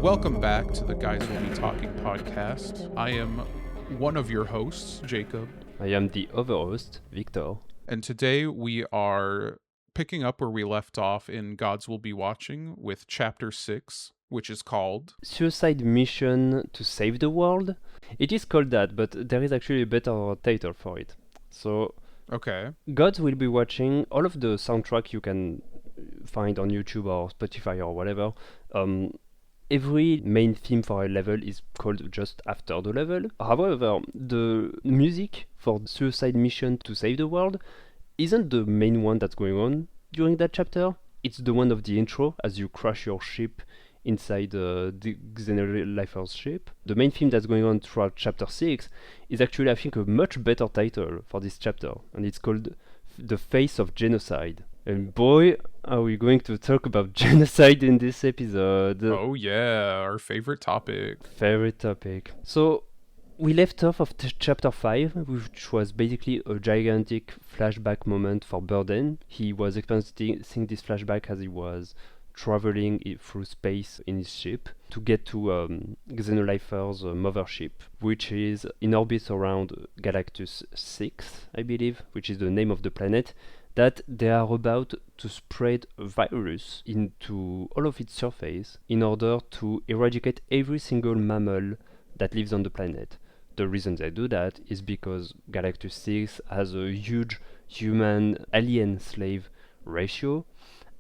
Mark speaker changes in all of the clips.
Speaker 1: Welcome back to the Guys Will Be Talking podcast. I am one of your hosts, Jacob,
Speaker 2: I am the other host, Victor.
Speaker 1: and today we are picking up where we left off in Gods Will Be Watching with Chapter 6, which is called
Speaker 2: Suicide Mission to Save the World? It is called that, but there is actually a better title for it. So,
Speaker 1: Okay.
Speaker 2: Gods will be watching all of the soundtrack you can find on YouTube or Spotify or whatever. Every main theme for a level is called just after the level. However, the music for Suicide Mission to Save the World isn't the main one that's going on during that chapter. It's the one of the intro as you crash your ship inside the Xenolifer's ship. The main theme that's going on throughout chapter 6 is actually, I think, a much better title for this chapter, and it's called The Face of Genocide. And boy, are we going to talk about genocide in this episode.
Speaker 1: Oh yeah, our favorite topic.
Speaker 2: Favorite topic. So, we left off of chapter 5, which was basically a gigantic flashback moment for Burden. He was experiencing this flashback as he was traveling through space in his ship to get to Xenolifer's mothership, which is in orbit around Galactus 6, I believe, which is the name of the planet, that they are about to spread a virus into all of its surface in order to eradicate every single mammal that lives on the planet. The reason they do that is because Galactus 6 has a huge human alien slave ratio,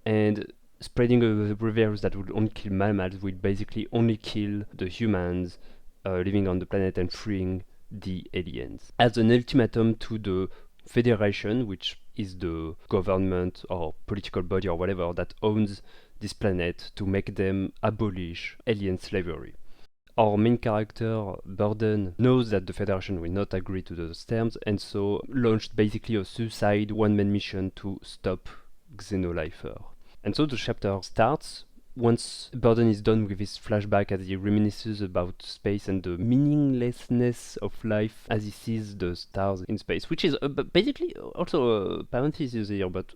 Speaker 2: and spreading a virus that would only kill mammals would basically only kill the humans living on the planet and freeing the aliens. As an ultimatum to the Federation, which is the government or political body or whatever that owns this planet, to make them abolish alien slavery. Our main character, Burden, knows that the Federation will not agree to those terms, and so launched basically a suicide one-man mission to stop Xenolifer. And so the chapter starts once Burden is done with his flashback as he reminisces about space and the meaninglessness of life as he sees the stars in space, which is basically also a parenthesis here, but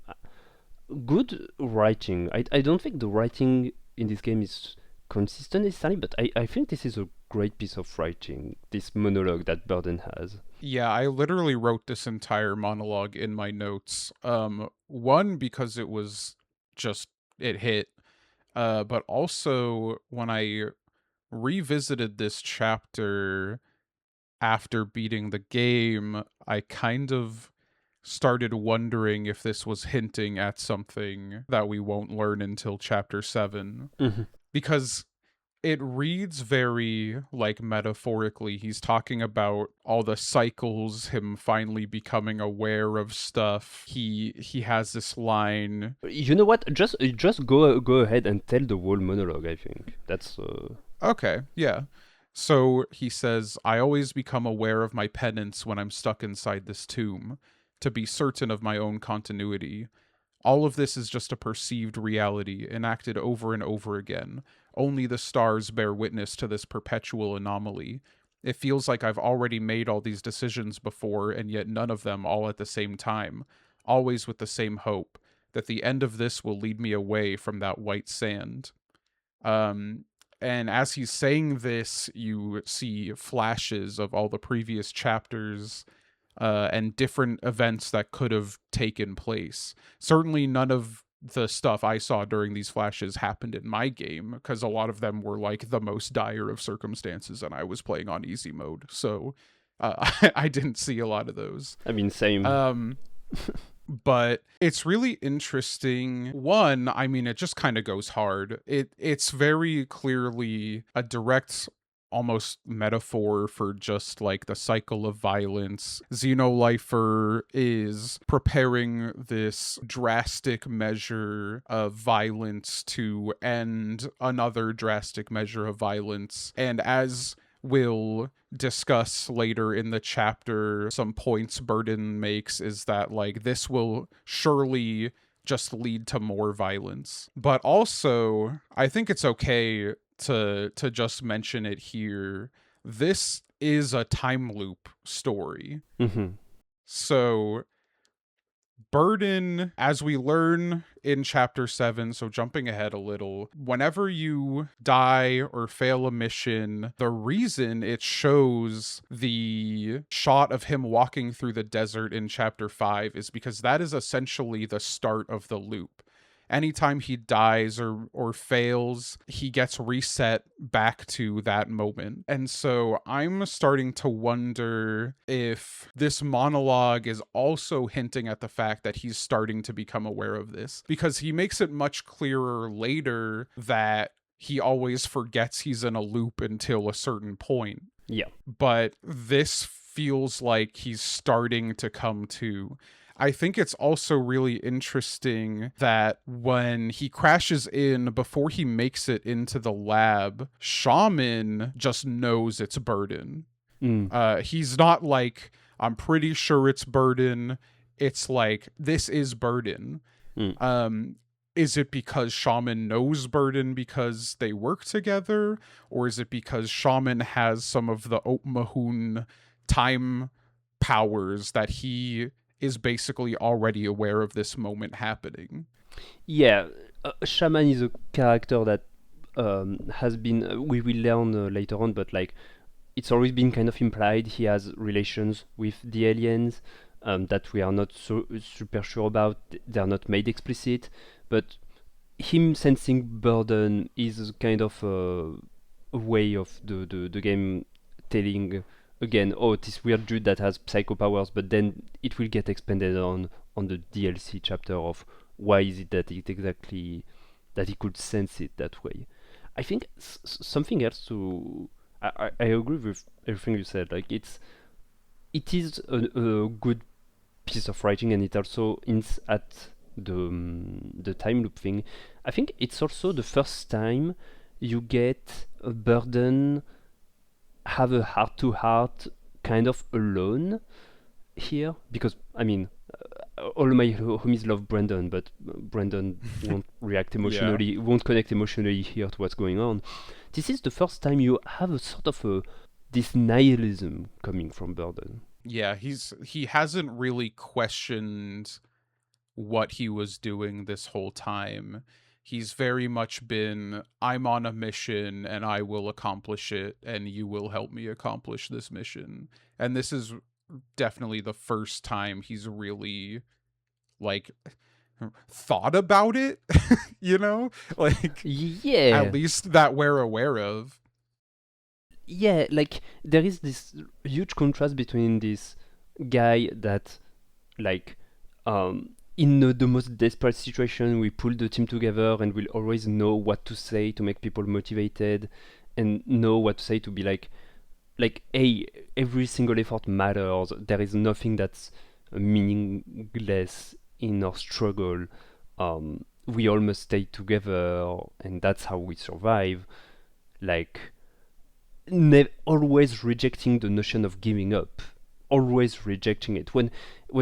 Speaker 2: good writing. I don't think the writing in this game is consistent necessarily, but I think this is a great piece of writing, this monologue that Burden has.
Speaker 1: Yeah, I literally wrote this entire monologue in my notes. One, because it was just, it hit. But also when I revisited this chapter after beating the game, I kind of started wondering if this was hinting at something that we won't learn until chapter 7. Because it reads very, like, metaphorically. He's talking about all the cycles, him finally becoming aware of stuff. He has this line.
Speaker 2: You know what? Just go ahead and tell the whole monologue. I think that's.
Speaker 1: Okay, yeah. So he says, I always become aware of my penance when I'm stuck inside this tomb, to be certain of my own continuity. All of this is just a perceived reality, enacted over and over again. Only the stars bear witness to this perpetual anomaly. It feels like I've already made all these decisions before, and yet none of them all at the same time, always with the same hope, that the end of this will lead me away from that white sand. And as he's saying this, you see flashes of all the previous chapters and different events that could have taken place. Certainly none of the stuff I saw during these flashes happened in my game, because a lot of them were like the most dire of circumstances and I was playing on easy mode. So I didn't see a lot of those.
Speaker 2: I mean, same.
Speaker 1: But it's really interesting. One, I mean, it just kind of goes hard. It's very clearly a direct, almost metaphor for just like the cycle of violence. Xenolifer is preparing this drastic measure of violence to end another drastic measure of violence. And as we'll discuss later in the chapter, some points Burden makes is that like this will surely just lead to more violence. But also, I think it's okay to just mention it here. This is a time loop story.
Speaker 2: Mm-hmm.
Speaker 1: So Burden, as we learn in chapter 7, so jumping ahead a little, whenever you die or fail a mission, the reason it shows the shot of him walking through the desert in chapter 5 is because that is essentially the start of the loop. Anytime he dies or fails, he gets reset back to that moment. And so I'm starting to wonder if this monologue is also hinting at the fact that he's starting to become aware of this, because he makes it much clearer later that he always forgets he's in a loop until a certain point.
Speaker 2: Yeah.
Speaker 1: But this feels like he's starting to come to. I think it's also really interesting that when he crashes in, before he makes it into the lab, Shaman just knows it's Burden. He's not like, I'm pretty sure it's Burden. It's like, this is Burden. Is it because Shaman knows Burden because they work together? Or is it because Shaman has some of the Oat-Mahun time powers that he is basically already aware of this moment happening?
Speaker 2: Yeah, Shaman is a character that has been, we will learn later on, but like, it's always been kind of implied he has relations with the aliens that we are not super sure about. They're not made explicit, but him sensing Burden is kind of a way of the game telling again, oh, this weird dude that has psycho powers, but then it will get expanded on the DLC chapter of why is it that it exactly that he could sense it that way. I think something else to I agree with everything you said. Like it is a good piece of writing, and it also hints at the time loop thing. I think it's also the first time you get a Burden have a heart-to-heart kind of alone here, because I mean all my homies love Brandon, but Brandon won't react emotionally, won't connect emotionally here to what's going on. This is the first time you have a sort of this nihilism coming from Burden.
Speaker 1: Yeah, he hasn't really questioned what he was doing this whole time. He's very much been, I'm on a mission and I will accomplish it and you will help me accomplish this mission. And this is definitely the first time he's really like thought about it, you know? Like,
Speaker 2: yeah,
Speaker 1: at least that we're aware of.
Speaker 2: Yeah, like there is this huge contrast between this guy that like in the most desperate situation, we pull the team together and we'll always know what to say to make people motivated and know what to say to be like, hey, every single effort matters. There is nothing that's meaningless in our struggle. We all must stay together, and that's how we survive. Like, always rejecting the notion of giving up. Always rejecting it. When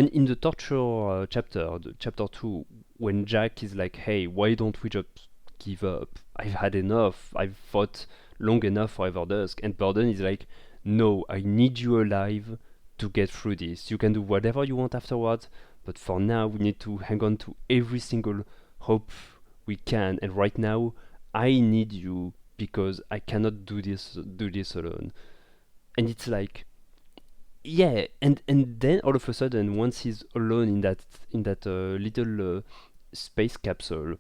Speaker 2: in the torture chapter, chapter 2, when Jack is like, hey, why don't we just give up? I've had enough. I've fought long enough for Everdusk. And Burden is like, no, I need you alive to get through this. You can do whatever you want afterwards, but for now we need to hang on to every single hope we can. And right now, I need you because I cannot do this alone. And it's like, yeah, and then all of a sudden, once he's alone in that little space capsule,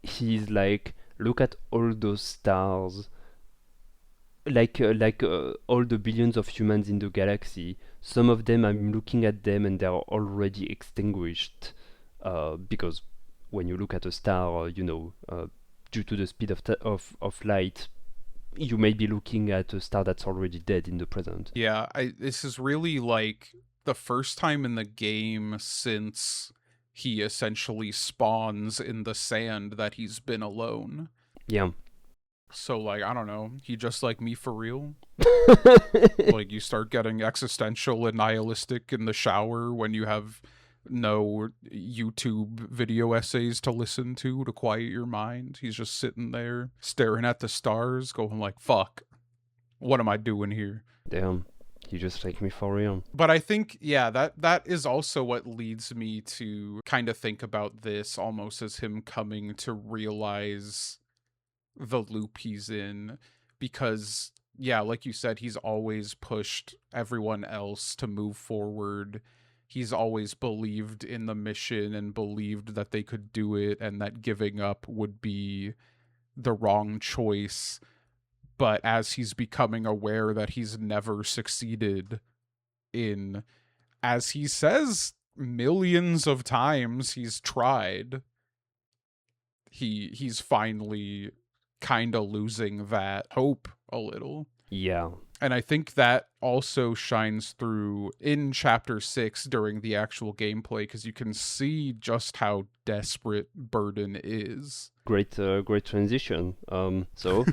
Speaker 2: he's like, look at all those stars, like all the billions of humans in the galaxy. Some of them, I'm looking at them and they're already extinguished, because when you look at a star, due to the speed of light, you may be looking at a star that's already dead in the present.
Speaker 1: Yeah, this is really like the first time in the game since he essentially spawns in the sand that he's been alone.
Speaker 2: Yeah.
Speaker 1: So, like, I don't know, he just like me for real? Like, you start getting existential and nihilistic in the shower when you have no YouTube video essays to listen to quiet your mind. He's just sitting there staring at the stars going like, fuck, what am I doing here?
Speaker 2: Damn. He just take me for real.
Speaker 1: But I think, yeah, that is also what leads me to kind of think about this almost as him coming to realize the loop he's in, because yeah, like you said, he's always pushed everyone else to move forward. He's always believed in the mission and believed that they could do it and that giving up would be the wrong choice. But as he's becoming aware that he's never succeeded in, as he says, millions of times he's tried, he's finally kind of losing that hope a little.
Speaker 2: Yeah.
Speaker 1: And I think that also shines through in chapter 6 during the actual gameplay, because you can see just how desperate Burden is.
Speaker 2: Great transition. So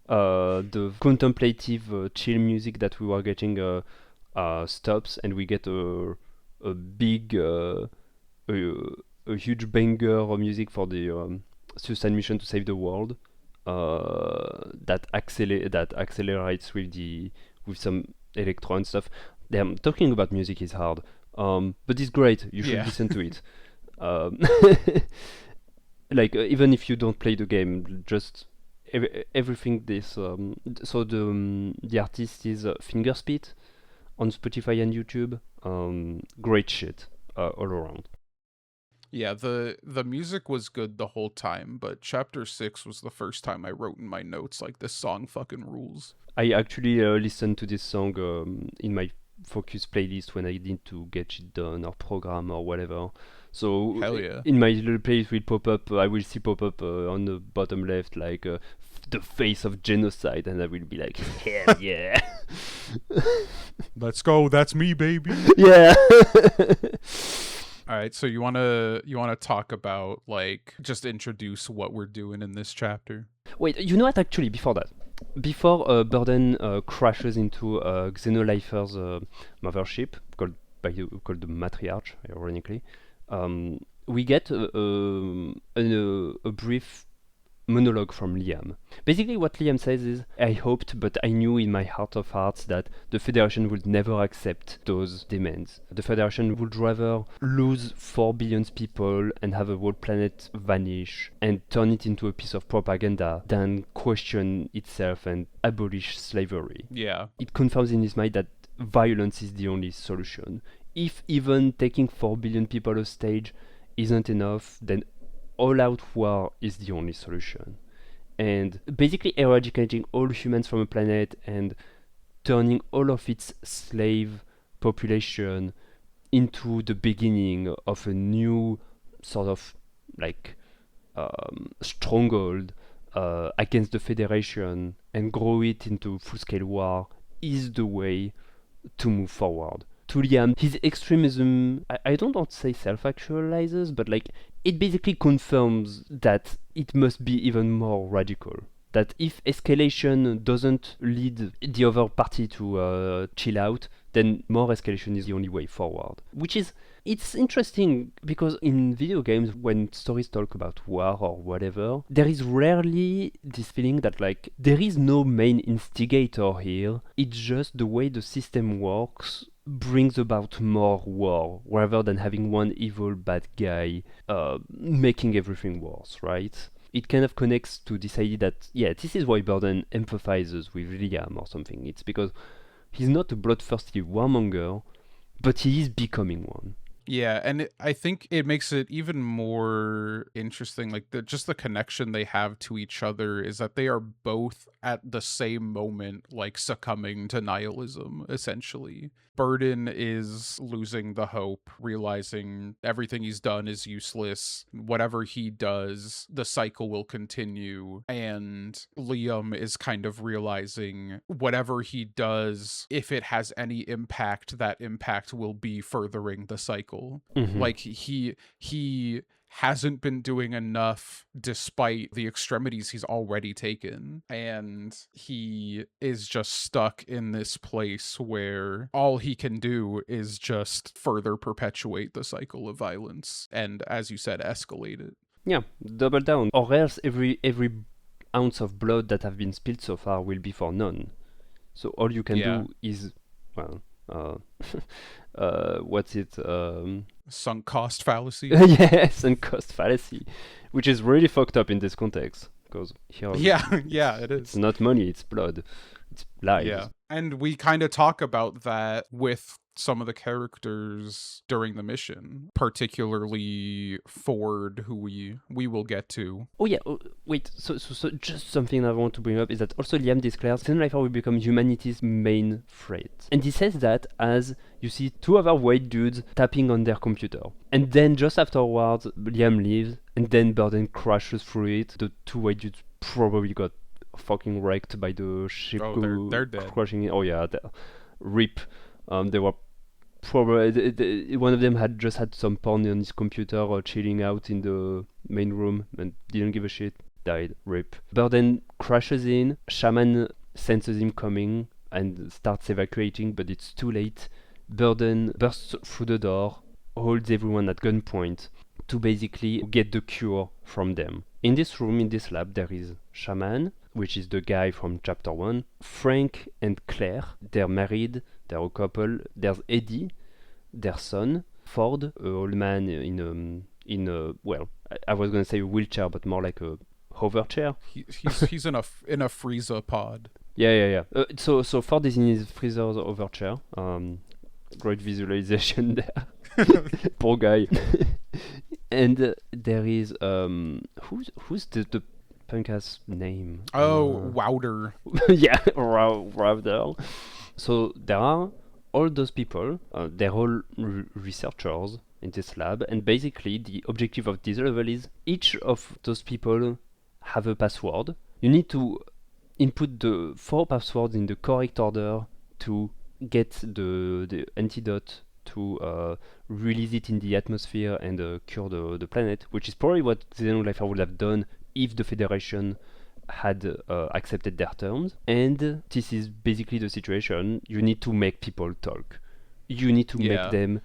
Speaker 2: the contemplative chill music that we were getting stops, and we get a big a huge banger of music for the suicide mission to save the world. That accelerates with some electro and stuff. Damn, talking about music is hard. But it's great. You should listen to it. Like even if you don't play the game, just everything this. So the artist is Fingerspit on Spotify and YouTube. Great shit all around.
Speaker 1: Yeah, the music was good the whole time, but chapter 6 was the first time I wrote in my notes like, this song fucking rules.
Speaker 2: I actually listened to this song in my focus playlist when I need to get shit done or program or whatever. So
Speaker 1: hell yeah.
Speaker 2: In my little playlist will pop up. I will see pop up on the bottom left like the face of genocide, and I will be like, hell yeah.
Speaker 1: Let's go. That's me, baby.
Speaker 2: Yeah.
Speaker 1: All right, so you want to talk about, like, just introduce what we're doing in this chapter?
Speaker 2: Wait, you know what, actually, before that, before Burden crashes into Xenolifer's mothership, called the Matriarch, ironically, we get a brief monologue from Liam. Basically what Liam says is, I hoped, but I knew in my heart of hearts that the Federation would never accept those demands. The Federation would rather lose 4 billion people and have a whole planet vanish and turn it into a piece of propaganda than question itself and abolish slavery.
Speaker 1: Yeah.
Speaker 2: It confirms in his mind that violence is the only solution. If even taking 4 billion people hostage isn't enough, then all-out war is the only solution. And basically eradicating all humans from a planet and turning all of its slave population into the beginning of a new sort of like stronghold against the Federation and grow it into full-scale war is the way to move forward. To Liam, his extremism, I don't want to say self-actualizes, but like it basically confirms that it must be even more radical. That if escalation doesn't lead the other party to chill out, then more escalation is the only way forward. Which is, it's interesting because in video games, when stories talk about war or whatever, there is rarely this feeling that like there is no main instigator here. It's just the way the system works brings about more war rather than having one evil bad guy making everything worse, right? It kind of connects to this idea that, yeah, this is why Burden empathizes with Liam or something. It's because he's not a bloodthirsty warmonger, but he is becoming one.
Speaker 1: Yeah, and I think it makes it even more interesting, like just the connection they have to each other is that they are both at the same moment, like succumbing to nihilism, essentially. Burden is losing the hope, realizing everything he's done is useless. Whatever he does, the cycle will continue. And Liam is kind of realizing whatever he does, if it has any impact, that impact will be furthering the cycle.
Speaker 2: Mm-hmm.
Speaker 1: Like he hasn't been doing enough despite the extremities he's already taken, and he is just stuck in this place where all he can do is just further perpetuate the cycle of violence and, as you said, escalate it.
Speaker 2: Yeah, double down, or else every ounce of blood that have been spilled so far will be for none. So all you can do is well, what's it?
Speaker 1: Sunk cost fallacy.
Speaker 2: Yes, and cost fallacy, which is really fucked up in this context because here
Speaker 1: Yeah, yeah, it
Speaker 2: it's
Speaker 1: is.
Speaker 2: not money, it's blood, it's lives.
Speaker 1: Yeah. And we kind of talk about that with some of the characters during the mission, particularly Ford, who we will get to.
Speaker 2: Oh yeah, wait, so just something I want to bring up is that also Liam declares Second Life will become humanity's main threat. And he says that as you see two other white dudes tapping on their computer. And then just afterwards, Liam leaves, and then Burden crashes through it. The two white dudes probably got fucking wrecked by the ship
Speaker 1: They're dead.
Speaker 2: crashing in. Oh yeah, rip. They were probably one of them had just had some porn on his computer or chilling out in the main room and didn't give a shit. Died. Rip. Burden crashes in. Shaman senses him coming and starts evacuating, but it's too late. Burden bursts through the door, holds everyone at gunpoint to basically get the cure from them. In this room, in this lab, there is Shaman, which is the guy from chapter 1, Frank and Claire, they're married, they're a couple. There's Eddie, their son, Ford, an old man in a well, I was gonna say a wheelchair, but more like a hover chair.
Speaker 1: He's in a Frieza pod.
Speaker 2: Yeah. So Ford is in his freezer's hover chair. Great visualization there. Poor guy. And there is who's the punk ass name?
Speaker 1: Wouter.
Speaker 2: Yeah, Router. So there are all those people. They're all researchers in this lab, and basically the objective of this level is each of those people have a password. You need to input the 4 passwords in the correct order to get the antidote to release it in the atmosphere and cure the planet, which is probably what Xenolifer would have done if the Federation had accepted their terms. And this is basically the situation. You need to make people talk. You need to make them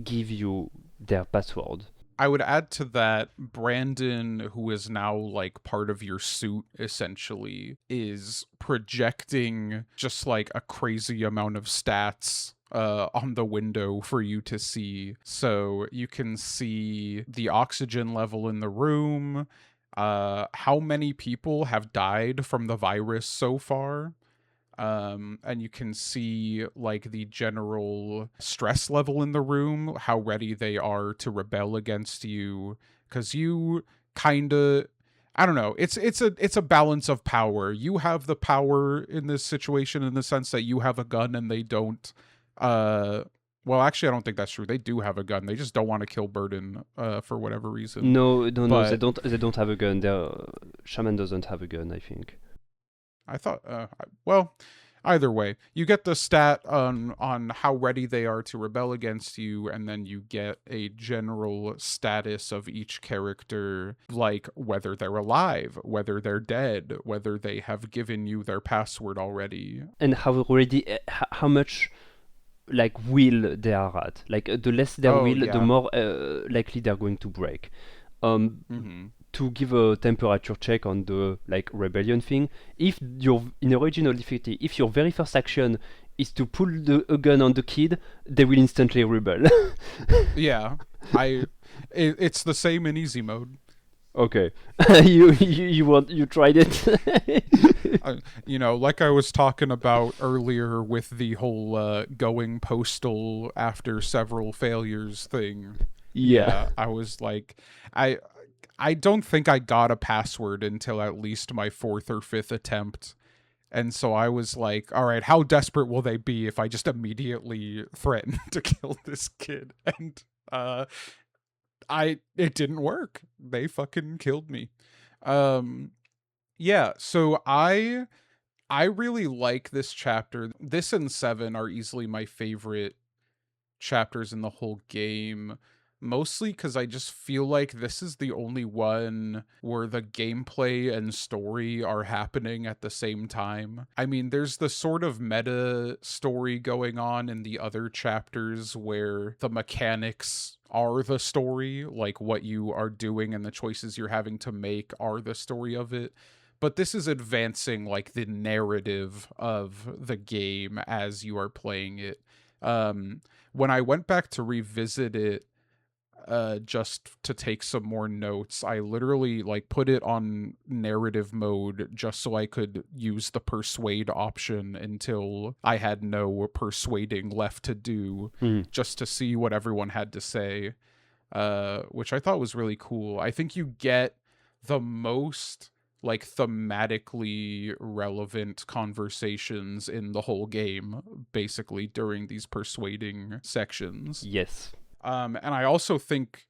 Speaker 2: give you their password.
Speaker 1: I would add to that, Brandon, who is now like part of your suit essentially, is projecting just like a crazy amount of stats on the window for you to see. So you can see the oxygen level in the room, how many people have died from the virus so far. And you can see like the general stress level in the room, how ready they are to rebel against you, because you kind of, I don't know, it's a balance of power. You have the power in this situation in the sense that you have a gun and they don't. Well, actually, I don't think that's true. They do have a gun. They just don't want to kill Burden for whatever reason.
Speaker 2: No, they don't have a gun. Shaman doesn't have a gun, I think.
Speaker 1: I thought, well, either way, you get the stat on how ready they are to rebel against you, and then you get a general status of each character, like whether they're alive, whether they're dead, whether they have given you their password already.
Speaker 2: And how much like will they are at. Like the less their will, the more likely they're going to break. To give a temperature check on the like rebellion thing, if you're in original difficulty, if your very first action is to pull a gun on the kid, they will instantly rebel.
Speaker 1: Yeah, it's the same in easy mode.
Speaker 2: Okay, you tried it.
Speaker 1: Like I was talking about earlier with the whole going postal after several failures thing.
Speaker 2: Yeah,
Speaker 1: I was like, I don't think I got a password until at least my 4th or 5th attempt. And so I was like, all right, how desperate will they be if I just immediately threaten to kill this kid? And it didn't work. They fucking killed me. Yeah, so I really like this chapter. This and 7 are easily my favorite chapters in the whole game. Mostly because I just feel like this is the only one where the gameplay and story are happening at the same time. I mean, there's the sort of meta story going on in the other chapters where the mechanics are the story, like what you are doing and the choices you're having to make are the story of it. but this is advancing like the narrative of the game as you are playing it. When I went back to revisit it, just to take some more notes, I literally like put it on narrative mode just so I could use the persuade option until I had no persuading left to do, just to see what everyone had to say, which I thought was really cool. I think you get the most like thematically relevant conversations in the whole game basically during these persuading sections.
Speaker 2: Yes.
Speaker 1: And I also think,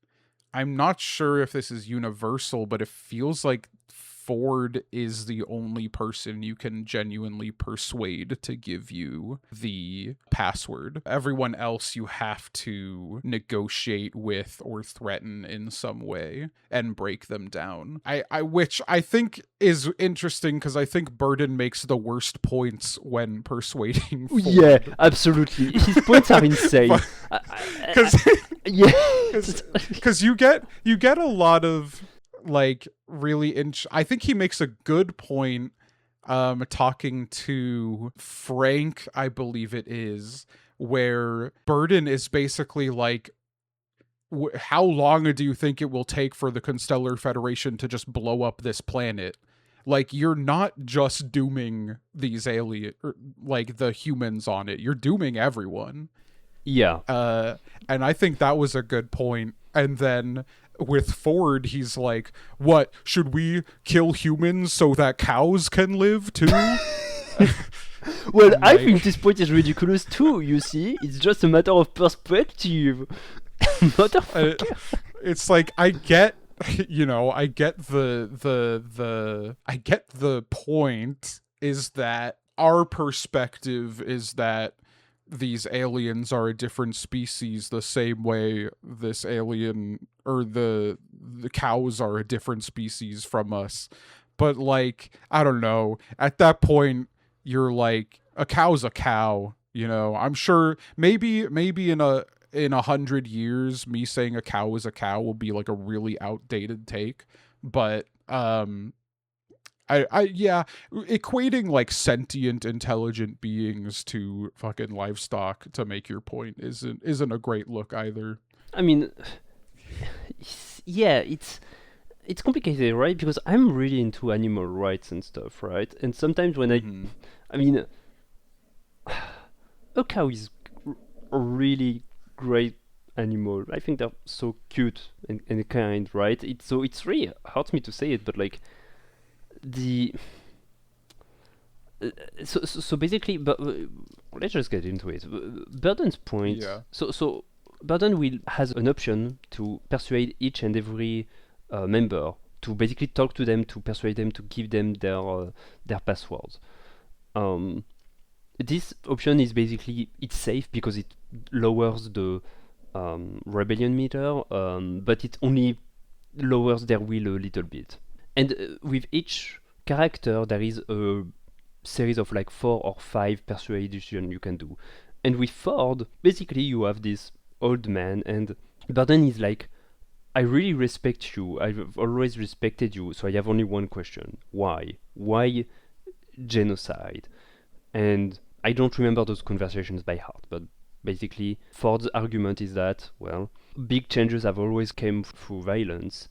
Speaker 1: I'm not sure if this is universal, but it feels like Ford is the only person you can genuinely persuade to give you the password. Everyone else you have to negotiate with or threaten in some way and break them down. Which I think is interesting because I think Burden makes the worst points when persuading Ford.
Speaker 2: Yeah, absolutely. His points are insane.
Speaker 1: Because you get a lot of like really I think he makes a good point talking to Frank, I believe it is, where Burden is basically like, how long do you think it will take for the Constellar Federation to just blow up this planet? Like, you're not just dooming these like the humans on it, you're dooming everyone.
Speaker 2: Yeah.
Speaker 1: And I think that was a good point. And then with Ford, he's like, what, should we kill humans so that cows can live too?
Speaker 2: Well, I think this point is ridiculous too, you see? It's just a matter of perspective. Motherfucker.
Speaker 1: It's like, I get, I get the point is that our perspective is that these aliens are a different species the same way this alien or the cows are a different species from us. But like, I don't know, at that point you're like, a cow's a cow, I'm sure maybe in 100 years me saying a cow is a cow will be like a really outdated take, but yeah, equating like sentient, intelligent beings to fucking livestock to make your point isn't a great look either.
Speaker 2: I mean, it's complicated, right? Because I'm really into animal rights and stuff, right? And sometimes when I mean, a cow is a really great animal. I think they're so cute and kind, right? It's really hurts me to say it, but like, so basically, but let's just get into it. Burden's point.
Speaker 1: Yeah.
Speaker 2: So Burden has an option to persuade each and every member to basically talk to them, to persuade them to give them their passwords. This option is basically, it's safe because it lowers the rebellion meter, but it only lowers their will a little bit. And with each character, there is a series of like 4 or 5 persuasion you can do. And with Ford, basically you have this old man, and Burden is like, I really respect you. I've always respected you, so I have only one question. Why? Why genocide? And I don't remember those conversations by heart, but basically Ford's argument is that, well, big changes have always come through violence,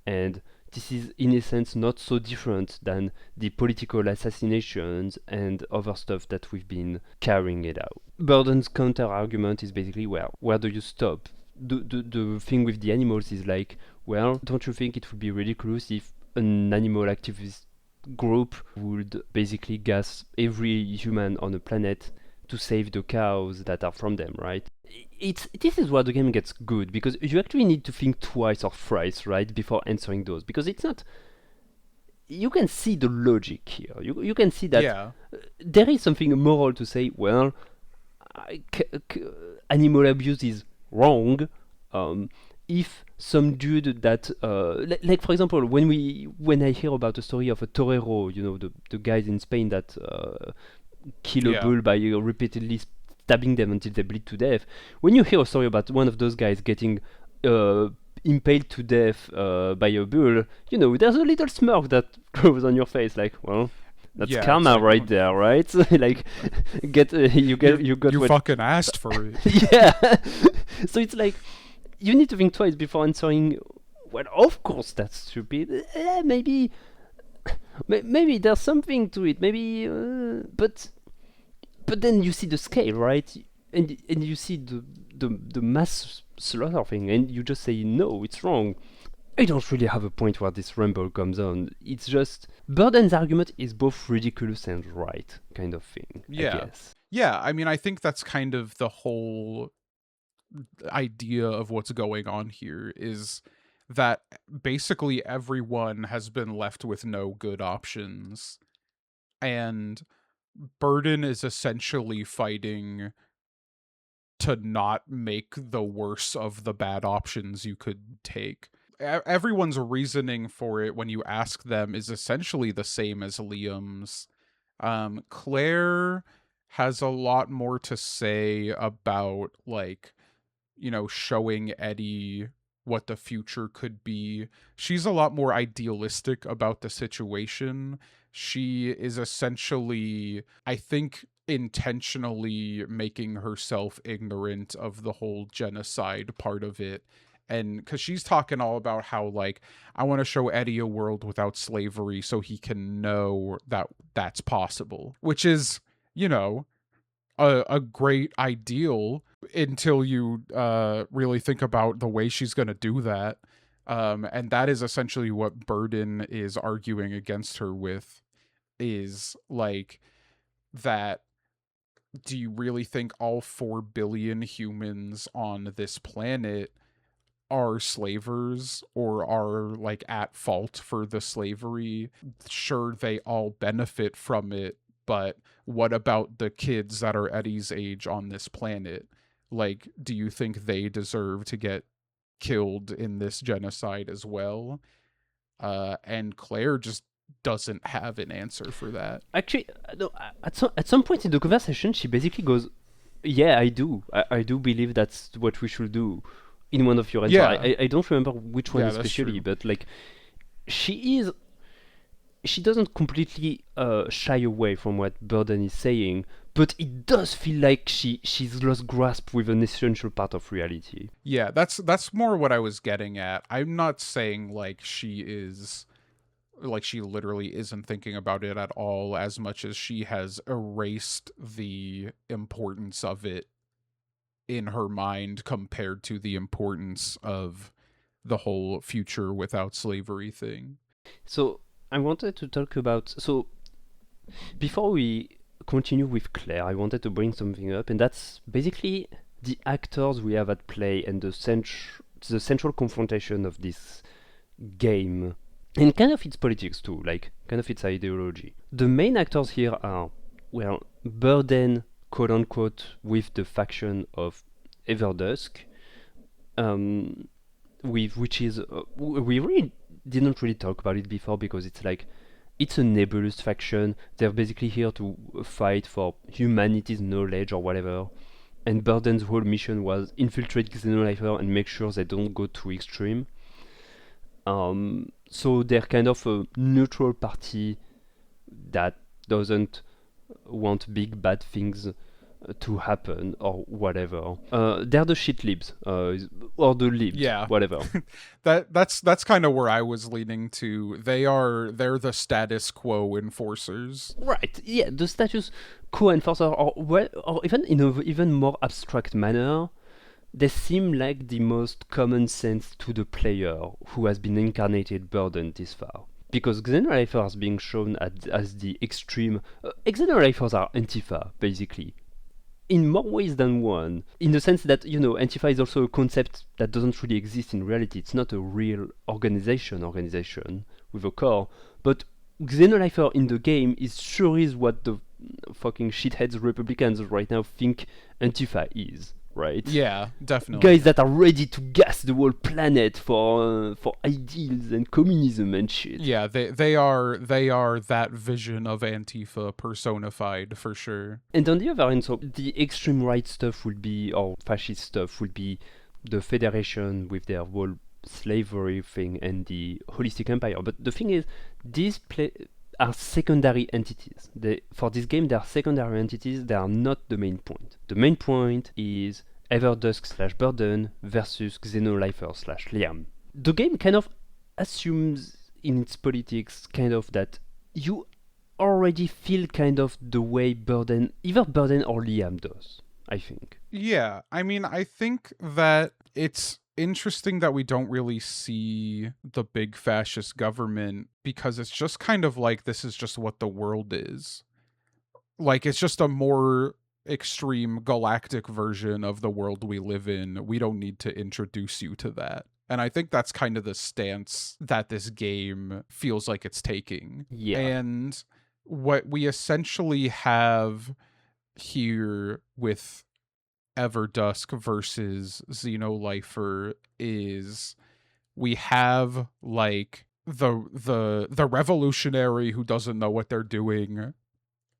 Speaker 2: and this is in a sense not so different than the political assassinations and other stuff that we've been carrying it out. Burden's counter argument is basically, well, where do you stop? The thing with the animals is like, well, don't you think it would be ridiculous if an animal activist group would basically gas every human on the planet to save the cows that are from them, right? This is where the game gets good, because you actually need to think twice or thrice, right, before answering those, because it's not, you can see the logic here. You can see that there is something moral to say, well, animal abuse is wrong. If some dude that like for example, when I hear about the story of a torero, the guys in Spain that kill a bull by repeatedly stabbing them until they bleed to death. When you hear a story about one of those guys getting impaled to death by a bull, there's a little smirk that grows on your face, like, well, that's
Speaker 1: Yeah, it's
Speaker 2: karma
Speaker 1: like,
Speaker 2: right there, right? Like, you got
Speaker 1: you
Speaker 2: what.
Speaker 1: fucking asked for it.
Speaker 2: Yeah. So it's like you need to think twice before answering. Well, of course that's stupid. Maybe there's something to it. Maybe, but then you see the scale, right? And you see the mass slaughter thing, and you just say no, it's wrong. I don't really have a point where this rumble comes on. It's just Burden's argument is both ridiculous and right, kind of thing.
Speaker 1: Yeah.
Speaker 2: I guess.
Speaker 1: Yeah, I mean, I think that's kind of the whole idea of what's going on here, is that basically everyone has been left with no good options. And Burden is essentially fighting to not make the worst of the bad options you could take. Everyone's reasoning for it when you ask them is essentially the same as Liam's. Claire has a lot more to say about, like, showing Eddie what the future could be. She's a lot more idealistic about the situation. She is essentially, I think, intentionally making herself ignorant of the whole genocide part of it. And because she's talking all about how, like, I want to show Eddie a world without slavery so he can know that that's possible, which is, a great ideal until you really think about the way she's going to do that. And that is essentially what Burden is arguing against her with, is like, that do you really think all 4 billion humans on this planet are slavers or are, like, at fault for the slavery? Sure, they all benefit from it, but what about the kids that are Eddie's age on this planet? Like, do you think they deserve to get killed in this genocide as well? And Claire just doesn't have an answer for that.
Speaker 2: Actually, no, at some point in the conversation, she basically goes, "Yeah, I do. I do believe that's what we should do." In one of your answers,
Speaker 1: Yeah.
Speaker 2: I don't remember which one
Speaker 1: Yeah, that's
Speaker 2: especially,
Speaker 1: true.
Speaker 2: but like, she doesn't completely shy away from what Burden is saying, but it does feel like she's lost grasp with an essential part of reality.
Speaker 1: Yeah, that's more what I was getting at. I'm not saying like she literally isn't thinking about it at all, as much as she has erased the importance of it in her mind compared to the importance of the whole future without slavery thing.
Speaker 2: So I wanted to talk about, so before we continue with Claire, I wanted to bring something up, and that's basically the actors we have at play and the central confrontation of this game, and kind of its politics too, like kind of its ideology. The main actors here are, well, Burden, quote unquote, with the faction of Everdusk, which is we really didn't really talk about it before because it's like, it's a nebulous faction. They're basically here to fight for humanity's knowledge or whatever. And Burden's whole mission was infiltrate Xenolifer and make sure they don't go too extreme. So they're kind of a neutral party that doesn't want big bad things to happen or whatever. They're the shit libs, or the libs,
Speaker 1: Yeah.
Speaker 2: whatever.
Speaker 1: That's kind of where I was leaning to. They're the status quo enforcers.
Speaker 2: Right, yeah, the status quo enforcer, or even in an even more abstract manner, they seem like the most common sense to the player who has been incarnated Burden this far. Because Xenolifer is being shown as the extreme. Xenolifers are Antifa, basically. In more ways than one. In the sense that, Antifa is also a concept that doesn't really exist in reality. It's not a real organization with a core. But Xenolifer in the game is what the fucking shitheads Republicans right now think Antifa is, right?
Speaker 1: Yeah, definitely.
Speaker 2: Guys that are ready to gas the whole planet for ideals and communism and shit.
Speaker 1: Yeah, they are that vision of Antifa personified for sure.
Speaker 2: And on the other hand, so the extreme right stuff will be, or fascist stuff will be, the Federation with their whole slavery thing and the holistic empire. But the thing is, these are secondary entities. For this game, they are secondary entities. They are not the main point. The main point is Everdusk/Burden versus Xenolifer/Liam. The game kind of assumes in its politics kind of that you already feel kind of the way either Burden or Liam does, I think.
Speaker 1: Yeah, I mean, I think that it's interesting that we don't really see the big fascist government, because it's just kind of like, this is just what the world is. Like, it's just a more extreme galactic version of the world we live in. We don't need to introduce you to that. And I think that's kind of the stance that this game feels like it's taking.
Speaker 2: Yeah.
Speaker 1: And what we essentially have here with Everdusk versus Xenolifer is we have like the revolutionary who doesn't know what they're doing,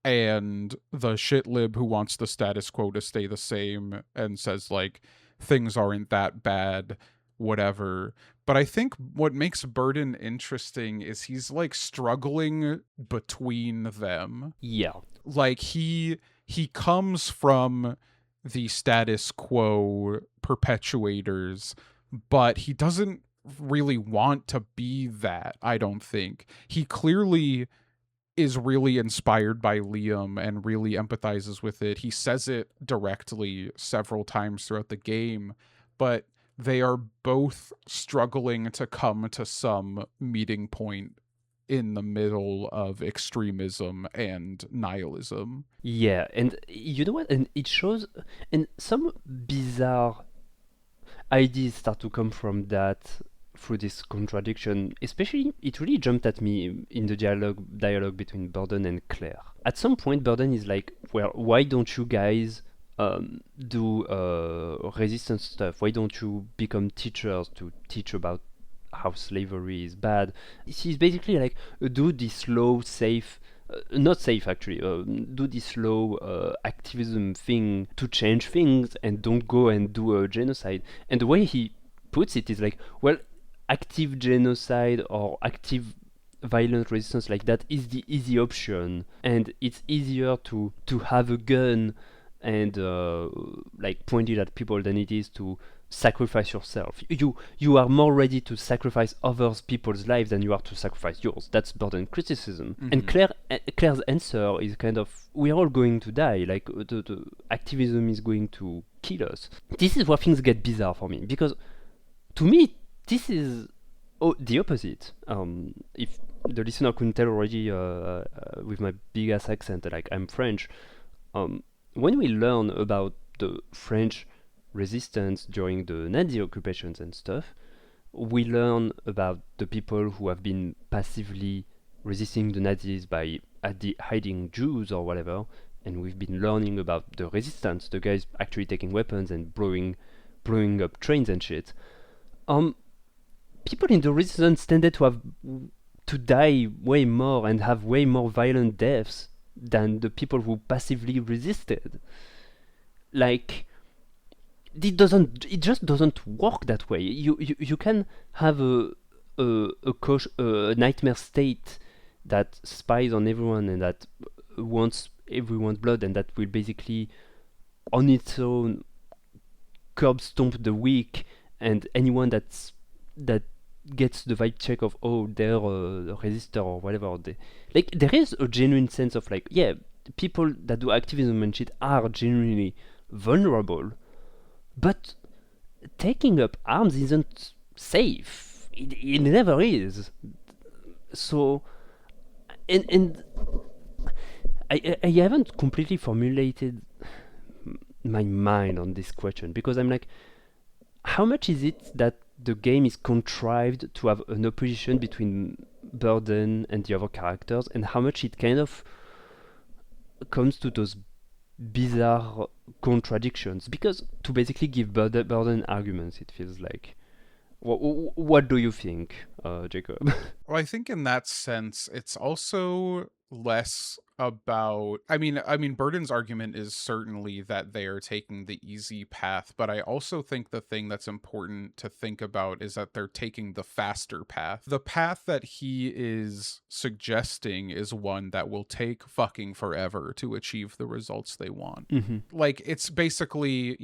Speaker 1: and the shitlib who wants the status quo to stay the same and says like things aren't that bad, whatever. But I think what makes Burden interesting is he's like struggling between them.
Speaker 2: Yeah.
Speaker 1: Like he comes from the status quo perpetuators, but he doesn't really want to be that, I don't think. He clearly is really inspired by Liam and really empathizes with it. He says it directly several times throughout the game, but they are both struggling to come to some meeting point in the middle of extremism and nihilism.
Speaker 2: Yeah, and you know what? And it shows, and some bizarre ideas start to come from that through this contradiction. Especially, it really jumped at me in the dialogue between Burden and Claire. At some point, Burden is like, "Well, why don't you guys do resistance stuff? Why don't you become teachers to teach about how slavery is bad?" She's basically like, do this slow, safe, not safe actually, do this slow activism thing to change things and don't go and do a genocide. And the way he puts it is like, well, active genocide or active violent resistance like that is the easy option, and it's easier to have a gun and like point it at people than it is to sacrifice yourself. You are more ready to sacrifice other people's lives than you are to sacrifice yours. That's Burden criticism.
Speaker 1: Mm-hmm.
Speaker 2: And Claire's answer is kind of, we're all going to die. Like the activism is going to kill us. This is where things get bizarre for me, because to me this is the opposite. If the listener couldn't tell already with my big ass accent, like I'm French. When we learn about the French resistance during the Nazi occupations and stuff, we learn about the people who have been passively resisting the Nazis by hiding Jews or whatever, and we've been learning about the resistance, the guys actually taking weapons and blowing up trains and shit. People in the resistance tended to die way more and have way more violent deaths than the people who passively resisted. Like, it just doesn't work that way. You can have a nightmare state that spies on everyone and that wants everyone's blood, and that will basically on its own curb stomp the weak, and anyone that gets the vibe check of, oh, they're a resistor or whatever. Like, there is a genuine sense of like, yeah, people that do activism and shit are genuinely vulnerable, but taking up arms isn't safe. It never is. So, and I haven't completely formulated my mind on this question, because I'm like, how much is it that the game is contrived to have an opposition between Burden and the other characters, and how much it kind of comes to those bizarre contradictions? Because to basically give Burden arguments, it feels like. What do you think, Jacob?
Speaker 1: Well, I think in that sense, it's also less about I mean Burden's argument is certainly that they are taking the easy path, but I also think the thing that's important to think about is that they're taking the faster path. The path that he is suggesting is one that will take fucking forever to achieve the results they want. Like, it's basically,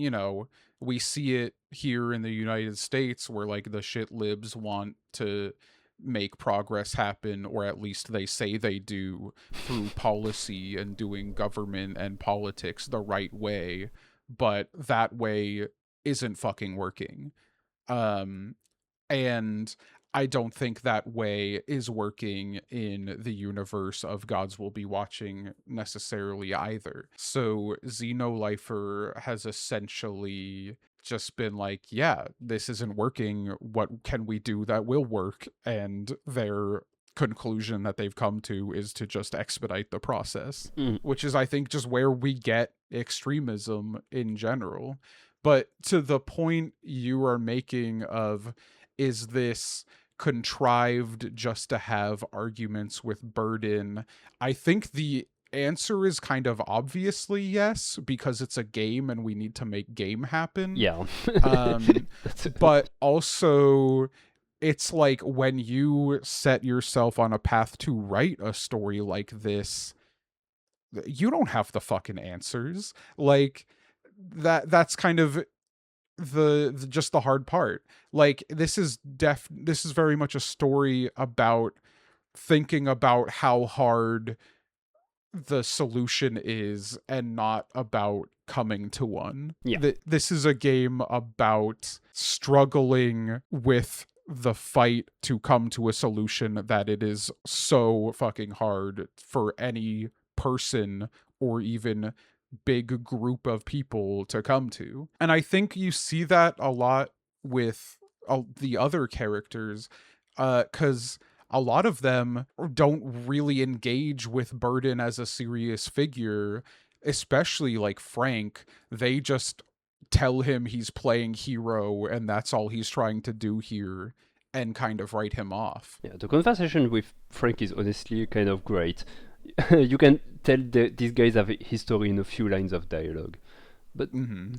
Speaker 1: we see it here in the United States where like the shit libs want to make progress happen, or at least they say they do, through policy and doing government and politics the right way, but that way isn't fucking working. And I don't think that way is working in the universe of Gods Will Be Watching necessarily either. So Xenolifer has essentially just been like, yeah, this isn't working. What can we do that will work? And their conclusion that they've come to is to just expedite the process, which is, I think, just where we get extremism in general. But to the point you are making of, is this contrived just to have arguments with Burden? I think the answer is kind of obviously yes, because it's a game and we need to make game happen.
Speaker 2: Yeah.
Speaker 1: But also, it's like when you set yourself on a path to write a story like this, you don't have the fucking answers. Like, that's kind of the just the hard part. Like, this is very much a story about thinking about how hard the solution is and not about coming to one.
Speaker 2: Yeah.
Speaker 1: This is a game about struggling with the fight to come to a solution that it is so fucking hard for any person or even big group of people to come to. And I think you see that a lot with the other characters, because a lot of them don't really engage with Burden as a serious figure, especially like Frank. They just tell him he's playing hero and that's all he's trying to do here, and kind of write him off.
Speaker 2: Yeah, the conversation with Frank is honestly kind of great. You can tell these guys have a history in a few lines of dialogue. But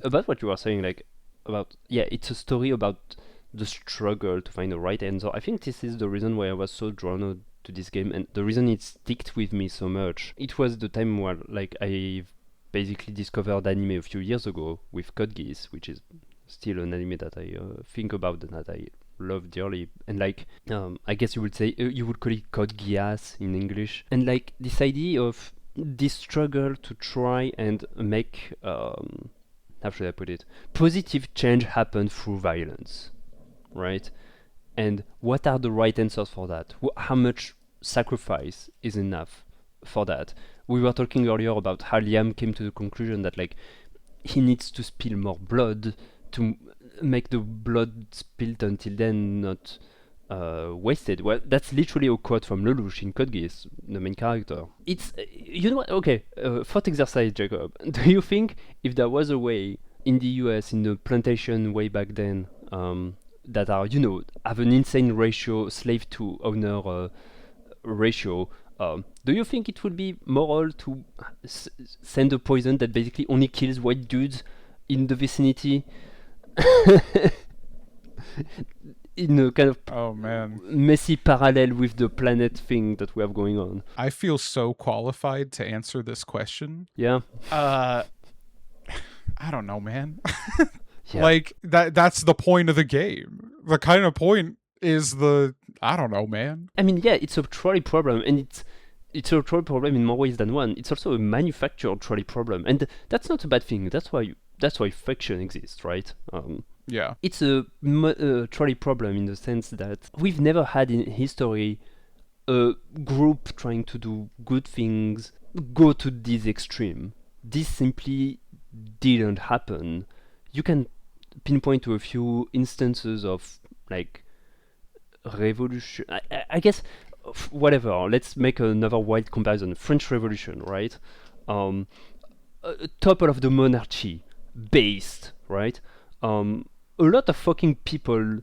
Speaker 2: about what you were saying, like, about, yeah, it's a story about the struggle to find the right answer. I think this is the reason why I was so drawn to this game, and the reason it sticked with me so much. It was the time where, like, I basically discovered anime a few years ago with Code Geass, which is still an anime that I think about and that I love dearly. And like, I guess you would say, you would call it Code Geass in English. And like, this idea of this struggle to try and make, how should I put it, positive change happen through violence, right? And what are the right answers for that? How much sacrifice is enough for that? We were talking earlier about how Liam came to the conclusion that, like, he needs to spill more blood to make the blood spilled until then not wasted. Well, that's literally a quote from Lelouch in Code Geass, the main character. It's, you know what, okay, thought exercise, Jacob. Do you think if there was a way in the US, in the plantation way back then, that are, you know, have an insane ratio, slave to owner ratio, do you think it would be moral to send a poison that basically only kills white dudes in the vicinity? In a kind of messy parallel with the planet thing that we have going on.
Speaker 1: I feel so qualified to answer this question.
Speaker 2: Yeah.
Speaker 1: I don't know, man.
Speaker 2: Yeah.
Speaker 1: Like, that's the point of the game. The kind of point is I don't know, man.
Speaker 2: I mean, yeah, it's a trolley problem, and it's a trolley problem in more ways than one. It's also a manufactured trolley problem, and that's not a bad thing. That's why fiction exists, right?
Speaker 1: Yeah.
Speaker 2: It's a trolley problem in the sense that we've never had in history a group trying to do good things go to this extreme. This simply didn't happen. You can pinpoint to a few instances of, like, revolution. I guess, whatever. Let's make another wild comparison. French Revolution, right? Topple of the monarchy, based, right? A lot of fucking people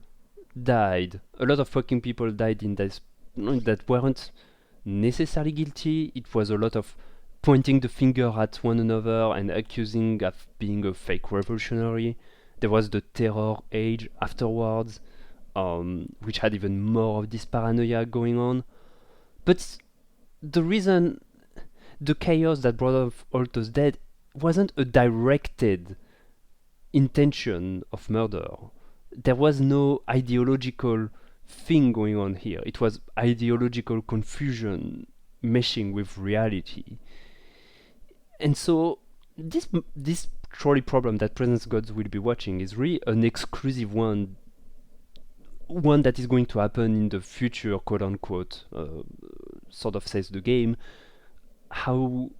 Speaker 2: died. A lot of fucking people died in this, that weren't necessarily guilty. It was a lot of pointing the finger at one another and accusing of being a fake revolutionary. There was the terror age afterwards, which had even more of this paranoia going on. But the reason the chaos that brought up Alto's death wasn't a directed intention of murder. There was no ideological thing going on here. It was ideological confusion meshing with reality. And so this trolley problem that Presence Gods will be watching is really an exclusive one that is going to happen in the future, quote unquote, sort of says the game. How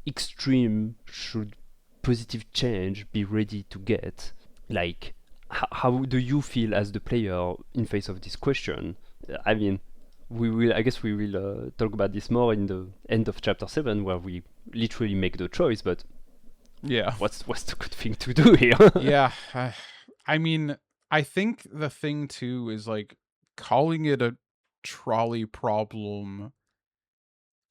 Speaker 2: extreme should positive change be ready to get? Like, how do you feel as the player in face of this question? I mean, I guess we will talk about this more in the end of chapter 7, where we literally make the choice, but
Speaker 1: Yeah.
Speaker 2: what's the good thing to do here?
Speaker 1: Yeah. I mean, I think the thing too is like calling it a trolley problem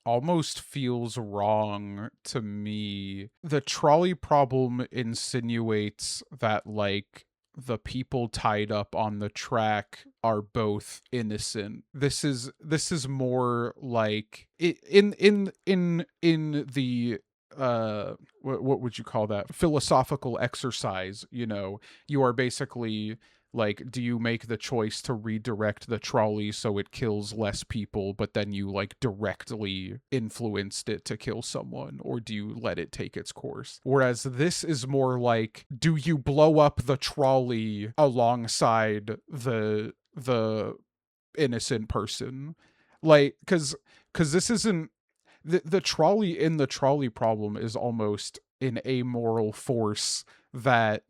Speaker 1: almost feels wrong to me. The trolley problem insinuates that like the people tied up on the track are both innocent. This is more like in the what would you call that, philosophical exercise, you know, you are basically like, do you make the choice to redirect the trolley so it kills less people, but then you like directly influenced it to kill someone, or do you let it take its course? Whereas this is more like, do you blow up the trolley alongside the innocent person? Like, because this isn't the trolley in the trolley problem is almost an amoral force that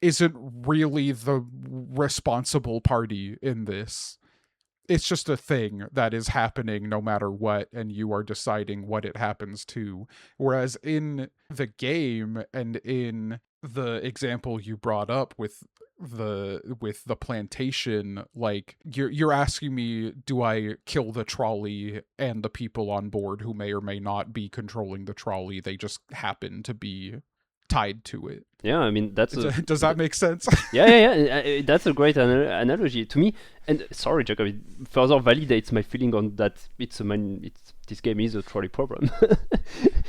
Speaker 1: isn't really the responsible party in this. It's just a thing that is happening no matter what, and you are deciding what it happens to. Whereas in the game and in the example you brought up with the plantation, like you're asking me, do I kill the trolley and the people on board who may or may not be controlling the trolley? They just happen to be tied to it.
Speaker 2: Yeah, I mean that's
Speaker 1: does that make sense?
Speaker 2: yeah. That's a great analogy to me. And sorry, Jacob, it further validates my feeling on that. This game is a trolley problem.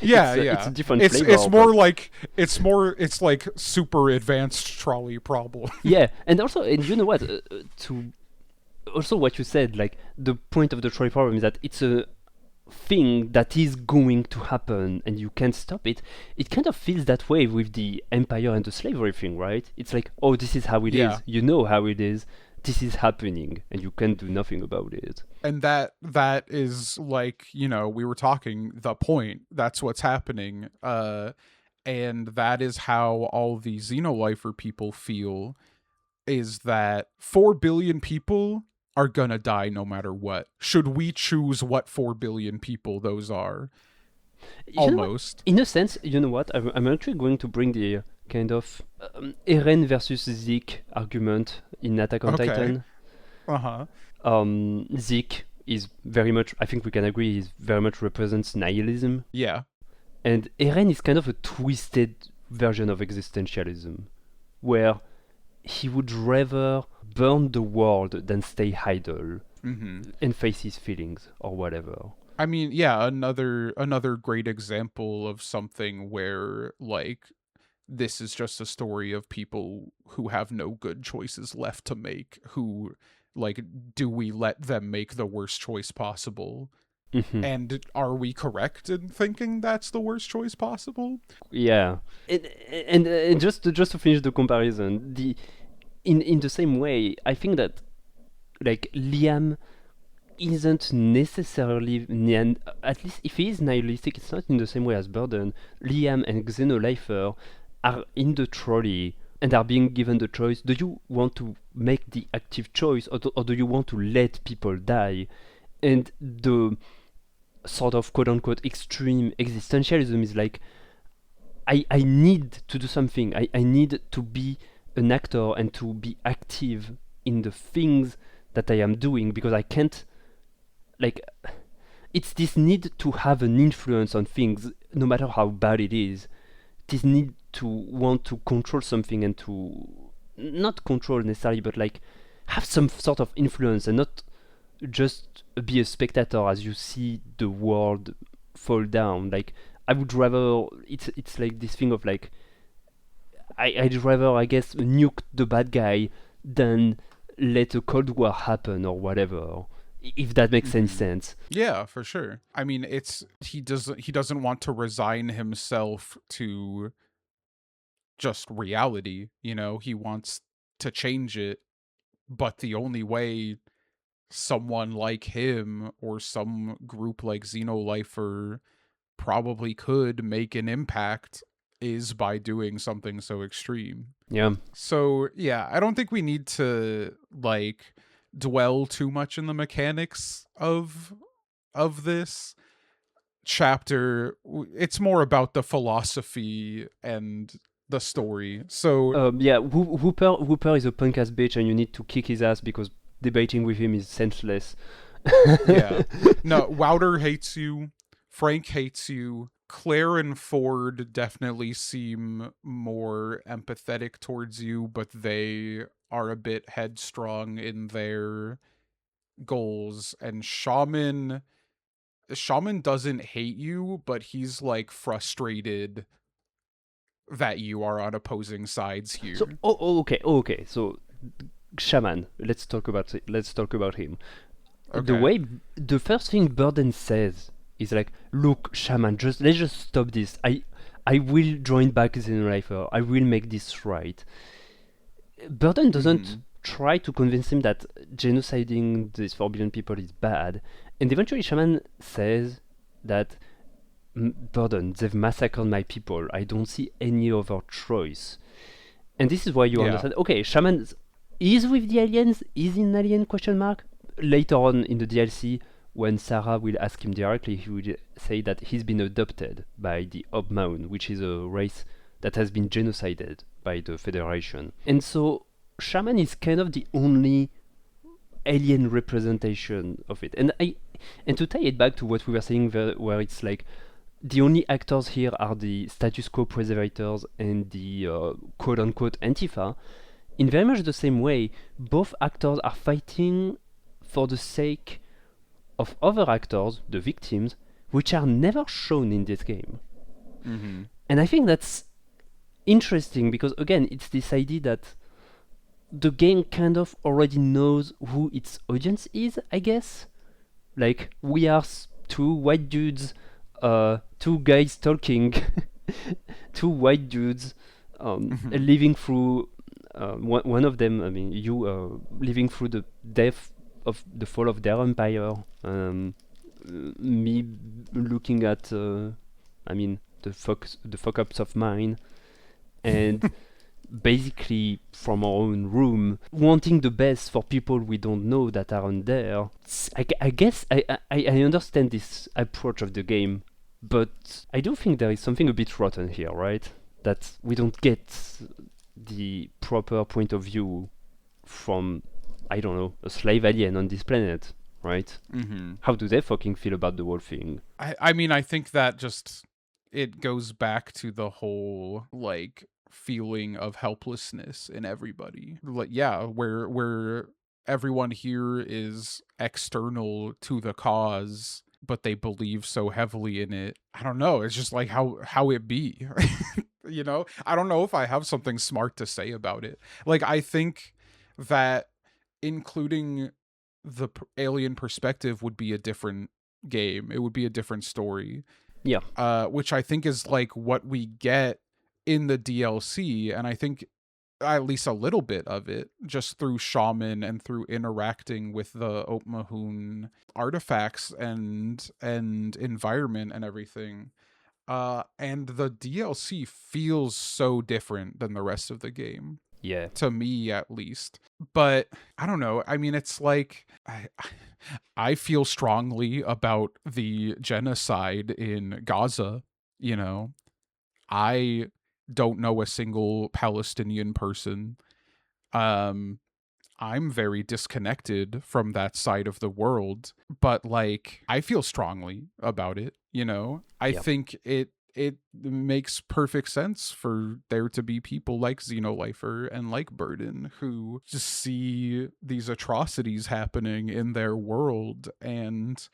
Speaker 1: Yeah,
Speaker 2: it's a different
Speaker 1: it's
Speaker 2: flavor.
Speaker 1: It's more like it's like super advanced trolley problem.
Speaker 2: Yeah, and you know what? To also what you said, like the point of the trolley problem is that it's a thing that is going to happen and you can't stop it. It kind of feels that way with the empire and the slavery thing, right? It's like, oh, this is how it is. You know how it is. This is happening and you can't do nothing about it.
Speaker 1: And that is like, you know, we were talking the point. That's what's happening. And that is how all the Xenolifer people feel, is that 4 billion people are gonna die no matter what. Should we choose what 4 billion people those are? Almost.
Speaker 2: In a sense, you know what? I'm actually going to bring the kind of Eren versus Zeke argument in Attack on Titan. Zeke is very much, I think we can agree, he very much represents nihilism.
Speaker 1: Yeah.
Speaker 2: And Eren is kind of a twisted version of existentialism, where he would rather burn the world than stay idle and face his feelings or whatever.
Speaker 1: I mean, yeah, another great example of something where like this is just a story of people who have no good choices left to make, who like, do we let them make the worst choice possible? And are we correct in thinking that's the worst choice possible?
Speaker 2: Yeah. And just to finish the comparison, in the same way, I think that like Liam isn't necessarily, at least if he is nihilistic, it's not in the same way as Burden. Liam and Xenolifer are in the trolley and are being given the choice: do you want to make the active choice, or do you want to let people die? And the sort of quote-unquote extreme existentialism is like, I need to do something. I need to be an actor and to be active in the things that I am doing, because I can't like it's this need to have an influence on things, no matter how bad it is. This need to want to control something and to not control necessarily, but like have some sort of influence and not just be a spectator as you see the world fall down. Like I would rather it's like this thing of like I'd rather, I guess, nuke the bad guy than let a Cold War happen or whatever. If that makes any sense.
Speaker 1: Yeah, for sure. I mean, it's he doesn't want to resign himself to just reality, you know? He wants to change it, but the only way someone like him or some group like Xenolifer probably could make an impact is by doing something so extreme.
Speaker 2: Yeah.
Speaker 1: So, yeah, I don't think we need to like dwell too much in the mechanics of this chapter. It's more about the philosophy and the story. So,
Speaker 2: Yeah, Hooper is a punk ass bitch, and you need to kick his ass because debating with him is senseless.
Speaker 1: yeah. No, Wouter hates you. Frank hates you. Claire and Ford definitely seem more empathetic towards you, but they are a bit headstrong in their goals. And Shaman doesn't hate you, but he's like frustrated that you are on opposing sides here.
Speaker 2: So, okay. So, Shaman. Let's talk about him.
Speaker 1: Okay.
Speaker 2: The way the first thing Burden says is like, "Look, Shaman, let's just stop this. I will join back Xenolifer. I will make this right." Burden doesn't try to convince him that genociding these forbidden people is bad, and eventually Shaman says that, Burden, they've massacred my people. I don't see any other choice. And this is why you understand. Okay, Shaman is with the aliens. Is in alien question mark. Later on in the DLC, when Sarah will ask him directly, he will say that he's been adopted by the Hobmaun, which is a race that has been genocided by the Federation. And so Shaman is kind of the only alien representation of it. And to tie it back to what we were saying, where it's like the only actors here are the status quo preservators and the quote-unquote Antifa. In very much the same way, both actors are fighting for the sake of other actors, the victims, which are never shown in this game. And I think that's interesting because, again, it's this idea that the game kind of already knows who its audience is, I guess. Like, we are two white dudes, two guys talking, two white dudes living through, one of them, I mean, you living through the death of the fall of their empire, me looking at, I mean, the fuck ups of mine, and basically from our own room, wanting the best for people we don't know that aren't there. I guess I understand this approach of the game, but I do think there is something a bit rotten here, right? That we don't get the proper point of view from, I don't know, a slave alien on this planet, right? How do they fucking feel about the whole thing?
Speaker 1: I mean, I think that just, it goes back to the whole, like, feeling of helplessness in everybody. Like, yeah, where everyone here is external to the cause, but they believe so heavily in it. I don't know. It's just like how it be. You know? I don't know if I have something smart to say about it. Like, I think that including the alien perspective would be a different game. It would be a different story.
Speaker 2: Yeah.
Speaker 1: Which I think is like what we get in the DLC, and I think at least a little bit of it just through Shaman and through interacting with the Oatmahun artifacts and environment and everything. And the DLC feels so different than the rest of the game.
Speaker 2: Yeah.
Speaker 1: To me, at least. But I don't know. I mean, it's like I feel strongly about the genocide in Gaza. You know, I don't know a single Palestinian person. I'm very disconnected from that side of the world, but like I feel strongly about it, you know. I
Speaker 2: Yeah.
Speaker 1: think it makes perfect sense for there to be people like Xenolifer and like Burden who just see these atrocities happening in their world and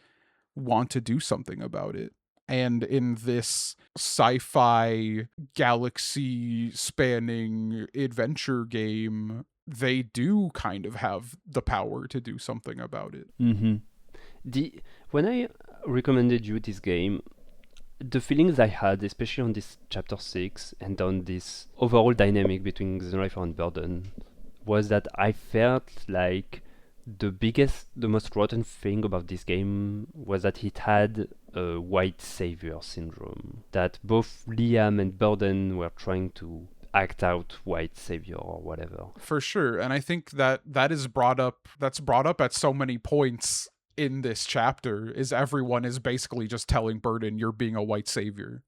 Speaker 1: want to do something about it. And in this sci-fi galaxy spanning adventure game, they do kind of have the power to do something about it.
Speaker 2: Mm-hmm. The When I recommended you this game, the feelings I had, especially on this chapter 6 and on this overall dynamic between Xenolifer and Burden, was that I felt like the most rotten thing about this game was that it had a white savior syndrome. That both Liam and Burden were trying to act out white savior or whatever.
Speaker 1: For sure. And I think that's brought up at so many points in this chapter is everyone is basically just telling Burden you're being a white savior.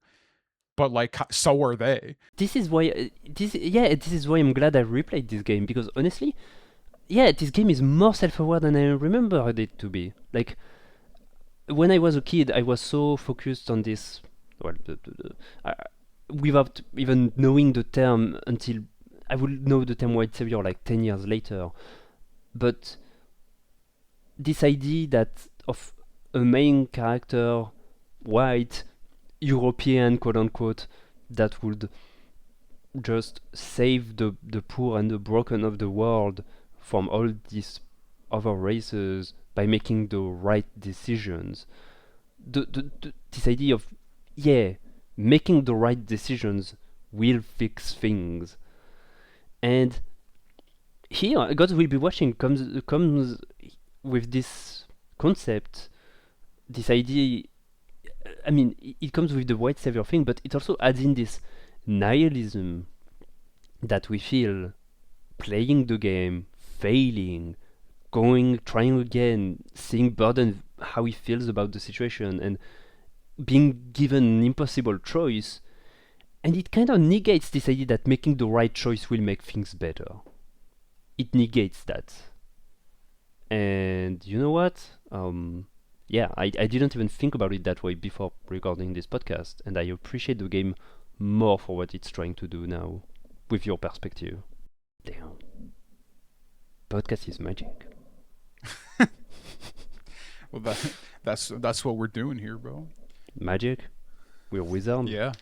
Speaker 1: But like so are they.
Speaker 2: This is why this is why I'm glad I replayed this game, because honestly, yeah, this game is more self-aware than I remembered it to be. Like, when I was a kid, I was so focused on this, well, without even knowing the term until I would know the term white savior like 10 years later. But this idea that of a main character, white, European, quote unquote, that would just save the poor and the broken of the world from all these other races by making the right decisions. This idea of, yeah, making the right decisions will fix things. And here, God Will Be Watching comes with this concept, this idea. I mean, it comes with the white savior thing, but it also adds in this nihilism that we feel playing the game, failing, trying again, seeing Burden how he feels about the situation, and being given an impossible choice. And it kind of negates this idea that making the right choice will make things better. It negates that. And you know what? Yeah, I didn't even think about it that way before recording this podcast, and I appreciate the game more for what it's trying to do now, with your perspective. Damn. Podcast is magic.
Speaker 1: Well, that's what we're doing here, bro.
Speaker 2: Magic? We're wizards?
Speaker 1: Yeah,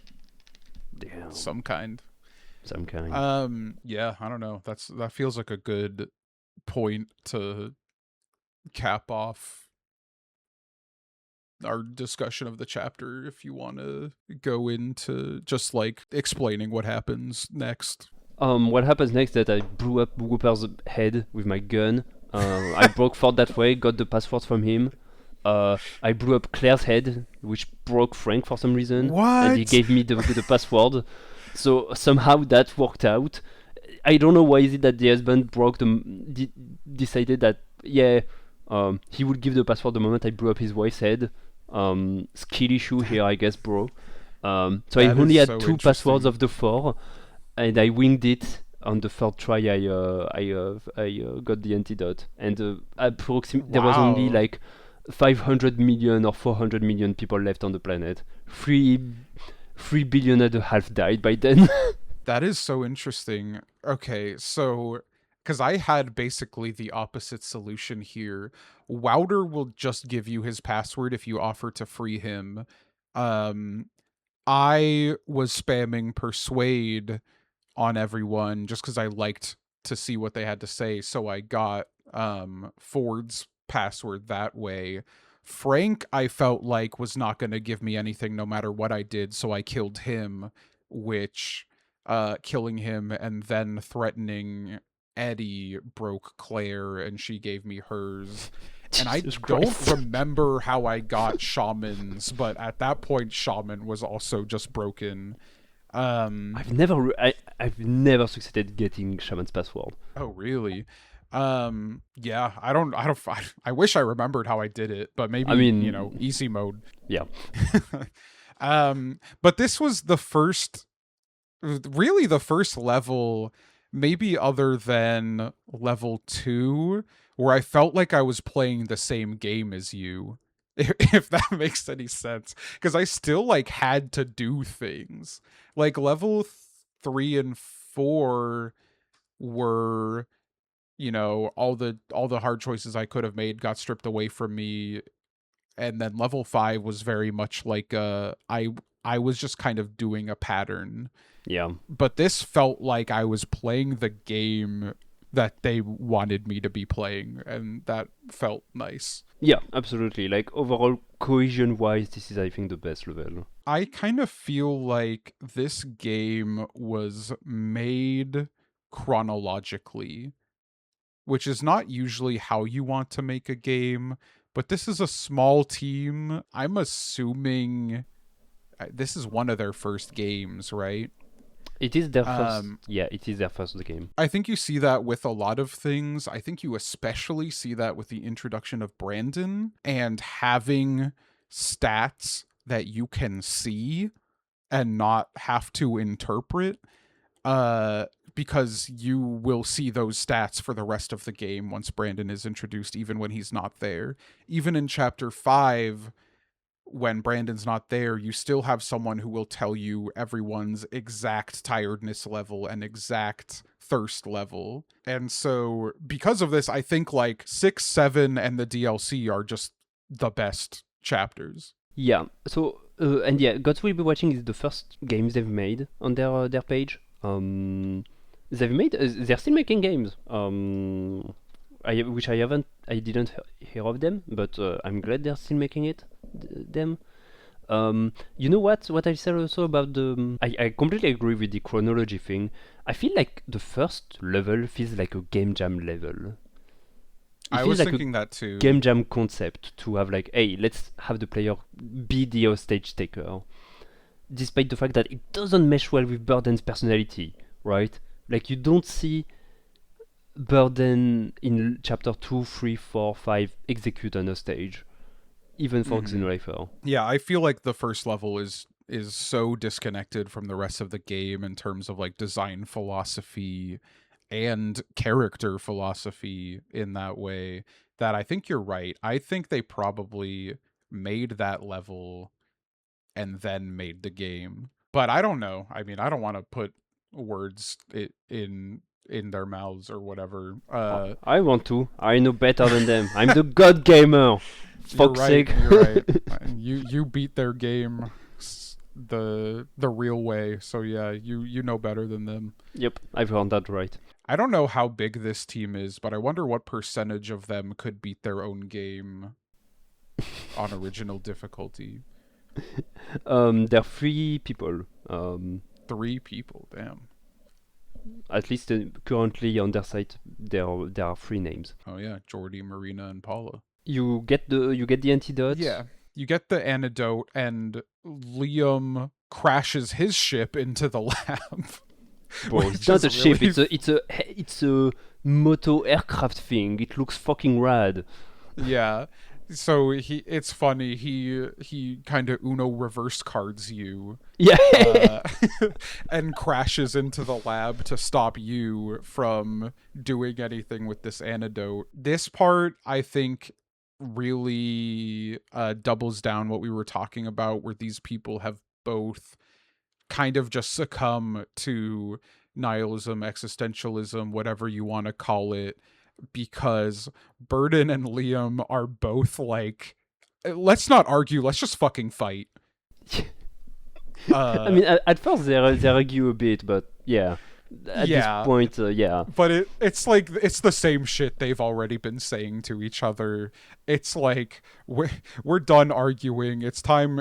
Speaker 2: Damn.
Speaker 1: some kind.
Speaker 2: Some kind.
Speaker 1: Yeah, I don't know. That feels like a good point to cap off our discussion of the chapter if you want to go into just like explaining what happens next.
Speaker 2: What happens next that I blew up Whooper's head with my gun. I broke Ford that way, got the password from him. I blew up Claire's head, which broke Frank for some reason.
Speaker 1: What?
Speaker 2: And he gave me the password. So somehow that worked out. I don't know why is it that the husband decided that, yeah, he would give the password the moment I blew up his wife's head. Skill issue here, I guess, bro. So I only had 2 passwords of the 4, and I winged it. On the 3rd try, I got the antidote, and there was only like 500 million or 400 million people left on the planet. 3 billion and a half died by then.
Speaker 1: That is so interesting. Okay, so because I had basically the opposite solution here. Wouter will just give you his password if you offer to free him. I was spamming persuade on everyone just because I liked to see what they had to say, so I got Ford's password that way. Frank, I felt like, was not going to give me anything no matter what I did, so I killed him, which killing him and then threatening Eddie broke Claire and she gave me hers. And I don't remember how I got Shaman's, but at that point Shaman was also just broken.
Speaker 2: I've never succeeded getting Shaman's password.
Speaker 1: Oh really? Yeah, I wish I remembered how I did it, but maybe,
Speaker 2: I mean,
Speaker 1: easy mode.
Speaker 2: Yeah.
Speaker 1: But this was really the first level maybe other than level 2, where I felt like I was playing the same game as you. If that makes any sense, because I still like had to do things. Like level 3 and 4 were, all the hard choices I could have made got stripped away from me, and then level 5 was very much like I was just kind of doing a pattern.
Speaker 2: Yeah.
Speaker 1: But this felt like I was playing the game that they wanted me to be playing, and that felt nice.
Speaker 2: Yeah, absolutely. Like overall cohesion wise, this is I think the best level.
Speaker 1: I kind of feel like this game was made chronologically, which is not usually how you want to make a game, but this is a small team. I'm assuming this is one of their first games, right?
Speaker 2: It is their first. Yeah, it is their first game.
Speaker 1: I think you see that with a lot of things. I think you especially see that with the introduction of Brandon and having stats that you can see and not have to interpret. Because you will see those stats for the rest of the game once Brandon is introduced, even when he's not there. Even in Chapter 5, when Brandon's not there, you still have someone who will tell you everyone's exact tiredness level and exact thirst level. And so, because of this, I think like 6, 7, and the DLC are just the best chapters.
Speaker 2: Yeah. So and yeah, Gods Will Be Watching is the first games they've made on their page. They're still making games. I didn't hear of them, but I'm glad they're still making them. You know what I said also about the. I completely agree with the chronology thing. I feel like the first level feels like a game jam level.
Speaker 1: I was thinking that too.
Speaker 2: Game jam concept to have like, hey, let's have the player be the hostage taker, despite the fact that it doesn't mesh well with Burden's personality, right? Like you don't see Burden in chapter 2, 3, 4, 5 execute on a stage, even for Xenorifer.
Speaker 1: Yeah, I feel like the first level is so disconnected from the rest of the game in terms of like design philosophy and character philosophy in that way, that I think you're right. I think they probably made that level and then made the game. But I don't know. I mean, I don't want to put words in their mouths or whatever.
Speaker 2: I want to. I know better than them. I'm the god gamer. Fuck's sake.
Speaker 1: You're right. You beat their game the real way. So yeah, you know better than them.
Speaker 2: Yep, I've heard that right.
Speaker 1: I don't know how big this team is, but I wonder what percentage of them could beat their own game on original difficulty.
Speaker 2: There are 3 people.
Speaker 1: 3 people, damn.
Speaker 2: At least currently on their site, there are 3 names.
Speaker 1: Oh yeah, Jordy, Marina, and Paula.
Speaker 2: You get the antidote.
Speaker 1: Yeah, you get the antidote, and Liam crashes his ship into the lab.
Speaker 2: Bro, it's not a ship. It's a moto aircraft thing. It looks fucking rad.
Speaker 1: Yeah. So it's funny. He kind of Uno reverse cards you.
Speaker 2: Yeah.
Speaker 1: And crashes into the lab to stop you from doing anything with this antidote. This part, I think, really doubles down what we were talking about, where these people have both kind of just succumb to nihilism, existentialism, whatever you want to call it, because Burden and Liam are both like, let's not argue, let's just fucking fight.
Speaker 2: I mean, at first they argue a bit, but yeah. At this point, yeah.
Speaker 1: But it's like, it's the same shit they've already been saying to each other. It's like, we're done arguing. It's time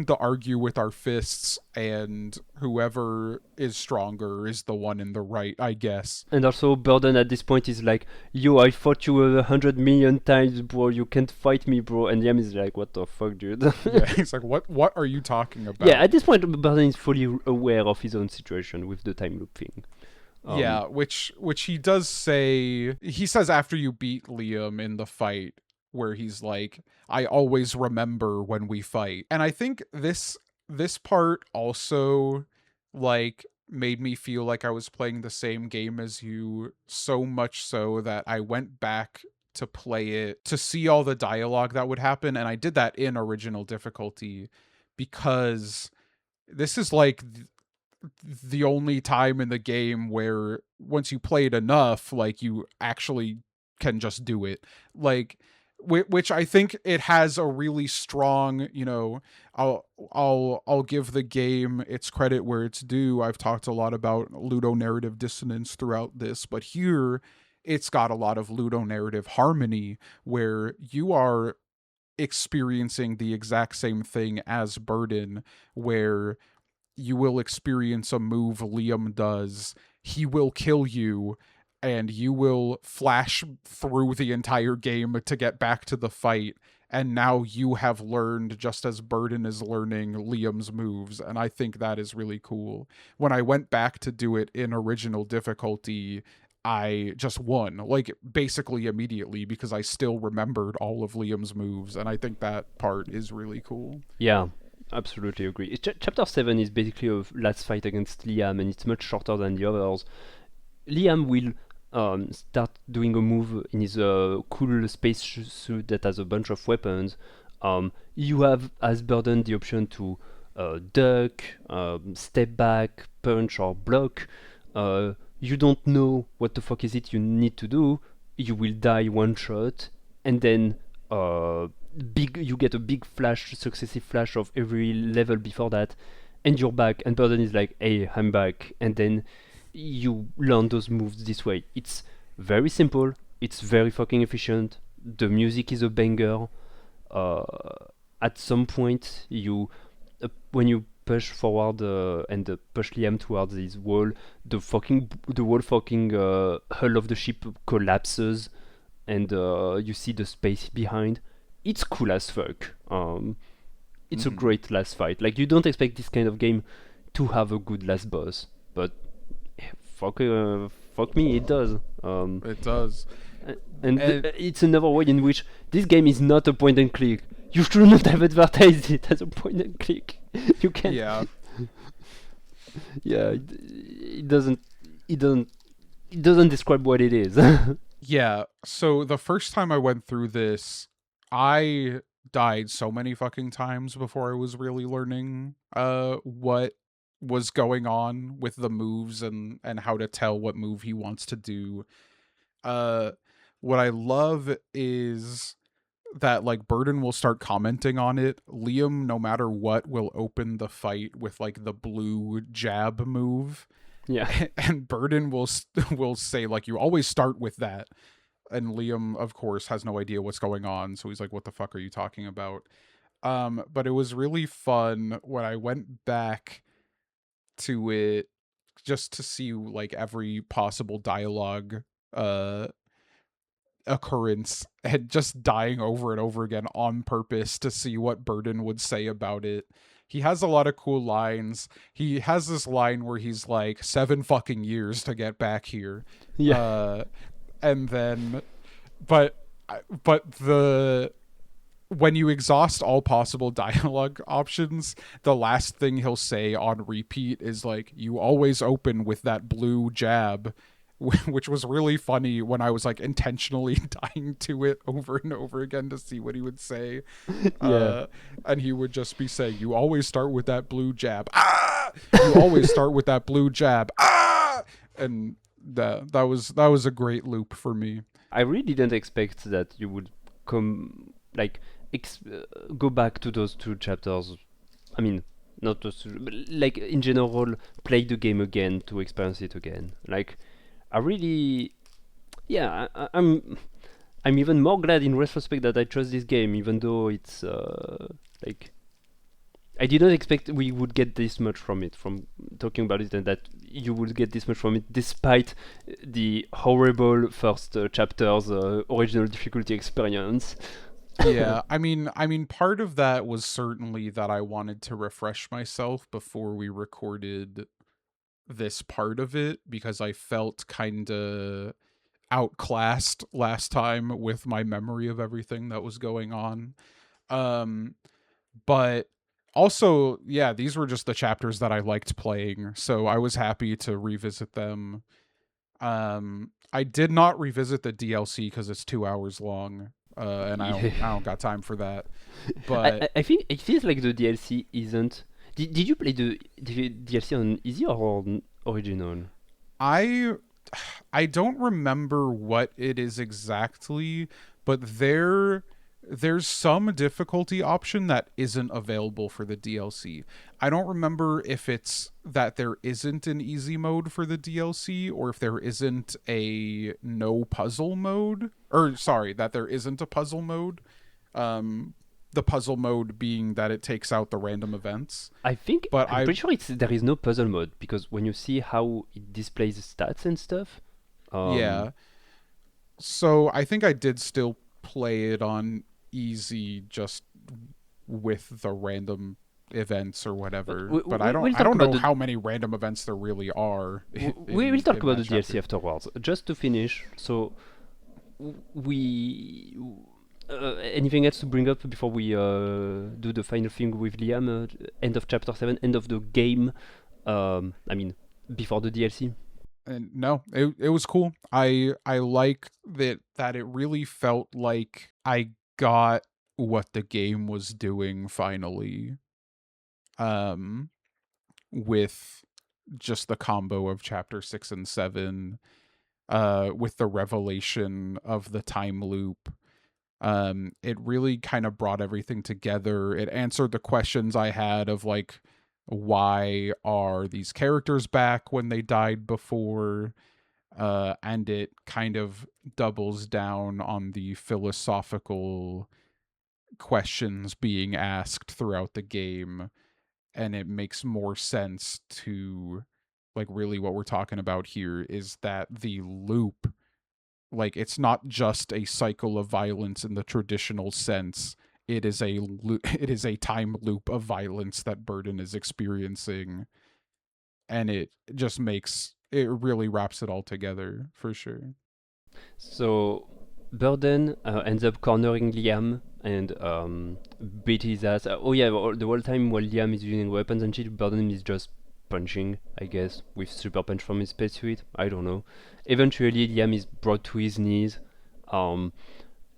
Speaker 1: to argue with our fists, and whoever is stronger is the one in the right, I guess.
Speaker 2: And also, Burden at this point is like, yo, I fought you 100 million times, bro. You can't fight me, bro. And Liam is like, what the fuck, dude?
Speaker 1: Yeah, he's like, what are you talking about?
Speaker 2: Yeah, at this point, Burden is fully aware of his own situation with the time loop thing.
Speaker 1: Yeah, which he does say. He says after you beat Liam in the fight, where he's like, I always remember when we fight. And I think this part also, like, made me feel like I was playing the same game as you, so much so that I went back to play it to see all the dialogue that would happen, and I did that in original difficulty because this is like the only time in the game where once you play it enough, like you actually can just do it. Like which I think it has a really strong, I'll give the game its credit where it's due. I've talked a lot about ludonarrative dissonance throughout this, but here it's got a lot of ludonarrative harmony where you are experiencing the exact same thing as Burden, where you will experience a move Liam does. He will kill you, and you will flash through the entire game to get back to the fight. And now you have learned, just as Burden is learning, Liam's moves. And I think that is really cool. When I went back to do it in original difficulty, I just won, like basically immediately, because I still remembered all of Liam's moves. And I think that part is really cool.
Speaker 2: Yeah, absolutely agree. Chapter 7 is basically a last fight against Liam, and it's much shorter than the others. Liam will start doing a move in his cool space suit that has a bunch of weapons. You have, as Burden, the option to duck, step back, punch, or block. You don't know what the fuck is it you need to do. You will die one shot, and then you get a big flash, successive flash of every level before that, and you're back. And Burden is like, "Hey, I'm back," and then you learn those moves this way. It's very simple. It's very fucking efficient. The music is a banger. At some point, when you push forward and push Liam towards his wall, the wall fucking hull of the ship collapses, and you see the space behind. It's cool as fuck. It's a great last fight. Like, you don't expect this kind of game to have a good last boss, but fuck me, it does.
Speaker 1: It does.
Speaker 2: And it's another way in which this game is not a point and click. You should not have advertised it as a point and click. You can't.
Speaker 1: Yeah.
Speaker 2: Yeah. It doesn't describe what it is.
Speaker 1: Yeah. So the first time I went through this, I died so many fucking times before I was really learning what was going on with the moves and how to tell what move he wants to do. What I love is that, like, Burden will start commenting on it. Liam, no matter what, will open the fight with like the blue jab move.
Speaker 2: Yeah.
Speaker 1: And Burden will say, like, you always start with that. And Liam, of course, has no idea what's going on, so he's like, what the fuck are you talking about? But it was really fun when I went back to it just to see like every possible dialogue occurrence, and just dying over and over again on purpose to see what Burden would say about it. He has a lot of cool lines. He has this line where he's like, 7 fucking years to get back here.
Speaker 2: Yeah.
Speaker 1: And then but the when you exhaust all possible dialogue options, the last thing he'll say on repeat is like, you always open with that blue jab, which was really funny when I was like intentionally dying to it over and over again to see what he would say.
Speaker 2: Yeah.
Speaker 1: And he would just be saying, you always start with that blue jab. Ah! You always start with that blue jab. Ah! And that was a great loop for me.
Speaker 2: I really didn't expect that you would come, like, go back to those 2 chapters. I mean, not those 2, but like in general, play the game again to experience it again. Like, I really, yeah, I'm even more glad in retrospect that I chose this game, even though it's like, I didn't expect we would get this much from it, from talking about it, and that you would get this much from it, despite the horrible first chapter's original difficulty experience.
Speaker 1: Yeah, I mean, part of that was certainly that I wanted to refresh myself before we recorded this part of it, because I felt kind of outclassed last time with my memory of everything that was going on. But Also, yeah, these were just the chapters that I liked playing, so I was happy to revisit them. I did not revisit the DLC because it's 2 hours long, and
Speaker 2: Yeah.
Speaker 1: I don't got time for that.
Speaker 2: I,
Speaker 1: But
Speaker 2: I I think it feels like the DLC isn't. Did you play the DLC on easy or on original?
Speaker 1: I I don't remember what it is exactly, but there's some difficulty option that isn't available for the DLC. I don't remember if it's that there isn't an easy mode for the DLC or if there isn't a no puzzle mode, or sorry, that there isn't a puzzle mode. Um the puzzle mode being that it takes out the random events.
Speaker 2: I think
Speaker 1: But
Speaker 2: I'm pretty sure there is no puzzle mode because when you see how it displays the stats and stuff, um,
Speaker 1: yeah. So I think I did still play it on easy just with the random events or
Speaker 2: but
Speaker 1: whatever.
Speaker 2: we,
Speaker 1: But
Speaker 2: we, we'll
Speaker 1: I
Speaker 2: talk
Speaker 1: don't
Speaker 2: about
Speaker 1: know
Speaker 2: the
Speaker 1: how many random events there really are
Speaker 2: we will talk
Speaker 1: in
Speaker 2: about
Speaker 1: that
Speaker 2: the DLC
Speaker 1: chapter.
Speaker 2: afterwards. Just to finish, so we anything else to bring up before we do the final thing with Liam? End of chapter 7, end of the game. I mean, before the DLC.
Speaker 1: And no, it was cool. I like that it really felt like I got what the game was doing finally. Um with just the combo of chapter 6 and 7, with the revelation of the time loop. It really kind of brought everything together. It answered the questions I had of like, why are these characters back when they died before? And it kind of doubles down on the philosophical questions being asked throughout the game, and it makes more sense to, like, really what we're talking about here is that the loop, like, it's not just a cycle of violence in the traditional sense. It is it is a time loop of violence that Burden is experiencing, and it just makes it really wraps it all together for sure.
Speaker 2: So Burden ends up cornering Liam and beat his ass. Oh yeah, the whole time while Liam is using weapons and shit, Burden is just punching, I guess, with super punch from his spacesuit. I don't know. Eventually, Liam is brought to his knees. Um,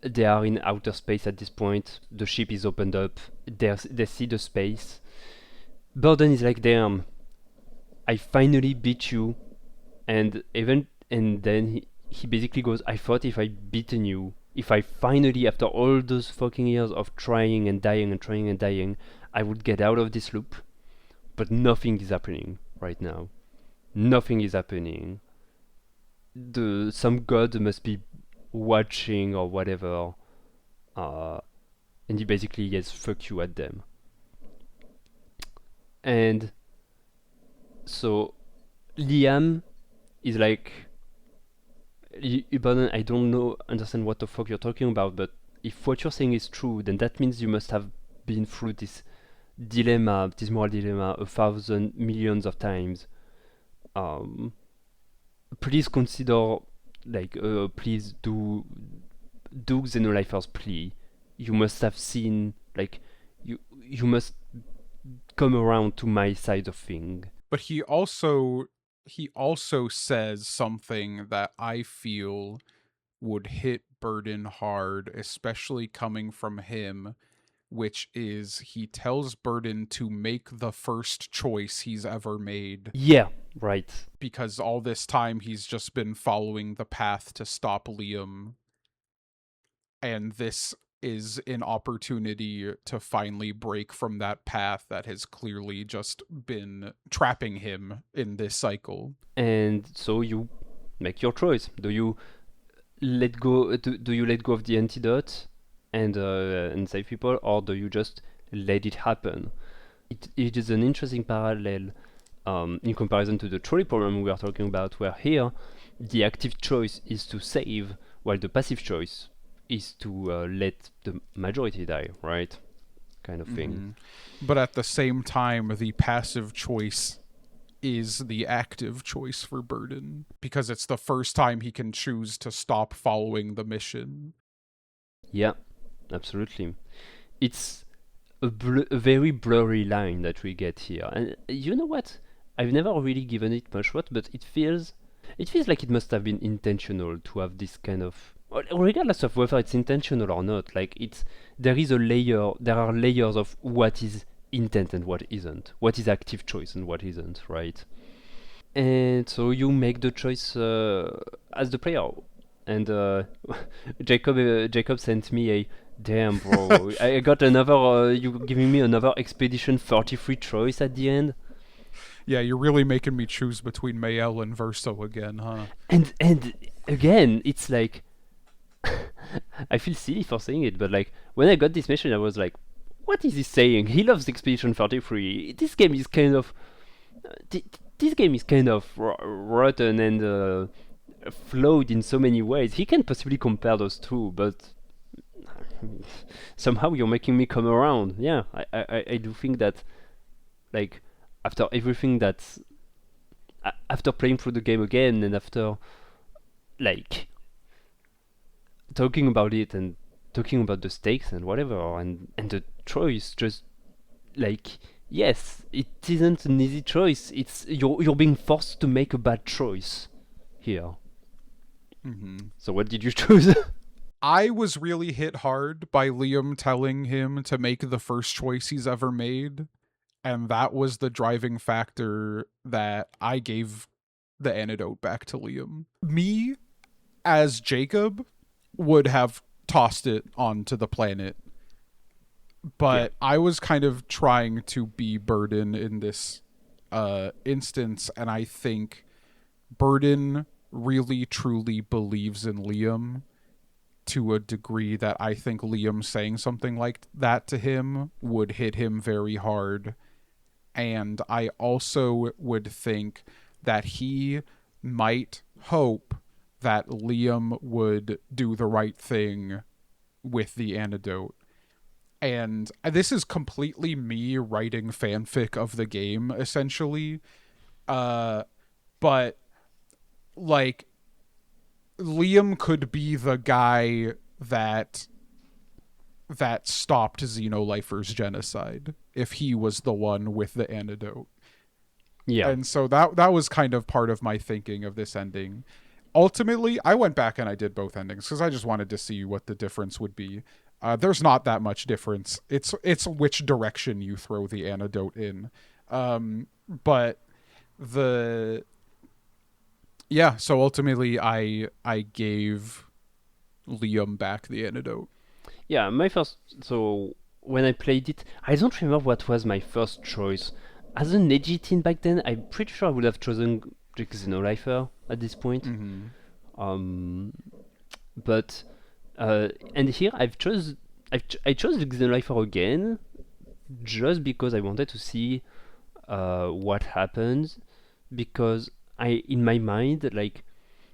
Speaker 2: they are in outer space at this point. The ship is opened up. They see the space. Burden is like, "Damn, I finally beat you," and then he basically goes, I thought if I beaten you, if I finally, after all those fucking years of trying and dying and trying and dying, I would get out of this loop. But nothing is happening right now. Nothing is happening. Some god must be watching or whatever. Uh, and he basically yells fuck you at them. And so Liam is like, Ibadan, I don't understand what the fuck you're talking about, but if what you're saying is true, then that means you must have been through this dilemma, this moral dilemma, 1,000 millions of times. Um, Please consider, like, please do Xenolifer's plea. You must have seen, like, you must come around to my side of thing.
Speaker 1: But he also says something that I feel would hit Burden hard, especially coming from him, which is he tells Burden to make the first choice he's ever made,
Speaker 2: Yeah, right.
Speaker 1: because all this time he's just been following the path to stop Liam, and this is an opportunity to finally break from that path that has clearly just been trapping him in this cycle.
Speaker 2: And so you make your choice. Do you let go? Do you let go of the antidote and save people, or do you just let it happen? It is an interesting parallel in comparison to the trolley problem we are talking about, where here the active choice is to save, while the passive choice is to let the majority die, right? Kind of thing.
Speaker 1: Mhm. But at the same time, the passive choice is the active choice for Burden, because it's the first time he can choose to stop following the mission.
Speaker 2: Yeah, absolutely. It's a very blurry line that we get here. And you know what? I've never really given it much thought, but it feels like it must have been intentional to have this kind of, regardless of whether it's intentional or not. Like there is a layer. There are layers of what is intent and what isn't. What is active choice and what isn't, right? And so you make the choice as the player. And Jacob sent me a damn bro. I got another. You giving me another Expedition 33 choice at the end.
Speaker 1: Yeah, you're really making me choose between Mael and Verso again, huh?
Speaker 2: And again, it's like I feel silly for saying it, but like when I got this mission, I was like, "What is he saying? He loves Expedition 33. This game is kind of, this game is kind of rotten and flawed in so many ways. He can possibly compare those two, but somehow you're making me come around. Yeah, I do think that like after everything that's after playing through the game again and after like talking about it and talking about the stakes and whatever and the choice just like yes it isn't an easy choice, it's you're being forced to make a bad choice here. So what did you choose?
Speaker 1: I was really hit hard by Liam telling him to make the first choice he's ever made, and that was the driving factor that I gave the antidote back to Liam. Me, as Jacob, would have tossed it onto the planet, but I was kind of trying to be Burden in this instance, and I think Burden really truly believes in Liam to a degree that I think Liam saying something like that to him would hit him very hard. And I also would think that he might hope that Liam would do the right thing with the antidote. And this is completely me writing fanfic of the game, essentially. But like Liam could be the guy that stopped Xenolifers genocide if he was the one with the antidote.
Speaker 2: Yeah.
Speaker 1: And so that was kind of part of my thinking of this ending. Ultimately, I went back and I did both endings because I just wanted to see what the difference would be. There's not that much difference. It's which direction you throw the antidote in. But the yeah, so ultimately I gave Liam back the antidote.
Speaker 2: Yeah, my first. So when I played it, I don't remember what was my first choice. As an edgy teen back then, I'm pretty sure I would have chosen Jake Xenolifer at this point. Um, but and here I chose Xenolifer again just because I wanted to see what happens, because I in my mind like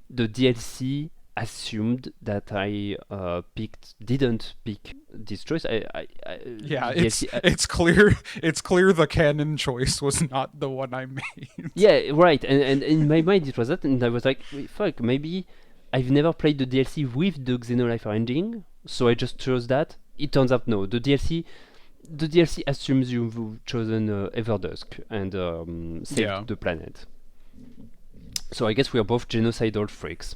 Speaker 2: the DLC assumed that I didn't pick this choice.
Speaker 1: Yeah,
Speaker 2: DLC,
Speaker 1: it's clear the canon choice was not the one I made.
Speaker 2: yeah, right. And in my mind it was that, and I was like, wait, fuck, maybe I've never played the DLC with the Xenolifer ending, so I just chose that. It turns out no, the DLC assumes you've chosen Everdusk and saved the planet. So I guess we are both genocidal freaks.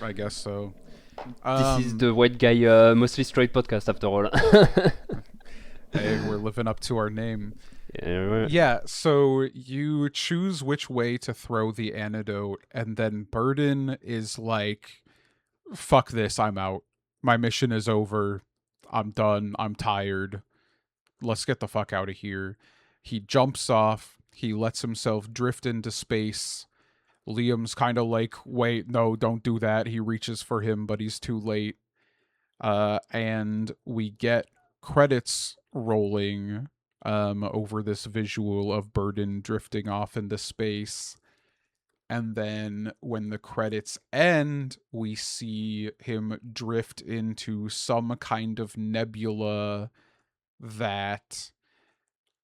Speaker 1: I guess so.
Speaker 2: This is the white guy, mostly straight podcast after all.
Speaker 1: Hey, we're living up to our name.
Speaker 2: Yeah.
Speaker 1: Yeah, so you choose which way to throw the antidote, and then Burden is like, fuck this, I'm out. My mission is over. I'm done. I'm tired. Let's get the fuck out of here. He jumps off. He lets himself drift into space. Liam's kind of like, wait, no, don't do that. He reaches for him, but he's too late. And we get credits rolling over this visual of Burden drifting off into space. And then when the credits end, we see him drift into some kind of nebula that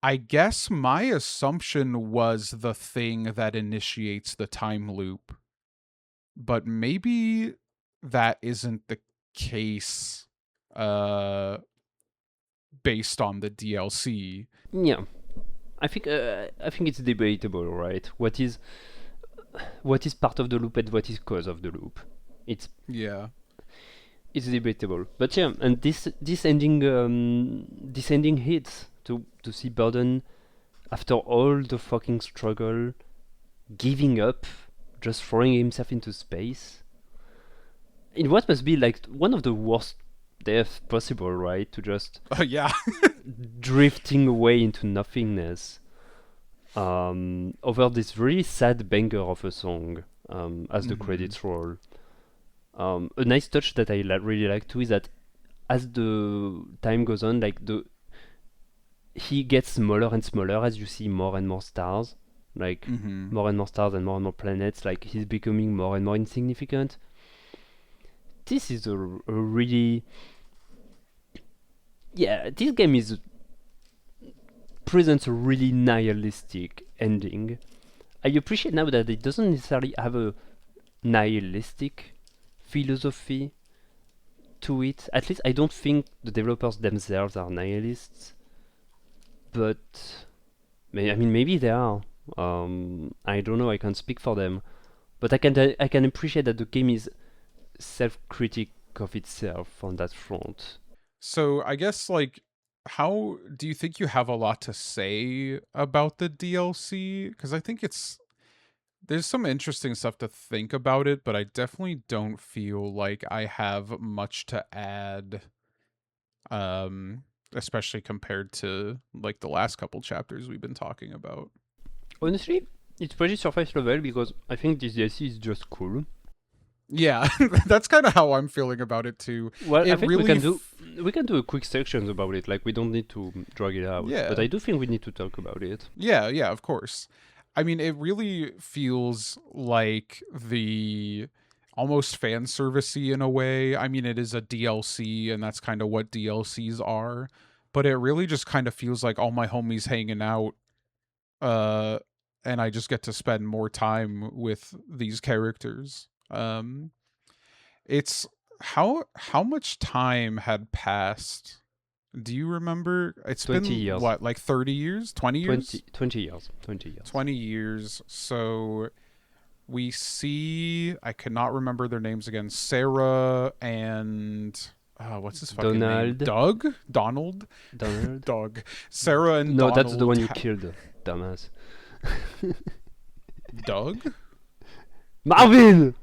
Speaker 1: I guess my assumption was the thing that initiates the time loop. But maybe that isn't the case. Uh based on the DLC.
Speaker 2: Yeah, I think it's debatable, right? What is part of the loop and what is cause of the loop? It's
Speaker 1: Yeah.
Speaker 2: it's debatable, but yeah, and this ending hits to see Burden after all the fucking struggle, giving up, just throwing himself into space. In what must be like one of the worst deaths possible, right? To just
Speaker 1: Yeah.
Speaker 2: drifting away into nothingness. Over this really sad banger of a song, as the credits roll. A nice touch that I really like too is that as the time goes on, like he gets smaller and smaller as you see more and more stars, like more and more stars and more planets. Like he's becoming more and more insignificant. This is a really, yeah. This game presents a really nihilistic ending. I appreciate now that it doesn't necessarily have a nihilistic philosophy to it. At least I don't think the developers themselves are nihilists, but I mean maybe they are. I don't know. I can't speak for them, but I can appreciate that the game is self-critic of itself on that front.
Speaker 1: So I guess like, how do you think you have a lot to say about the DLC? Because I think there's some interesting stuff to think about it, but I definitely don't feel like I have much to add, especially compared to like the last couple chapters we've been talking about.
Speaker 2: Honestly, it's pretty surface level because I think this DLC is just cool.
Speaker 1: Yeah, that's kind of how I'm feeling about it too.
Speaker 2: Well, I think
Speaker 1: really
Speaker 2: we can do a quick section about it. Like we don't need to drag it out.
Speaker 1: Yeah.
Speaker 2: But I do think we need to talk about it.
Speaker 1: Yeah, of course. I mean, it really feels like the almost fan servicey in a way. I mean, it is a DLC, and that's kind of what DLCs are. But it really just kind of feels like all my homies hanging out, and I just get to spend more time with these characters. It's how much time had passed? Do you remember? It's
Speaker 2: 20
Speaker 1: been
Speaker 2: years.
Speaker 1: What, like 30 years? 20 years?
Speaker 2: 20 years. 20 years.
Speaker 1: 20 years. So we see, I cannot remember their names again, Sarah and what's his fucking name?
Speaker 2: Donald.
Speaker 1: Doug. Sarah and
Speaker 2: No,
Speaker 1: Donald.
Speaker 2: that's the one you killed, dumbass.
Speaker 1: Doug?
Speaker 2: Marvin!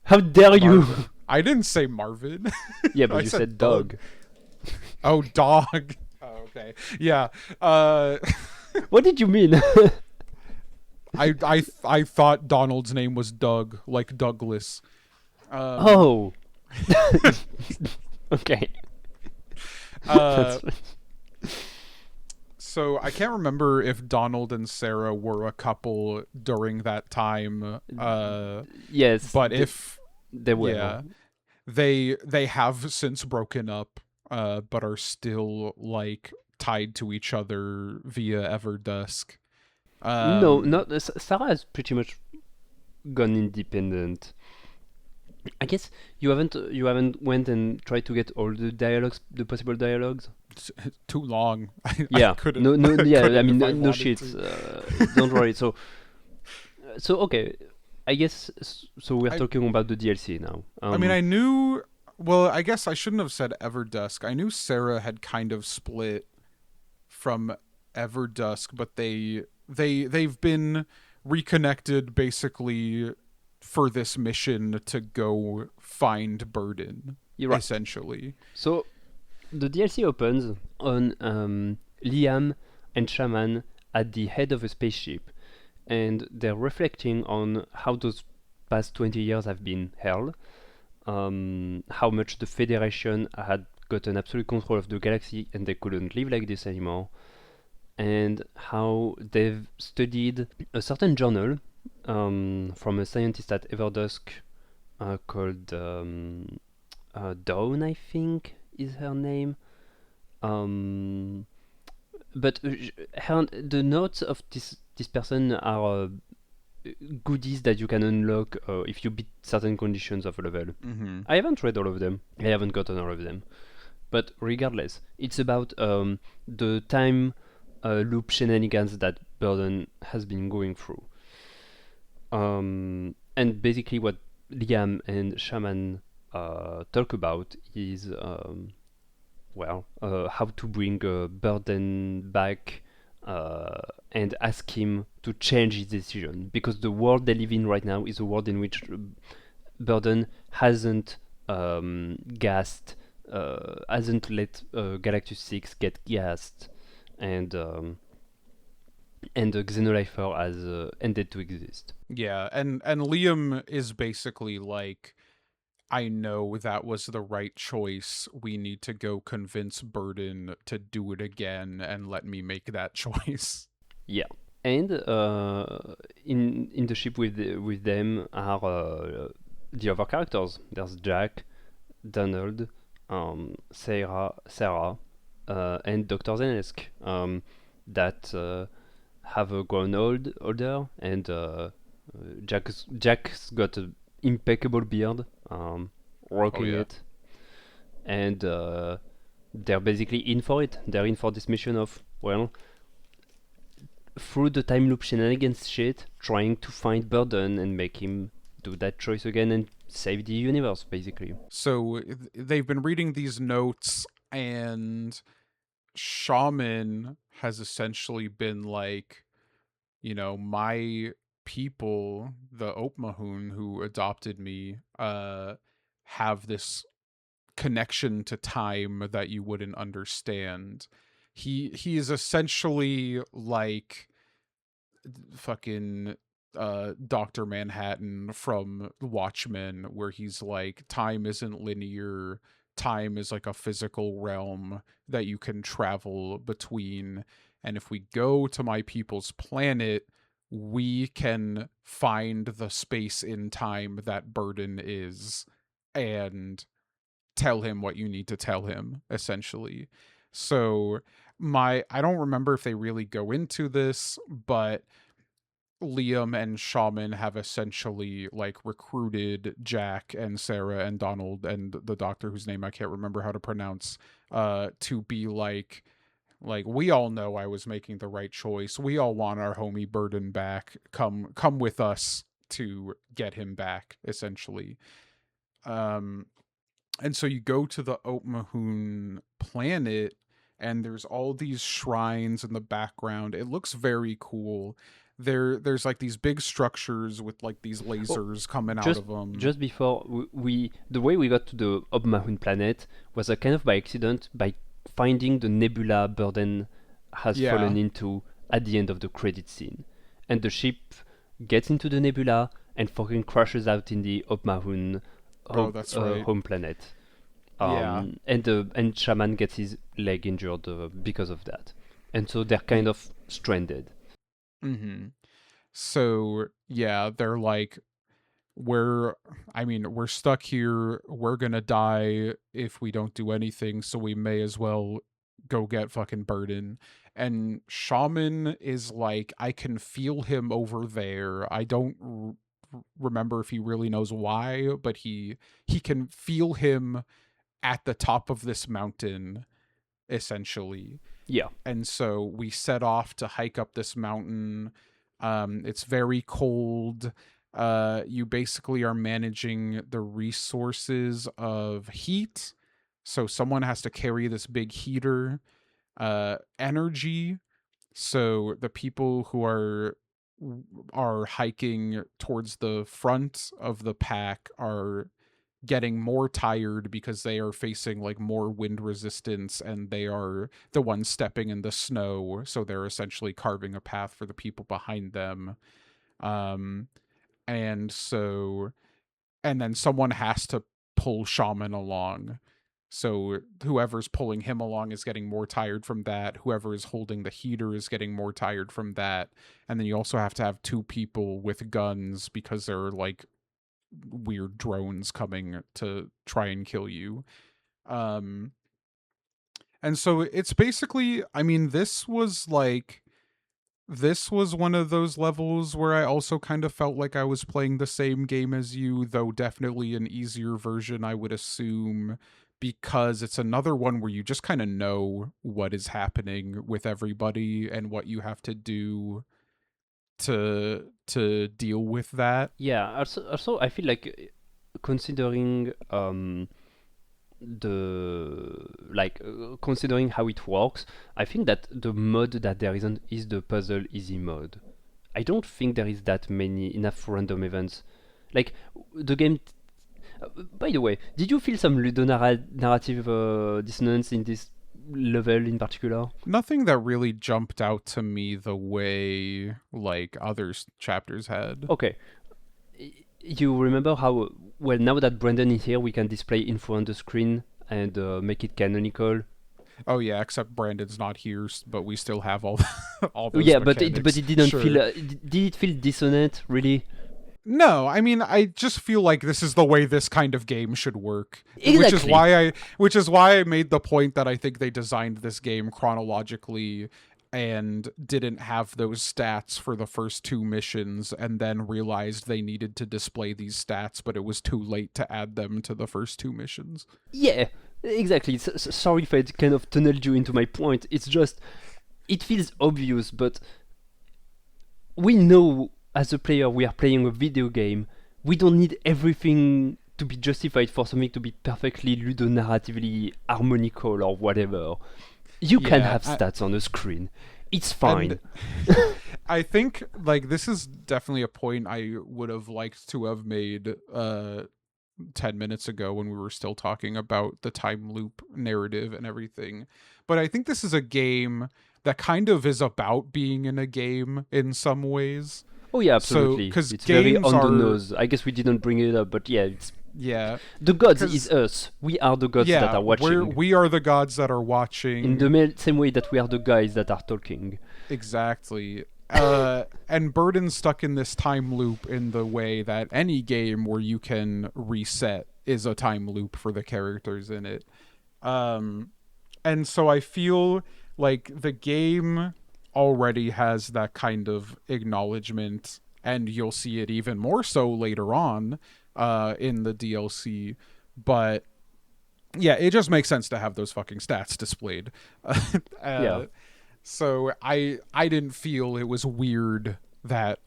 Speaker 2: How dare you?
Speaker 1: I didn't say Marvin.
Speaker 2: Yeah, but
Speaker 1: I
Speaker 2: you said Doug.
Speaker 1: Oh, dog. Oh, okay. Yeah.
Speaker 2: What did you mean?
Speaker 1: I thought Donald's name was Doug, like Douglas.
Speaker 2: Oh. Okay.
Speaker 1: So I can't remember if Donald and Sarah were a couple during that time.
Speaker 2: Yes.
Speaker 1: But if
Speaker 2: they were,
Speaker 1: yeah, they have since broken up, but are still like tied to each other via Everdusk.
Speaker 2: No, Sarah has pretty much gone independent. I guess you haven't went and tried to get all the dialogues, the possible dialogues.
Speaker 1: It's too long.
Speaker 2: Yeah,
Speaker 1: I couldn't.
Speaker 2: no, yeah. I mean,
Speaker 1: if
Speaker 2: no
Speaker 1: wanted
Speaker 2: shit.
Speaker 1: to.
Speaker 2: Don't worry. So okay. I guess so. We're talking about the DLC now.
Speaker 1: I mean, I knew. Well, I guess I shouldn't have said Everdusk. I knew Sarah had kind of split from Everdusk, but they've been reconnected basically for this mission to go find Burden.
Speaker 2: You're right.
Speaker 1: Essentially.
Speaker 2: So the DLC opens on Liam and Shaman at the head of a spaceship, and they're reflecting on how those past 20 years have been hell, how much the Federation had gotten absolute control of the galaxy and they couldn't live like this anymore, and how they've studied a certain journal from a scientist at Everdusk called Dawn, I think is her name. But the notes of this person are goodies that you can unlock if you beat certain conditions of a level.
Speaker 1: Mm-hmm.
Speaker 2: I haven't read all of them. I haven't gotten all of them. But regardless, it's about the time loop shenanigans that Burden has been going through. And basically, what Liam and Shaman talk about is how to bring Burden back and ask him to change his decision, because the world they live in right now is a world in which Burden gassed, hasn't let Galactus 6 get gassed, and Xenolifer has ended to exist.
Speaker 1: Yeah, and Liam is basically like, I know that was the right choice. We need to go convince Burden to do it again and let me make that choice.
Speaker 2: Yeah. And in the ship with them are the other characters. There's Jack, Donald, Sarah, and Dr. Zenesk, that have grown older, and Jack's got an impeccable beard, rocking
Speaker 1: yeah.
Speaker 2: it, and they're basically in for it. They're in for this mission of, well, through the time loop shenanigans shit, trying to find Burden and make him do that choice again and save the universe, basically.
Speaker 1: So they've been reading these notes, and Shaman has essentially been like, my people, the Opmahun who adopted me, have this connection to time that you wouldn't understand. He is essentially like fucking Dr. Manhattan from Watchmen, where he's like, time isn't linear, time is like a physical realm that you can travel between, and if we go to my people's planet, we can find the space in time that Burden is and tell him what you need to tell him, essentially. So I don't remember if they really go into this, but Liam and Shaman have essentially like recruited Jack and Sarah and Donald and the doctor whose name I can't remember how to pronounce, to be like we all know I was making the right choice. We all want our homie Burden back. Come with us to get him back, essentially. And so you go to the Oatmahun planet, and there's all these shrines in the background. It looks very cool. There's like these big structures with like these lasers coming out of them.
Speaker 2: Just before the way we got to the Obmahun planet was a kind of by accident, by finding the nebula Burden has fallen into at the end of the credit scene, and the ship gets into the nebula and fucking crashes out in the Obmahun home planet. And Shaman gets his leg injured because of that, and so they're kind of stranded.
Speaker 1: Mm-hmm. So yeah, they're like, we're stuck here. We're gonna die if we don't do anything. So we may as well go get fucking Burden. And Shaman is like, I can feel him over there. I don't remember if he really knows why, but he can feel him at the top of this mountain, essentially.
Speaker 2: Yeah.
Speaker 1: And so we set off to hike up this mountain. It's very cold. You basically are managing the resources of heat. So someone has to carry this big heater. Energy. So the people who are hiking towards the front of the pack are getting more tired because they are facing like more wind resistance, and they are the ones stepping in the snow, so they're essentially carving a path for the people behind them. And then someone has to pull Shaman along. So whoever's pulling him along is getting more tired from that. Whoever is holding the heater is getting more tired from that. And then you also have to have two people with guns because they're like weird drones coming to try and kill you. And so it's basically, this was one of those levels where I also kind of felt like I was playing the same game as you, though definitely an easier version, I would assume, because it's another one where you just kind of know what is happening with everybody and what you have to do to deal with that.
Speaker 2: Yeah, also I feel like considering considering how it works, I think that the mode that there isn't is the puzzle easy mode. I don't think there is that many enough random events. Like the game. By the way, did you feel some narrative dissonance in this level in particular?
Speaker 1: Nothing that really jumped out to me the way like other chapters had.
Speaker 2: Okay. You remember how, well, now that Brandon is here, we can display info on the screen and make it canonical.
Speaker 1: Oh yeah, except Brandon's not here, but we still have all all those
Speaker 2: Yeah,
Speaker 1: mechanics.
Speaker 2: but it didn't
Speaker 1: Sure.
Speaker 2: feel. Did it feel dissonant? Really?
Speaker 1: No, I mean, I just feel like this is the way this kind of game should work.
Speaker 2: Exactly.
Speaker 1: Which is why I made the point that I think they designed this game chronologically and didn't have those stats for the first 2 missions and then realized they needed to display these stats, but it was too late to add them to the first 2 missions.
Speaker 2: Yeah, exactly. Sorry if I kind of tunneled you into my point. It's just, it feels obvious, but we know as a player we are playing a video game. We don't need everything to be justified for something to be perfectly ludonarratively harmonical or whatever. You can
Speaker 1: Yeah,
Speaker 2: have stats on the screen. It's fine.
Speaker 1: I think like this is definitely a point I would have liked to have made 10 minutes ago when we were still talking about the time loop narrative and everything. But I think this is a game that kind of is about being in a game in some ways.
Speaker 2: Oh yeah, absolutely.
Speaker 1: 'cause
Speaker 2: it's very
Speaker 1: games
Speaker 2: on the
Speaker 1: are-
Speaker 2: nose. I guess we didn't bring it up, but yeah, it's
Speaker 1: Yeah.
Speaker 2: the gods
Speaker 1: 'Cause-
Speaker 2: is us. We are the gods
Speaker 1: Yeah,
Speaker 2: that are watching.
Speaker 1: we are the gods that are watching.
Speaker 2: In the same way that we are the guys that are talking.
Speaker 1: Exactly. And Burden's stuck in this time loop in the way that any game where you can reset is a time loop for the characters in it. And so I feel like the game already has that kind of acknowledgement, and you'll see it even more so later on in the DLC. But yeah, it just makes sense to have those fucking stats displayed.
Speaker 2: Yeah.
Speaker 1: So I didn't feel it was weird that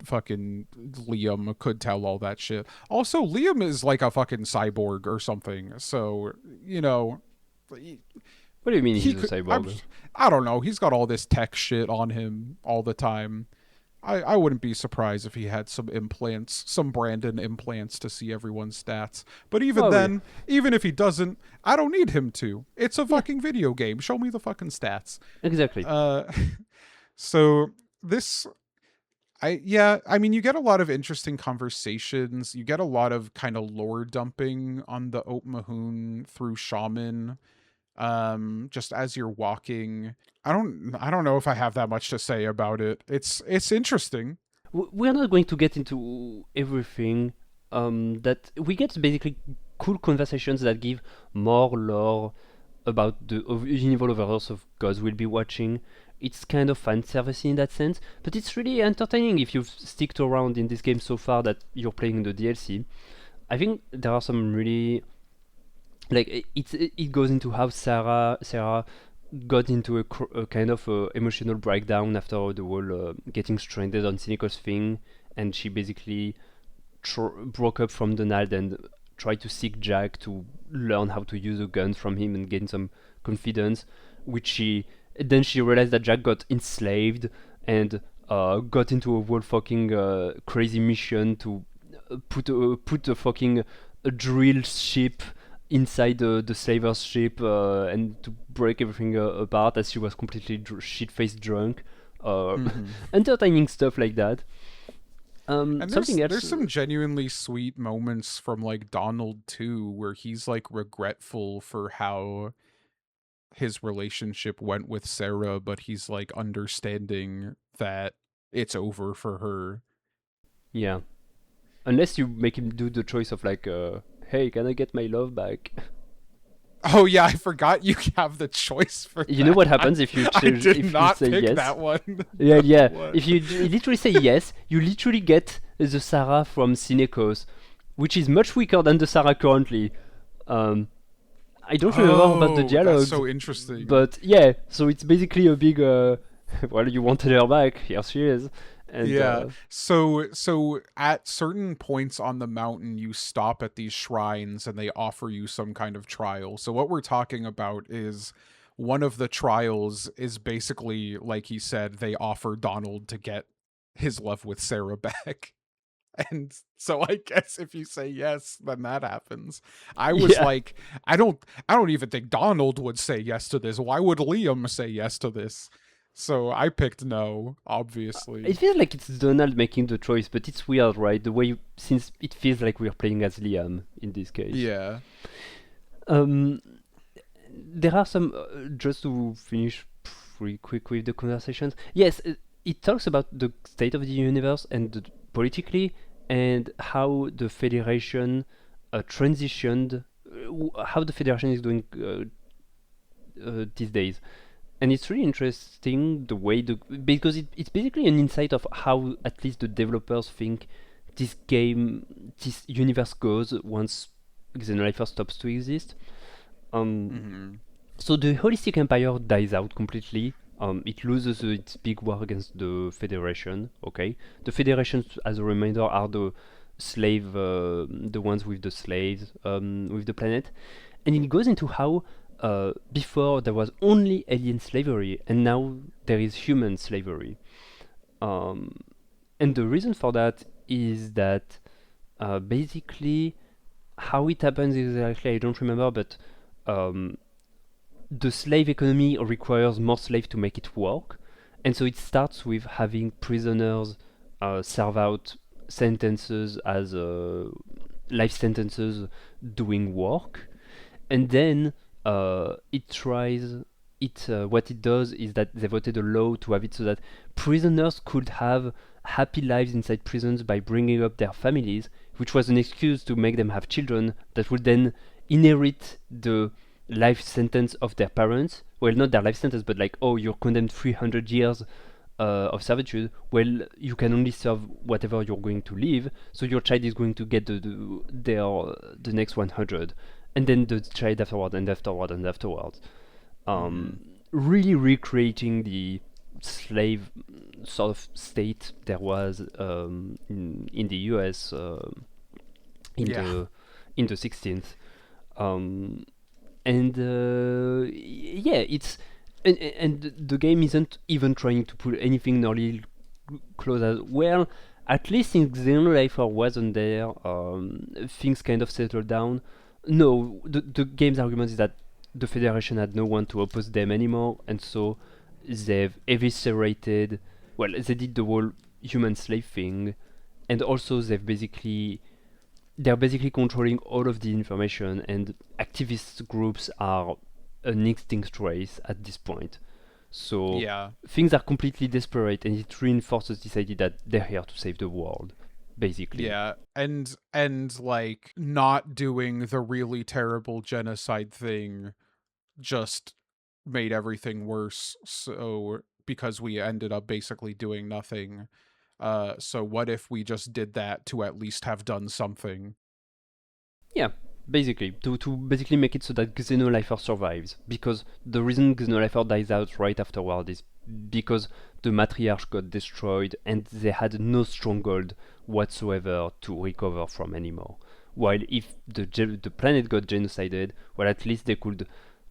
Speaker 1: fucking Liam could tell all that shit. Also, Liam is like a fucking cyborg or something. So, you know,
Speaker 2: What do you mean
Speaker 1: he
Speaker 2: he's a
Speaker 1: could,
Speaker 2: cyborg?
Speaker 1: I don't know. He's got all this tech shit on him all the time. I wouldn't be surprised if he had some implants, some Brandon implants to see everyone's stats. But even
Speaker 2: Oh,
Speaker 1: then, even if he doesn't, I don't need him to. It's a fucking video game. Show me the fucking stats.
Speaker 2: Exactly.
Speaker 1: So this, I mean, you get a lot of interesting conversations. You get a lot of kind of lore dumping on the Oat Mahoon through Shaman. Just as you're walking. I don't know if I have that much to say about it. It's interesting.
Speaker 2: We're not going to get into everything. That we get basically cool conversations that give more lore about the universal universe of gods we'll be watching. It's kind of fan service in that sense, but it's really entertaining if you've sticked around in this game so far that you're playing the DLC. I think there are some really, like, it goes into how Sarah got into a kind of emotional breakdown after the whole getting stranded on Cynical's thing, and she basically broke up from Donald and tried to seek Jack to learn how to use a gun from him and gain some confidence, which then she realized that Jack got enslaved and got into a whole fucking crazy mission to put a fucking drill ship inside the slaver's ship and to break everything apart as she was completely shit-faced drunk. Entertaining stuff like that.
Speaker 1: And
Speaker 2: Something else.
Speaker 1: there's some genuinely sweet moments from like Donald too, where he's like regretful for how his relationship went with Sarah, but he's like understanding that it's over for her.
Speaker 2: Yeah. Unless you make him do the choice of like, hey, can I get my love back?
Speaker 1: Oh yeah, I forgot you have the choice for
Speaker 2: You know what happens if you
Speaker 1: I
Speaker 2: choose,
Speaker 1: did
Speaker 2: if
Speaker 1: not
Speaker 2: you say
Speaker 1: pick
Speaker 2: yes?
Speaker 1: that one.
Speaker 2: Yeah.
Speaker 1: What?
Speaker 2: If you literally say yes, you literally get the Sarah from Cinecos, which is much weaker than the Sarah currently. I don't remember about the
Speaker 1: Oh, that's
Speaker 2: dialogues,
Speaker 1: so interesting.
Speaker 2: but yeah, so it's basically a big well, you wanted her back, here she is. And
Speaker 1: Yeah. So at certain points on the mountain you stop at these shrines and they offer you some kind of trial. So what we're talking about is one of the trials is basically like he said they offer Donald to get his love with Sarah back. And so I guess if you say yes, then that happens. I was
Speaker 2: yeah.
Speaker 1: like, I don't even think Donald would say yes to this. Why would Liam say yes to this? So I picked no,
Speaker 2: It
Speaker 1: obviously.
Speaker 2: feels like it's Donald making the choice, but it's weird, right? The way since it feels like we're playing as Liam in this case.
Speaker 1: Yeah.
Speaker 2: Um, there are some just to finish pretty quick with the conversations. Yes, it talks about the state of the universe and politically, and how the Federation transitioned, how the Federation is doing these days. And it's really interesting the way because it's basically an insight of how at least the developers think this universe goes once Xenolifer stops to exist. Um,
Speaker 1: Hmm.
Speaker 2: so the Holistic Empire dies out completely. It loses its big war against the Federation. Okay, the Federation, as a reminder, are the ones with the slaves, with the planet, and it goes into how before there was only alien slavery, and now there is human slavery. Um, and the reason for that is that basically how it happens exactly I don't remember, but um, the slave economy requires more slaves to make it work, and so it starts with having prisoners serve out sentences as life sentences doing work, and then it tries it what it does is that they voted a law to have it so that prisoners could have happy lives inside prisons by bringing up their families, which was an excuse to make them have children that would then inherit the life sentence of their parents. Well, not their life sentence, but like, oh, you're condemned 300 years of servitude. Well, you can only serve whatever you're going to live, so your child is going to get the next 100, and then the child afterward and afterward and afterwards.
Speaker 1: Hmm.
Speaker 2: Really recreating the slave sort of state there was in the US in
Speaker 1: Yeah.
Speaker 2: the 16th. Um, and yeah, it's and the game isn't even trying to put anything nearly close as well. At least in Xenolifer wasn't there. Things kind of settled down. No, the game's argument is that the Federation had no one to oppose them anymore, and so they've eviscerated. Well, they did the whole human slave thing, and also they're basically controlling all of the information, and activist groups are an extinct race at this point. So
Speaker 1: Yeah.
Speaker 2: things are completely desperate, and it reinforces this idea that they're here to save the world, basically.
Speaker 1: Yeah. And like not doing the really terrible genocide thing just made everything worse. So because we ended up basically doing nothing. So what if we just did that to at least have done something?
Speaker 2: Yeah, basically to basically make it so that Xenolifer survives, because the reason Xenolifer dies out right afterward is because the matriarch got destroyed and they had no stronghold whatsoever to recover from anymore. While if the planet got genocided, well, at least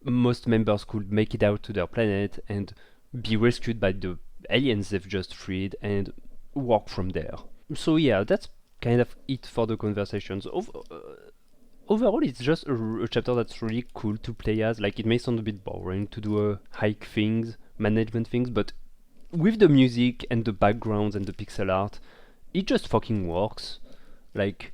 Speaker 2: most members could make it out to their planet and be rescued by the aliens they've just freed and walk from there. So yeah, that's kind of it for the conversations. Overall, it's just a chapter that's really cool to play as. Like, it may sound a bit boring to do hike things, management things, but with the music and the backgrounds and the pixel art, it just fucking works. Like,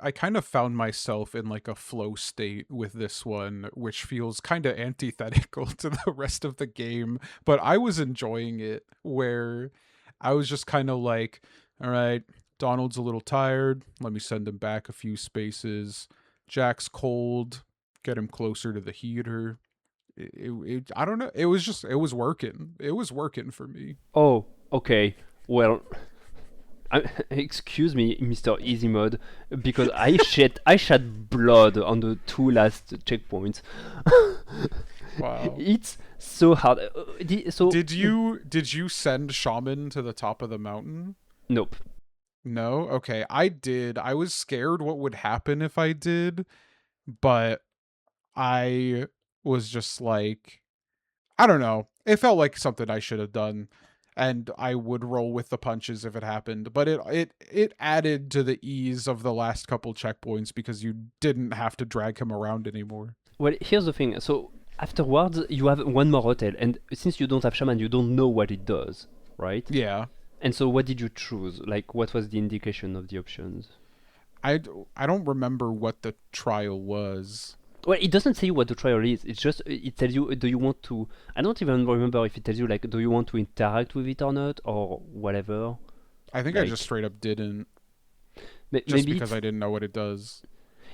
Speaker 1: I kind of found myself in like a flow state with this one, which feels kind of antithetical to the rest of the game, but I was enjoying it where I was just kind of like, all right, Donald's a little tired. Let me send him back a few spaces. Jack's cold. Get him closer to the heater. I don't know. It was working. It was working for me.
Speaker 2: oh, okay, well, Excuse me, Mr. Easy Mode, because I shed blood on the two last checkpoints.
Speaker 1: Wow.
Speaker 2: It's so hard. So
Speaker 1: Did you send Shaman to the top of the mountain?
Speaker 2: nope.
Speaker 1: No? Okay, I did. I was scared what would happen if I did, but I was just like, I don't know. It felt like something I should have done, and I would roll with the punches if it happened. But it added to the ease of the last couple checkpoints because you didn't have to drag him around anymore.
Speaker 2: Well, here's the thing. So afterwards, you have one more hotel, and since you don't have shaman, you don't know what it does, right?
Speaker 1: Yeah.
Speaker 2: And so, what did you choose? Like, what was the indication of the options?
Speaker 1: I don't remember what the trial was.
Speaker 2: Well, it doesn't say you what the trial is. It's just it tells you, do you want to? I don't even remember if it tells you like, do you want to interact with it or not, or whatever.
Speaker 1: I think I
Speaker 2: Like,
Speaker 1: just straight up didn't, just
Speaker 2: maybe
Speaker 1: because
Speaker 2: it's
Speaker 1: I didn't know what it does.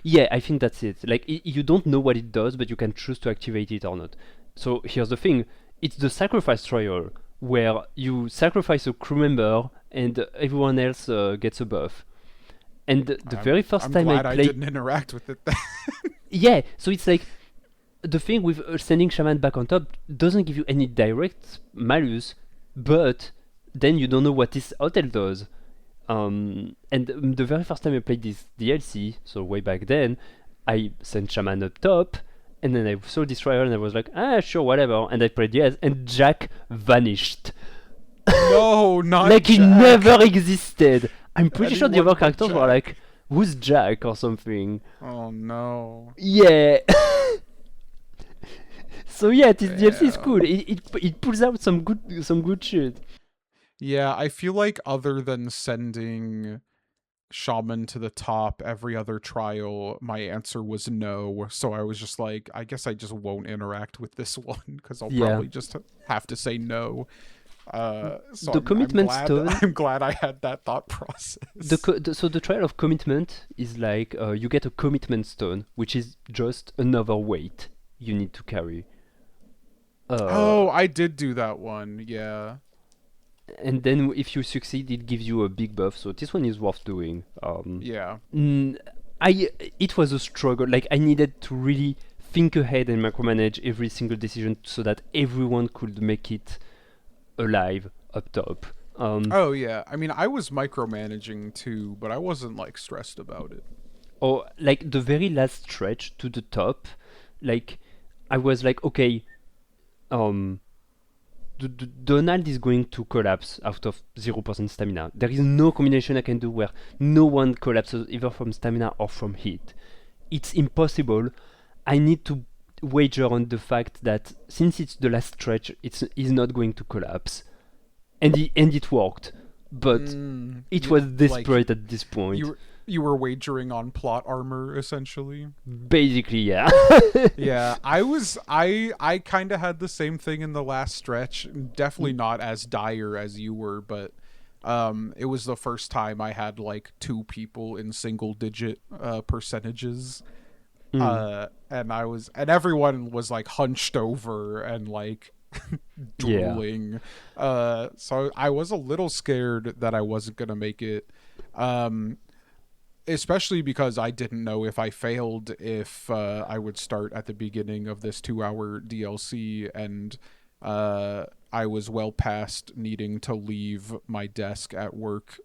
Speaker 2: yeah. I think that's it. Like, you don't know what it does, but you can choose to activate it or not. So here's the thing: it's the sacrifice trial where you sacrifice a crew member and everyone else gets a buff. And the very first
Speaker 1: I'm
Speaker 2: time I
Speaker 1: glad I
Speaker 2: played,
Speaker 1: didn't interact with it then.
Speaker 2: yeah. So it's like the thing with sending shaman back on top doesn't give you any direct malus, but then you don't know what this hotel does. And the very first time I played this DLC, so way back then, I sent shaman up top, and then I saw this trial and I was like, sure, whatever, and I played yes, and Jack vanished.
Speaker 1: No, not
Speaker 2: Like he
Speaker 1: Jack.
Speaker 2: never existed. I'm pretty sure the
Speaker 1: Anyone
Speaker 2: other
Speaker 1: but
Speaker 2: characters were
Speaker 1: Jack.
Speaker 2: like, who's Jack or something.
Speaker 1: Oh no.
Speaker 2: Yeah. So yeah, this DLC is
Speaker 1: Yeah.
Speaker 2: cool. It pulls out some good shit.
Speaker 1: Yeah, I feel like other than sending Shaman to the top every other trial, my answer was no. So I was just like, I guess I just won't interact with this one because I'll
Speaker 2: Yeah.
Speaker 1: probably just have to say no. So
Speaker 2: The commitment
Speaker 1: I'm glad,
Speaker 2: stone-
Speaker 1: I'm glad I had that thought process.
Speaker 2: So the trial of commitment is like you get a commitment stone, which is just another weight you need to carry.
Speaker 1: Oh, I did do that one. Yeah.
Speaker 2: And then if you succeed, it gives you a big buff. So this one is worth doing.
Speaker 1: Yeah.
Speaker 2: It was a struggle. Like I needed to really think ahead and micromanage every single decision so that everyone could make it alive up top.
Speaker 1: Oh yeah. I mean, I was micromanaging too, but I wasn't like stressed about it.
Speaker 2: Or like the very last stretch to the top, like I was like, okay, Donald is going to collapse out of 0% stamina. There is no combination I can do where no one collapses either from stamina or from heat. It's impossible. I need to wager on the fact that since it's the last stretch, he's not going to collapse, and it worked. But it was desperate at this point.
Speaker 1: You were wagering on plot armor essentially.
Speaker 2: Basically, yeah.
Speaker 1: Yeah, I kind of had the same thing in the last stretch. Definitely not as dire as you were, but it was the first time I had like two people in single digit percentages. And everyone was like hunched over and like drooling. So I was a little scared that I wasn't gonna make it. Especially because I didn't know if I failed, if I would start at the beginning of this 2-hour DLC, and I was well past needing to leave my desk at work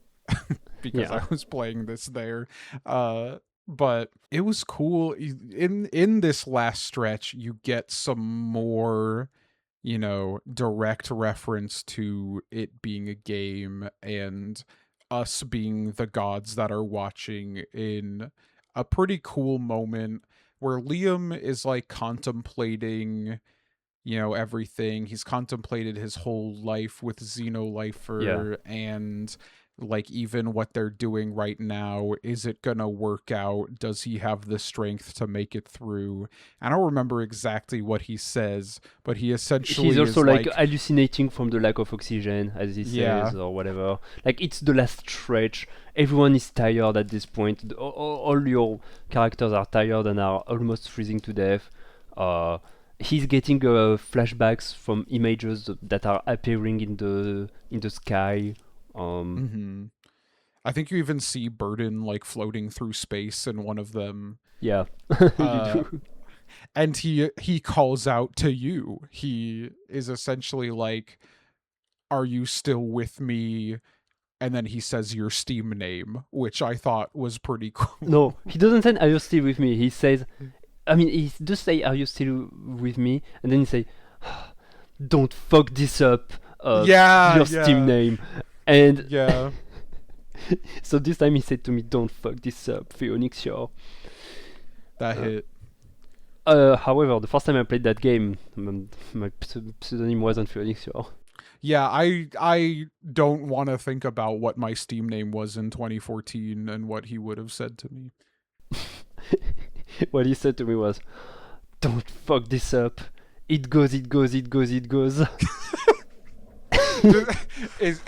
Speaker 1: because I was playing this there. But it was cool. In this last stretch, you get some more, direct reference to it being a game and us being the gods that are watching in a pretty cool moment where Liam is like contemplating, everything. He's contemplated his whole life with Xenolifer and like even what they're doing right now. Is it gonna work out? Does he have the strength to make it through? I don't remember exactly what he says, but he essentially
Speaker 2: he's also
Speaker 1: is
Speaker 2: like hallucinating from the lack of oxygen, as he
Speaker 1: Yeah.
Speaker 2: says, or whatever. Like it's the last stretch. Everyone is tired at this point. All your characters are tired and are almost freezing to death. He's getting flashbacks from images that are appearing in the sky.
Speaker 1: I think you even see Burden like floating through space in one of them.
Speaker 2: Yeah,
Speaker 1: Uh,
Speaker 2: you do.
Speaker 1: and he calls out to you. He is essentially like, "Are you still with me?" And then he says your Steam name, which I thought was pretty cool.
Speaker 2: No, he doesn't say, "Are you still with me?" He says, I mean, he does say, "Are you still with me?" And then he say, "Don't fuck this up."
Speaker 1: Yeah,
Speaker 2: Your Steam name, and
Speaker 1: yeah.
Speaker 2: so this time he said to me, "Don't fuck this up, Phoenixia."
Speaker 1: That
Speaker 2: Uh,
Speaker 1: hit.
Speaker 2: However, the first time I played that game, my pseudonym wasn't Phoenixia.
Speaker 1: Yeah, I don't want to think about what my Steam name was in 2014 and what he would have said to me.
Speaker 2: What he said to me was, "Don't fuck this up. It goes, it goes, it goes, it goes."
Speaker 1: is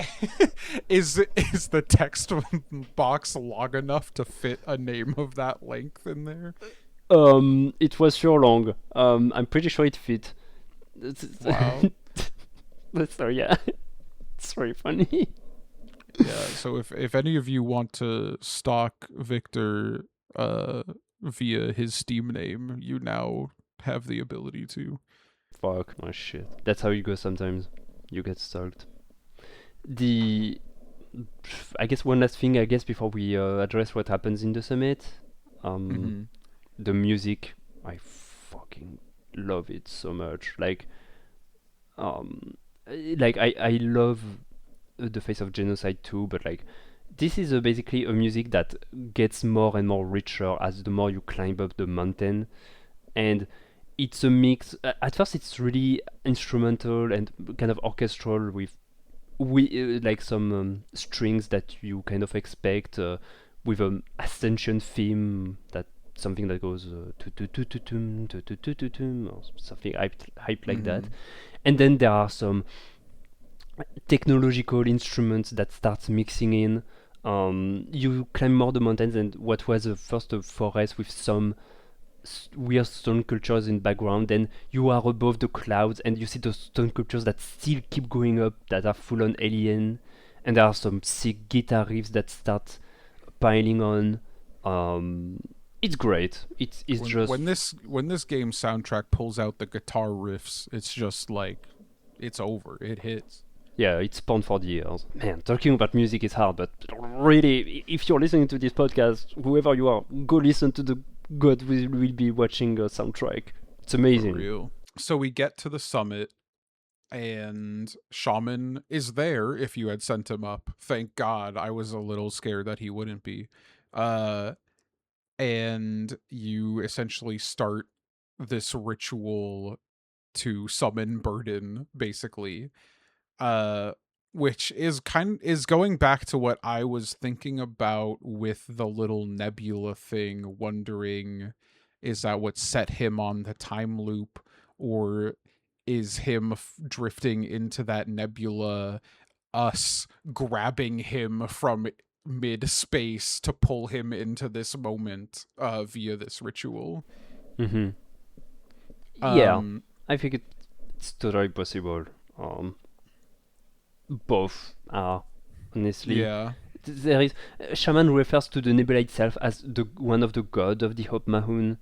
Speaker 1: is the text box long enough to fit a name of that length in there?
Speaker 2: It was sure long. I'm pretty sure it fit.
Speaker 1: Wow.
Speaker 2: So yeah, it's very funny.
Speaker 1: Yeah, so if any of you want to stalk Victor via his Steam name, you now have the ability to.
Speaker 2: Fuck my shit. That's how you go sometimes. You get stalked. The I guess one last thing, I guess, before we address what happens in the summit.
Speaker 1: Mhm.
Speaker 2: The music, I fucking love it so much. I love the Face of Genocide too, but like this is basically a music that gets more and more richer as the more you climb up the mountain, and it's a mix. At first, it's really instrumental and kind of orchestral with like some strings that you kind of expect with an ascension theme, that something that goes or something hyped like that.
Speaker 1: Mhm.
Speaker 2: And then there are some technological instruments that starts mixing in. You climb more the mountains, and what was first a forest with some weird stone cultures in background, then you are above the clouds and you see those stone cultures that still keep going up, that are full on alien, and there are some sick guitar riffs that start piling on. It's great. It's just
Speaker 1: When this game soundtrack pulls out the guitar riffs, it's just like it's over. It hits.
Speaker 2: yeah, it's spawned for the ears. Man, talking about music is hard, but really, if you're listening to this podcast, whoever you are, go listen to the God will be watching a soundtrack. It's
Speaker 1: For
Speaker 2: amazing.
Speaker 1: real. So we get to the summit and Shaman is there if you had sent him up. Thank God. I was a little scared that he wouldn't be. And you essentially start this ritual to summon Burden, basically. Uh which is going back to what I was thinking about with the little nebula thing, wondering, is that what set him on the time loop, or is him drifting into that nebula us grabbing him from mid space to pull him into this moment via this ritual?
Speaker 2: Mm-hmm. Yeah,
Speaker 1: um
Speaker 2: I think it's totally possible. Both are, honestly.
Speaker 1: yeah.
Speaker 2: There is Shaman refers to the nebula itself as the one of the god of the Hope Mahun.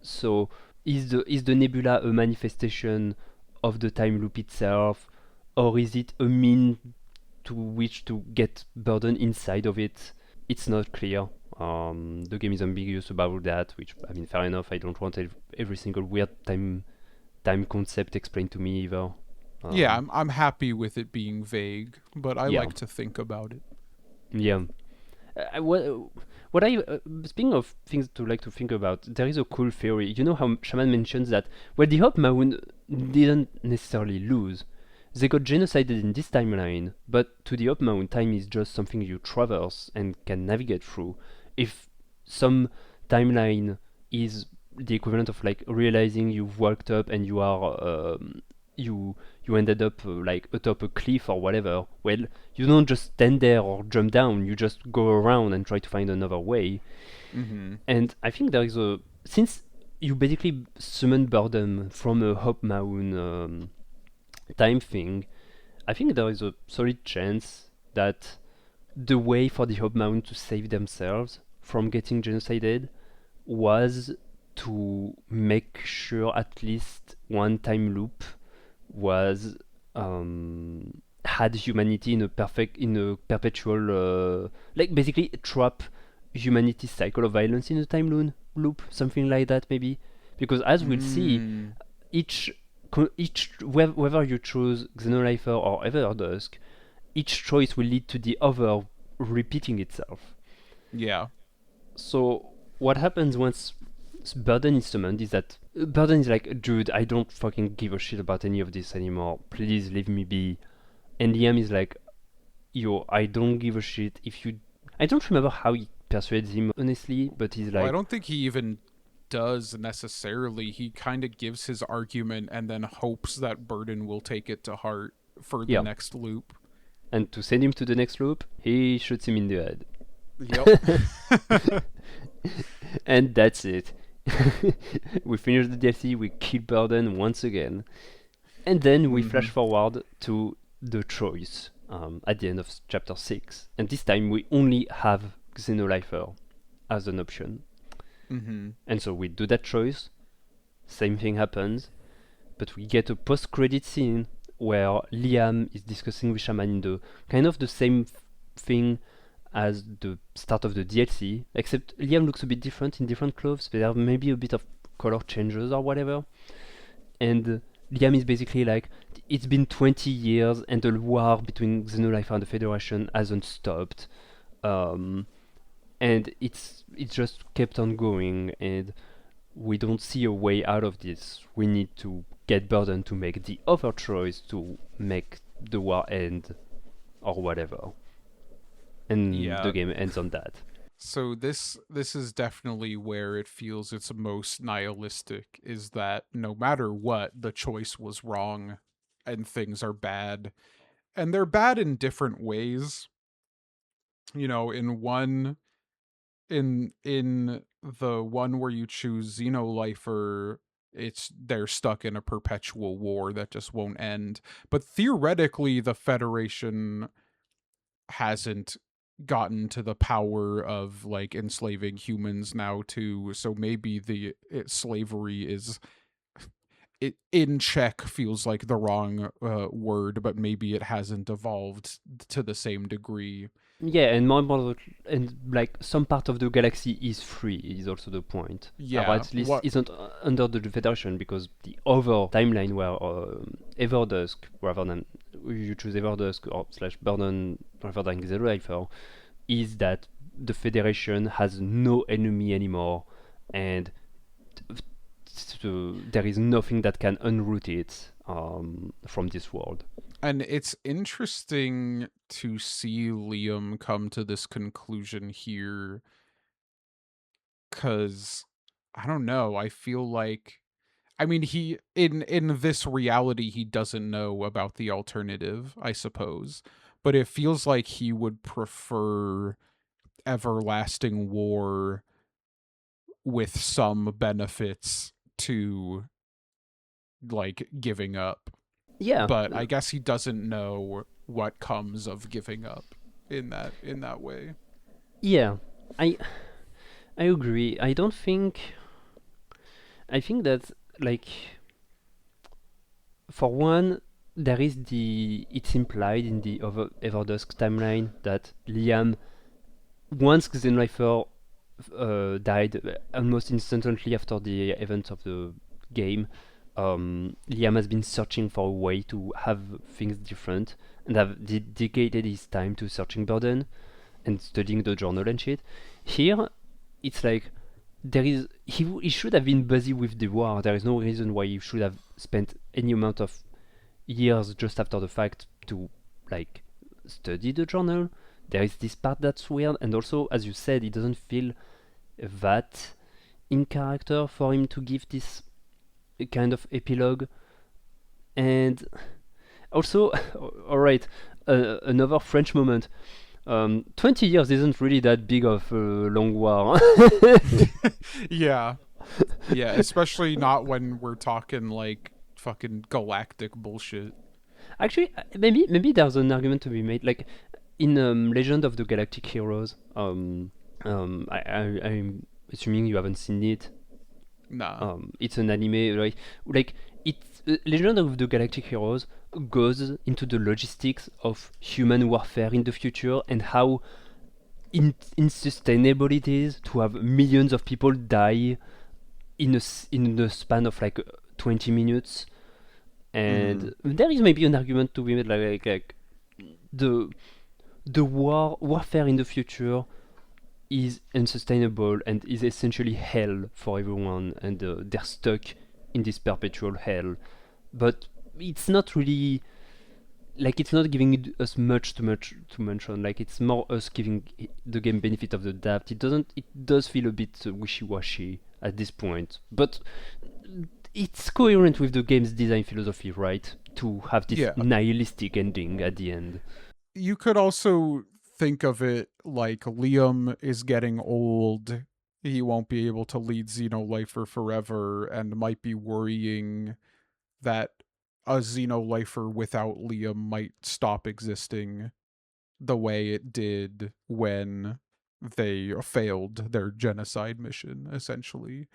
Speaker 2: So is the nebula a manifestation of the time loop itself, or is it a mean to which to get Burden inside of it? It's not clear. The game is ambiguous about that, which, I mean, fair enough. I don't want every single weird time concept explained to me either.
Speaker 1: Yeah, I'm happy with it being vague, but I
Speaker 2: Yeah.
Speaker 1: like to think about it.
Speaker 2: Yeah. What I speaking of things to like to think about, there is a cool theory. You know how Shaman mentions that, well, the Hope Mahun didn't necessarily lose. They got genocided in this timeline, but to the Hope Mahun, time is just something you traverse and can navigate through. If some timeline is the equivalent of like realizing you've walked up and you are you ended up like atop a cliff or whatever, well, you don't just stand there or jump down, you just go around and try to find another way.
Speaker 1: Mm-hmm.
Speaker 2: And I think there is a, since you basically summon Burden from a Hope Mahun time thing, I think there is a solid chance that the way for the Hobmount to save themselves from getting genocided was to make sure at least one time loop was had humanity in a perpetual like basically trap humanity's cycle of violence in a loop, something like that maybe, because as we'll see, each whether you choose Xenolifer or Everdusk, each choice will lead to the other repeating itself.
Speaker 1: Yeah.
Speaker 2: So what happens once Burden is summoned is that Burden is like, dude, I don't fucking give a shit about any of this anymore. Please leave me be. And Liam is like, yo, I don't give a shit if you. I don't remember how he persuades him, honestly, but he's like.
Speaker 1: Well, I don't think he even does necessarily. He kind of gives his argument and then hopes that Burden will take it to heart for the next loop.
Speaker 2: And to send him to the next loop, he shoots him in the head.
Speaker 1: Yep.
Speaker 2: And that's it. We finish the DLC, we kill Burden once again. And then we flash forward to the choice at the end of chapter 6. And this time we only have Xenolifer as an option. And so we do that choice, same thing happens, but we get a post-credit scene where Liam is discussing with Shaman in the kind of the same thing as the start of the DLC, except Liam looks a bit different in different clothes. There are maybe a bit of color changes or whatever. And Liam is basically like, it's been 20 years and the war between Xenolifer and the Federation hasn't stopped. And it's just kept on going, and we don't see a way out of this. We need to get Burden to make the other choice to make the war end or whatever. And the game ends on that.
Speaker 1: So this is definitely where it feels its most nihilistic, is that no matter what, the choice was wrong and things are bad. And they're bad in different ways. You know, in the one where you choose Xenolifer, they're stuck in a perpetual war that just won't end. But theoretically, the Federation hasn't gotten to the power of like enslaving humans now too, so maybe slavery is in check feels like the wrong word, but maybe it hasn't evolved to the same degree.
Speaker 2: Yeah, and more and like some part of the galaxy is free is also the point.
Speaker 1: Yeah,
Speaker 2: or at least isn't under the Federation, because the other timeline where Everdusk, rather than you choose Everdusk or /Burden rather than Xenolifer, is that the Federation has no enemy anymore, and there is nothing that can unroot it from this world.
Speaker 1: And it's interesting to see Liam come to this conclusion here, because I don't know, I feel like, I mean, he in this reality he doesn't know about the alternative, I suppose, but it feels like he would prefer everlasting war with some benefits to like giving up.
Speaker 2: Yeah,
Speaker 1: but I guess he doesn't know what comes of giving up in that way.
Speaker 2: Yeah, I agree. I think that, like, for one, there is it's implied in the Everdusk timeline that Liam, once Xenolifer died almost instantly after the events of the game, Liam has been searching for a way to have things different, and have dedicated his time to searching Burden and studying the journal and shit. Here, it's like he should have been busy with the war. There is no reason why he should have spent any amount of years just after the fact to like study the journal. There is this part that's weird, and also, as you said, it doesn't feel that in character for him to give this kind of epilogue. And also, alright, another French moment. 20 years isn't really that big of a long war.
Speaker 1: Yeah, especially not when we're talking like fucking galactic bullshit.
Speaker 2: Actually, maybe there's an argument to be made. Like, in Legend of the Galactic Heroes, I'm assuming you haven't seen it.
Speaker 1: Nah.
Speaker 2: It's an anime like it's Legend of the Galactic Heroes goes into the logistics of human warfare in the future and how unsustainable it is to have millions of people die in the span of like 20 minutes. And there is maybe an argument to be made like the warfare in the future is unsustainable and is essentially hell for everyone, and they're stuck in this perpetual hell. But it's not really like it's not giving us much to mention. Like it's more us giving the game benefit of the doubt. It doesn't. It does feel a bit wishy-washy at this point, but it's coherent with the game's design philosophy, right? To have this
Speaker 1: Yeah.
Speaker 2: nihilistic ending at the end.
Speaker 1: You could also think of it like Liam is getting old. He won't be able to lead Xenolifer forever and might be worrying that a Xenolifer without Liam might stop existing the way it did when they failed their genocide mission, essentially.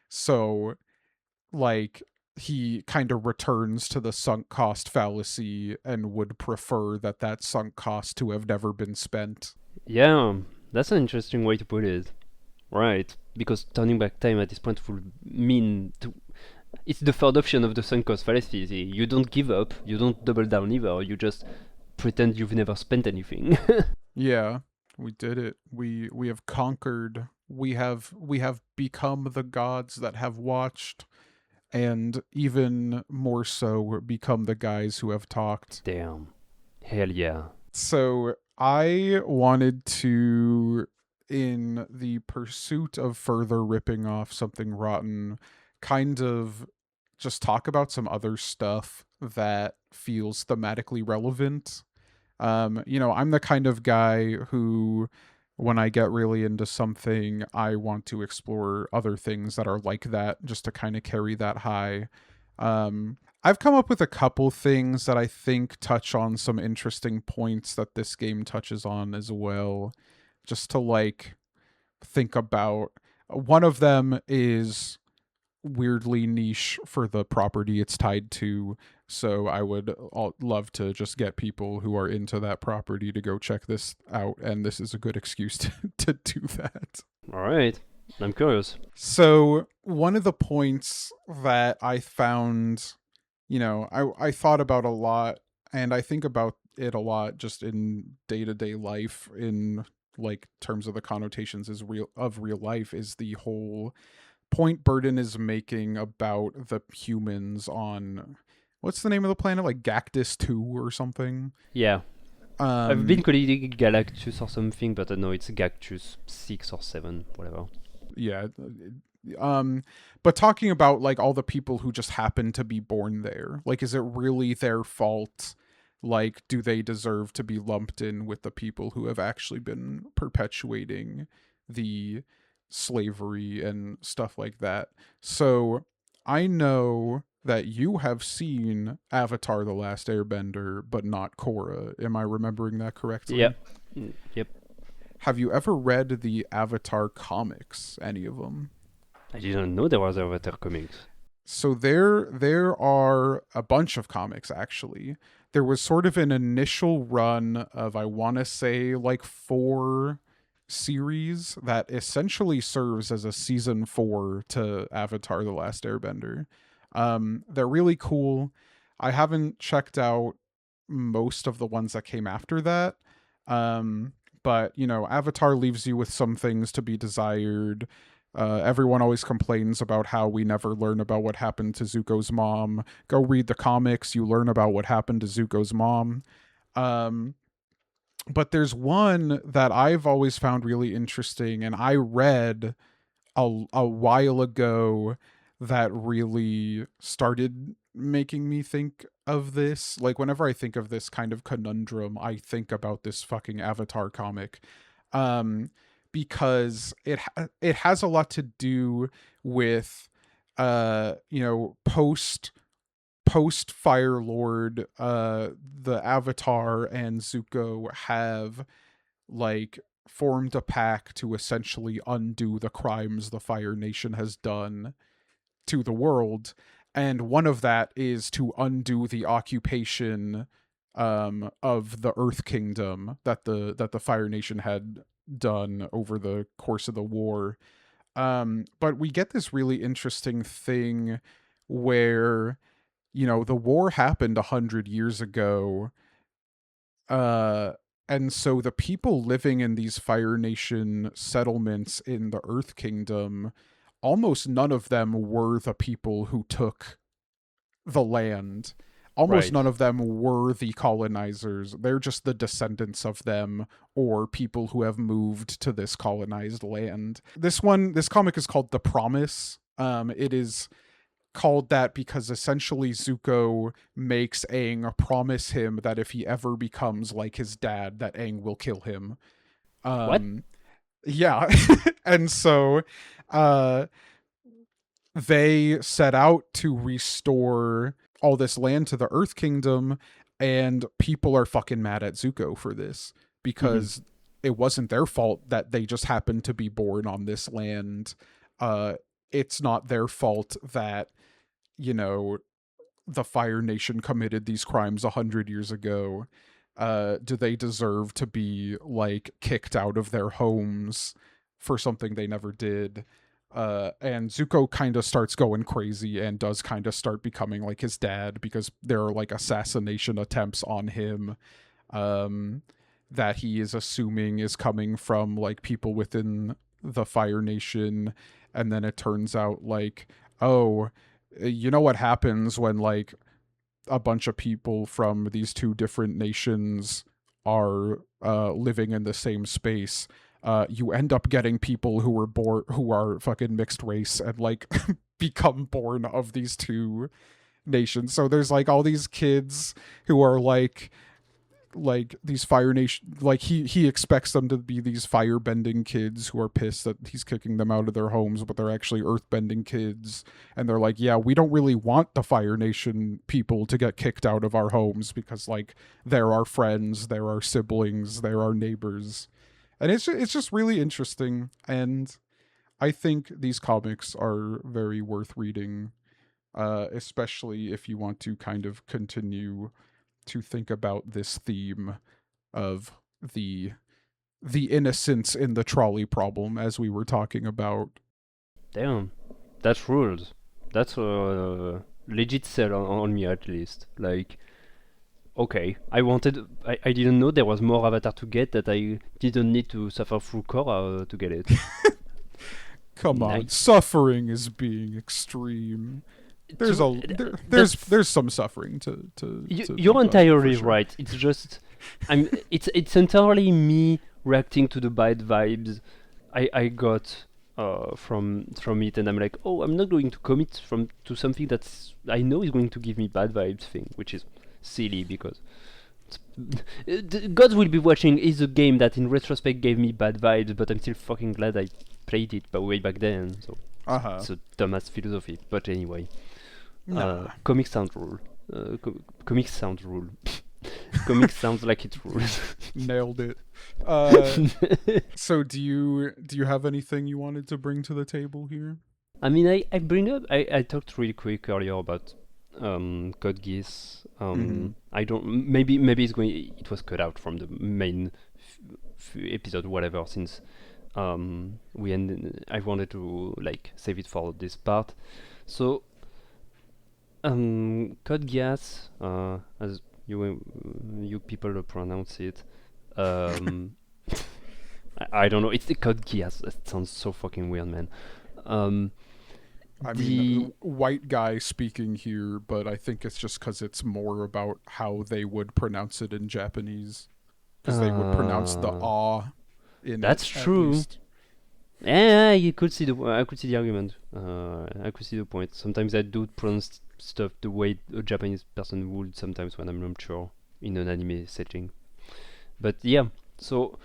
Speaker 1: So, like, he kind of returns to the sunk cost fallacy and would prefer that sunk cost to have never been spent.
Speaker 2: Yeah, that's an interesting way to put it. Right, because turning back time at this point would mean it's the third option of the sunk cost fallacy. You don't give up, you don't double down either, you just pretend you've never spent anything.
Speaker 1: Yeah, we did it. We have conquered. We have become the gods that have watched, and even more so become the guys who have talked.
Speaker 2: Damn. Hell yeah.
Speaker 1: So I wanted to, in the pursuit of further ripping off something rotten, kind of just talk about some other stuff that feels thematically relevant. I'm the kind of guy who, when I get really into something, I want to explore other things that are like that just to kind of carry that high. I've come up with a couple things that I think touch on some interesting points that this game touches on as well, just to like think about. One of them is weirdly niche for the property it's tied to, so I would love to just get people who are into that property to go check this out, and this is a good excuse to do that.
Speaker 2: Alright, I'm curious.
Speaker 1: So one of the points that I found, I thought about a lot, and I think about it a lot just in day-to-day life, in like terms of the connotations of real life, is the whole point Burden is making about the humans on, what's the name of the planet, like Gactus 2 or something.
Speaker 2: Yeah. I've been calling it Galactus or something, but I know it's Gactus 6 or 7, whatever.
Speaker 1: Yeah. But talking about like all the people who just happen to be born there, like, is it really their fault? Like, do they deserve to be lumped in with the people who have actually been perpetuating the slavery and stuff like that? So I know that you have seen Avatar: The Last Airbender, but not Korra. Am I remembering that correctly?
Speaker 2: Yep. Yep.
Speaker 1: Have you ever read the Avatar comics? Any of them?
Speaker 2: I didn't know there was Avatar comics.
Speaker 1: So there are a bunch of comics actually. There was sort of an initial run of, I want to say, like 4 series that essentially serves as a season 4 to Avatar: The Last Airbender. They're really cool. I haven't checked out most of the ones that came after that. But Avatar leaves you with some things to be desired. Everyone always complains about how we never learn about what happened to Zuko's mom. Go read the comics, you learn about what happened to Zuko's mom. But there's one that I've always found really interesting, and I read a while ago, that really started making me think of this. Like, whenever I think of this kind of conundrum, I think about this fucking Avatar comic. Because it has a lot to do with post post Fire Lord, the Avatar and Zuko have like formed a pact to essentially undo the crimes the Fire Nation has done to the world, and one of that is to undo the occupation of the Earth Kingdom that the Fire Nation had done over the course of the war. But we get this really interesting thing where, you know, the war happened 100 years ago, uh, and so the people living in these Fire Nation settlements in the Earth Kingdom, almost none of them were the people who took the land. Almost
Speaker 2: Right.
Speaker 1: none of them were the colonizers. They're just the descendants of them or people who have moved to this colonized land. This comic is called The Promise. It is called that because essentially Zuko makes Aang promise him that if he ever becomes like his dad, that Aang will kill him.
Speaker 2: What?
Speaker 1: Yeah. And so uh they set out to restore all this land to the Earth Kingdom, and people are fucking mad at Zuko for this because it wasn't their fault that they just happened to be born on this land. It's not their fault that, you know, the Fire Nation committed these crimes 100 years ago. Do they deserve to be like kicked out of their homes for something they never did? And Zuko kind of starts going crazy and does kind of start becoming like his dad because there are like assassination attempts on him, that he is assuming is coming from like people within the Fire Nation. And then it turns out like, oh, you know what happens when like a bunch of people from these two different nations are living in the same space. You end up getting people who are fucking mixed race and like become born of these two nations. So there's like all these kids who are like these Fire Nation, like he expects them to be these fire bending kids who are pissed that he's kicking them out of their homes, but they're actually earth bending kids. And they're like, yeah, we don't really want the Fire Nation people to get kicked out of our homes because like they're our friends, they're our siblings, they're our neighbors. And it's just really interesting, and I think these comics are very worth reading, especially if you want to kind of continue to think about this theme of the the innocence in the trolley problem, as we were talking about.
Speaker 2: Damn. That's rules. That's a legit sell on me at least. Like, okay, I didn't know there was more Avatar to get, that I didn't need to suffer through Korra to get it.
Speaker 1: Come on,
Speaker 2: Nice.
Speaker 1: suffering is being extreme. There's
Speaker 2: To-
Speaker 1: there's some suffering to
Speaker 2: You're
Speaker 1: be done, for
Speaker 2: entirely
Speaker 1: sure.
Speaker 2: right. It's just, it's entirely me reacting to the bad vibes I got from it, and I'm like, oh, I'm not going to commit from to something that's I know is going to give me bad vibes thing, which is silly because Gods Will Be Watching is a game that in retrospect gave me bad vibes, but I'm still fucking glad I played it way back then. So
Speaker 1: Uh-huh.
Speaker 2: it's a dumbass philosophy. But anyway,
Speaker 1: Nah.
Speaker 2: comics sound rule. Comics sound rule. Comics sounds like it rules.
Speaker 1: Nailed it. So do you have anything you wanted to bring to the table here?
Speaker 2: I mean, I talked really quick earlier about Code Geass.
Speaker 1: Mhm.
Speaker 2: I don't maybe it was cut out from the main episode, whatever, since I wanted to like save it for this part. So Code Geass, as you people pronounce it, I don't know. It's the Code Geass. That sounds so fucking weird, man.
Speaker 1: I
Speaker 2: The
Speaker 1: mean, white guy speaking here, but I think it's just because it's more about how they would pronounce it in Japanese, because they would pronounce the ah in
Speaker 2: That's
Speaker 1: it, at
Speaker 2: true.
Speaker 1: least.
Speaker 2: Yeah, you could see I could see the argument. I could see the point. Sometimes I do pronounce stuff the way a Japanese person would. Sometimes when I'm not sure in an anime setting. But yeah, so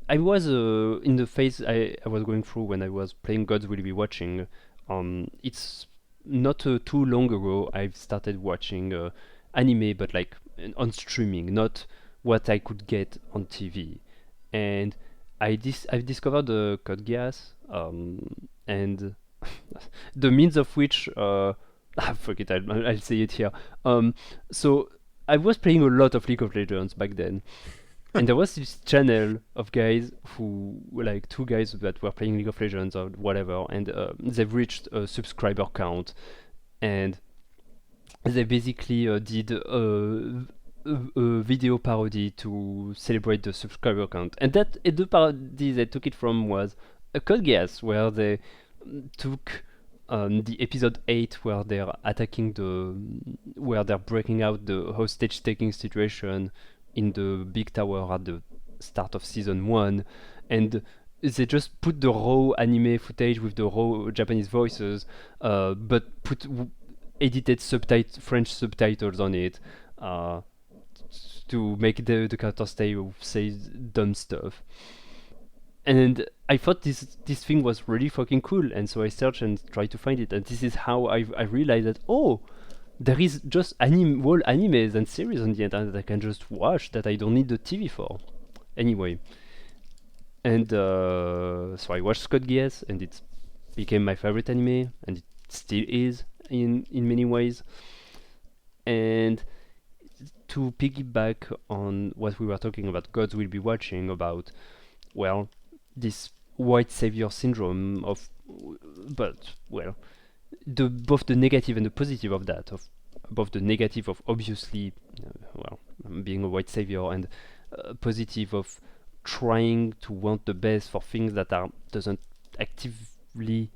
Speaker 2: I was in the phase I was going through when I was playing Gods Will Be Watching. It's not too long ago, I've started watching anime, but like on streaming, not what I could get on TV. And I've discovered Code Geass, and the means of which fuck it, I'll say it here. So I was playing a lot of League of Legends back then, and there was this channel of guys who were like two guys that were playing League of Legends or whatever, and they've reached a subscriber count, and they basically did a video parody to celebrate the subscriber count, and the parody they took it from was a Code Geass, where they took the episode 8 where they're attacking where they're breaking out the hostage taking situation in the big tower at the start of season 1, and they just put the raw anime footage with the raw Japanese voices, but put edited French subtitles on it, to make the character say dumb stuff. And I thought this thing was really fucking cool, and so I searched and tried to find it, and this is how I realized that, oh, there is just whole animes and series on the internet that I can just watch that I don't need the TV for. Anyway, and so I watched Code Geass, and it became my favorite anime, and it still is in many ways. And to piggyback on what we were talking about, Gods Will Be Watching, about, well, this white savior syndrome of, but well, both the negative and the positive of that, of both the negative of obviously, being a white savior, and positive of trying to want the best for things that doesn't actively,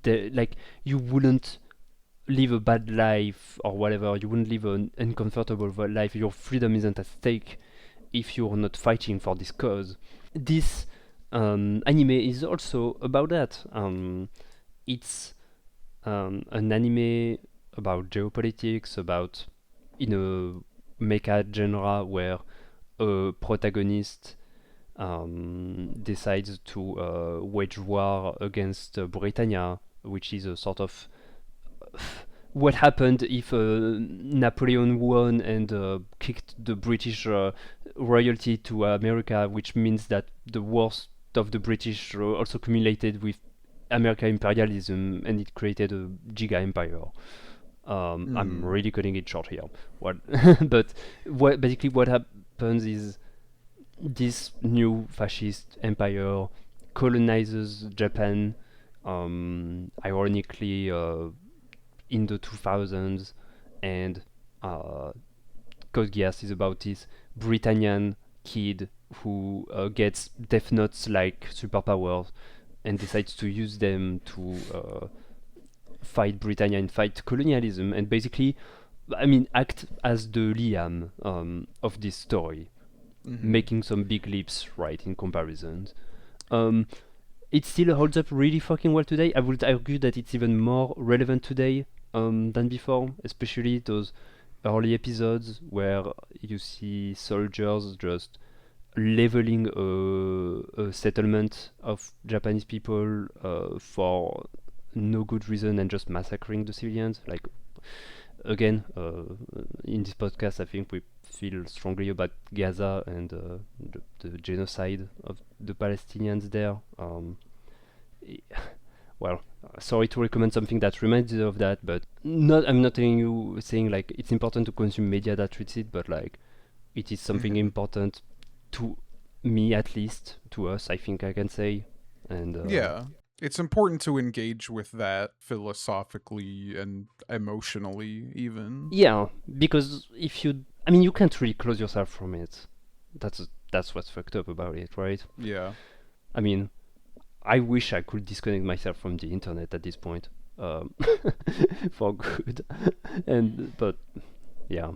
Speaker 2: like, you wouldn't live a bad life or whatever, you wouldn't live an uncomfortable life, your freedom isn't at stake if you're not fighting for this cause. This anime is also about that. It's an anime about geopolitics, about, in a mecha genre where a protagonist decides to wage war against Britannia, which is a sort of what happened if Napoleon won and kicked the British royalty to America, which means that the worst of the British also accumulated with American imperialism, and it created a giga empire. I'm really cutting it short here. But basically what happens is this new fascist empire colonizes Japan, ironically, in the 2000s, and Code Geass is about this Britannian kid who gets Death Notes like superpowers and decides to use them to fight Britannia and fight colonialism, and basically, act as the Liam of this story, making some big leaps, right, in comparisons. It still holds up really fucking well today. I would argue that it's even more relevant today than before, especially those early episodes where you see soldiers just leveling a settlement of Japanese people for no good reason and just massacring the civilians. Like, again, in this podcast, I think we feel strongly about Gaza and the genocide of the Palestinians there. Well, sorry to recommend something that reminds you of that, but I'm not saying like it's important to consume media that treats it, but like it is something important to me, at least, to us, I think I can say. And
Speaker 1: yeah, it's important to engage with that philosophically and emotionally, even.
Speaker 2: Yeah, because if you can't really close yourself from it. That's what's fucked up about it, right?
Speaker 1: Yeah.
Speaker 2: I wish I could disconnect myself from the internet at this point, for good. But yeah.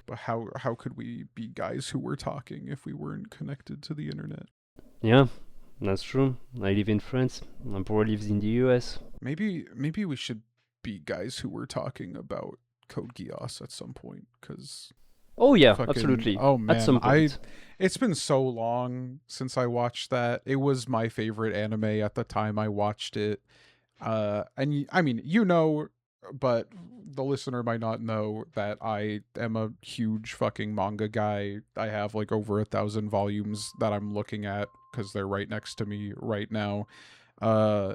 Speaker 1: But how could we be guys who were talking if we weren't connected to the internet?
Speaker 2: Yeah, that's true. I live in France. Bro lives in the US.
Speaker 1: Maybe we should be guys who were talking about Code Geass at some point, because
Speaker 2: oh yeah, absolutely.
Speaker 1: Oh man,
Speaker 2: at some point.
Speaker 1: It's been so long since I watched that. It was my favorite anime at the time I watched it. And but the listener might not know that I am a huge fucking manga guy. I have like over 1,000 volumes that I'm looking at because they're right next to me right now. Uh,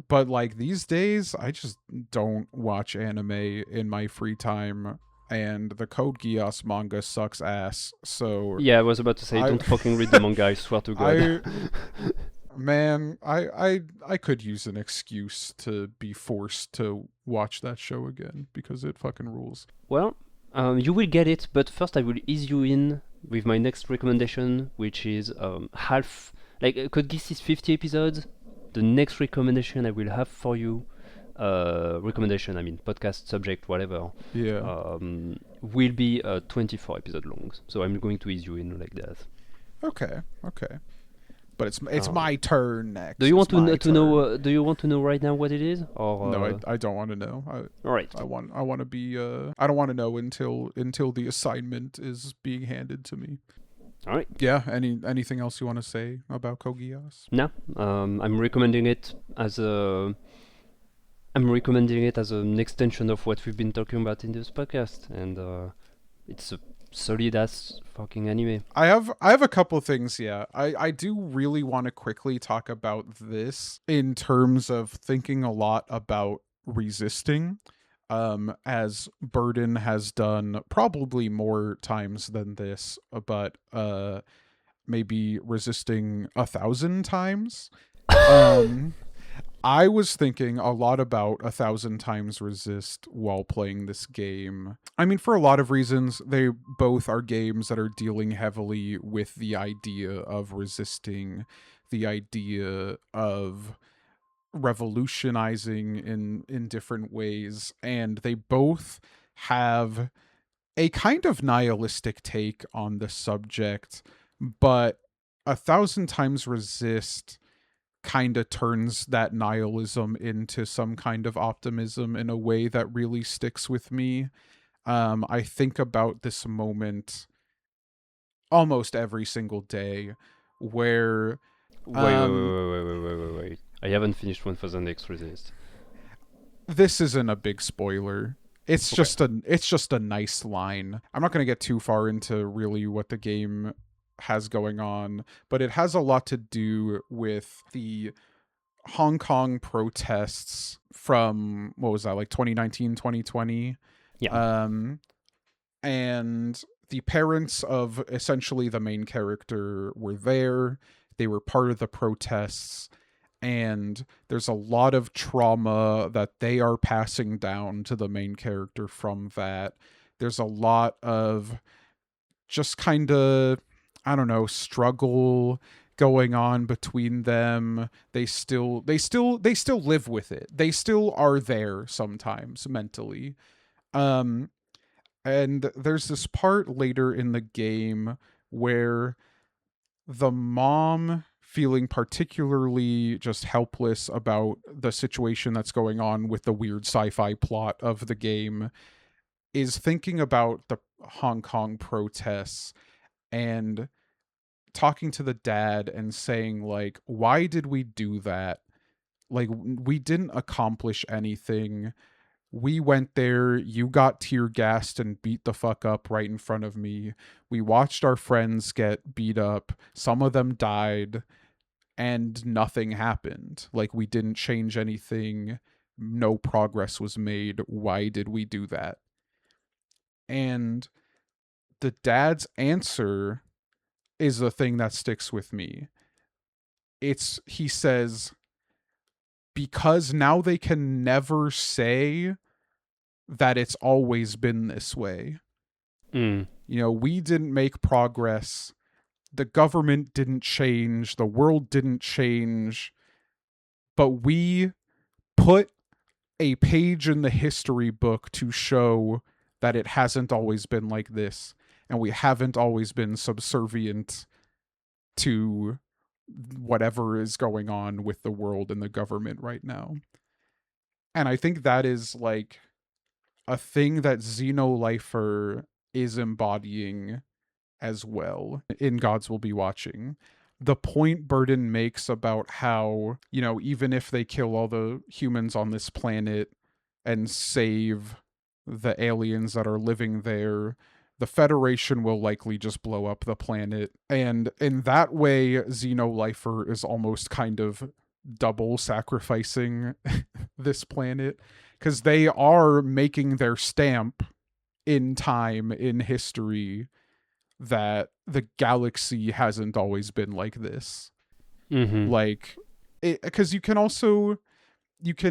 Speaker 1: but like these days, I just don't watch anime in my free time, and the Code Geass manga sucks ass. So
Speaker 2: Yeah, I was about to say,
Speaker 1: I,
Speaker 2: don't fucking read the manga, I swear to God.
Speaker 1: I man, I could use an excuse to be forced to watch that show again because it fucking rules.
Speaker 2: Well, you will get it, but first I will ease you in with my next recommendation, which is half. Like, Code Geass is 50 episodes. The next recommendation I will have for you, recommendation, I mean, podcast, subject, whatever,
Speaker 1: Yeah.
Speaker 2: will be 24 episode long. So I'm going to ease you in like that.
Speaker 1: Okay. Okay. But it's
Speaker 2: Um,
Speaker 1: my turn next.
Speaker 2: do you want
Speaker 1: It's my
Speaker 2: to know?
Speaker 1: turn.
Speaker 2: Do you want to know right now what it is, or?
Speaker 1: No, I don't want to know.
Speaker 2: All right.
Speaker 1: I want to be I don't want to know until the assignment is being handed to me.
Speaker 2: All right.
Speaker 1: Yeah, anything else you want to say about Kogias?
Speaker 2: No, I'm recommending it as a. I'm recommending it as an extension of what we've been talking about in this podcast, and it's a solid ass fucking anime.
Speaker 1: I have a couple things, yeah. I do really want to quickly talk about this in terms of thinking a lot about resisting. As Burden has done probably more times than this, but maybe resisting 1,000 times. Um I was thinking a lot about 1,000 times resist while playing this game. I mean, for a lot of reasons, they both are games that are dealing heavily with the idea of resisting, the idea of revolutionizing in different ways, and they both have a kind of nihilistic take on the subject, but 1,000 times resist kind of turns that nihilism into some kind of optimism in a way that really sticks with me. I think about this moment almost every single day where um
Speaker 2: Wait. I haven't finished 1000 X Resist.
Speaker 1: this isn't a big spoiler. It's
Speaker 2: Okay.
Speaker 1: just a nice line. I'm not going to get too far into really what the game has going on, but it has a lot to do with the Hong Kong protests from what was that, like 2019, 2020.
Speaker 2: Yeah.
Speaker 1: um and the parents of essentially the main character were there. They were part of the protests, and there's a lot of trauma that they are passing down to the main character from that. There's a lot of just kind of, I don't know, struggle going on between them. They still live with it. They still are there sometimes mentally. Um and there's this part later in the game where the mom, feeling particularly just helpless about the situation that's going on with the weird sci-fi plot of the game, is thinking about the Hong Kong protests and talking to the dad and saying like, why did we do that? Like, we didn't accomplish anything. We went there, you got tear gassed and beat the fuck up right in front of me. We watched our friends get beat up. Some of them died and nothing happened. Like, we didn't change anything. No progress was made. Why did we do that? And the dad's answer is the thing that sticks with me. He says, because now they can never say that it's always been this way.
Speaker 2: Mm.
Speaker 1: You know, we didn't make progress. The government didn't change. The world didn't change. But we put a page in the history book to show that it hasn't always been like this. And we haven't always been subservient to whatever is going on with the world and the government right now. And I think that is like a thing that Xenolifer is embodying as well in Gods Will Be Watching. The point Burden makes about how, you know, even if they kill all the humans on this planet, and save the aliens that are living there, the Federation will likely just blow up the planet. And in that way, Xenolifer is almost kind of double sacrificing this planet, because they are making their stamp in time, in history, that the galaxy hasn't always been like this.
Speaker 2: Mm-hmm.
Speaker 1: Like, because you can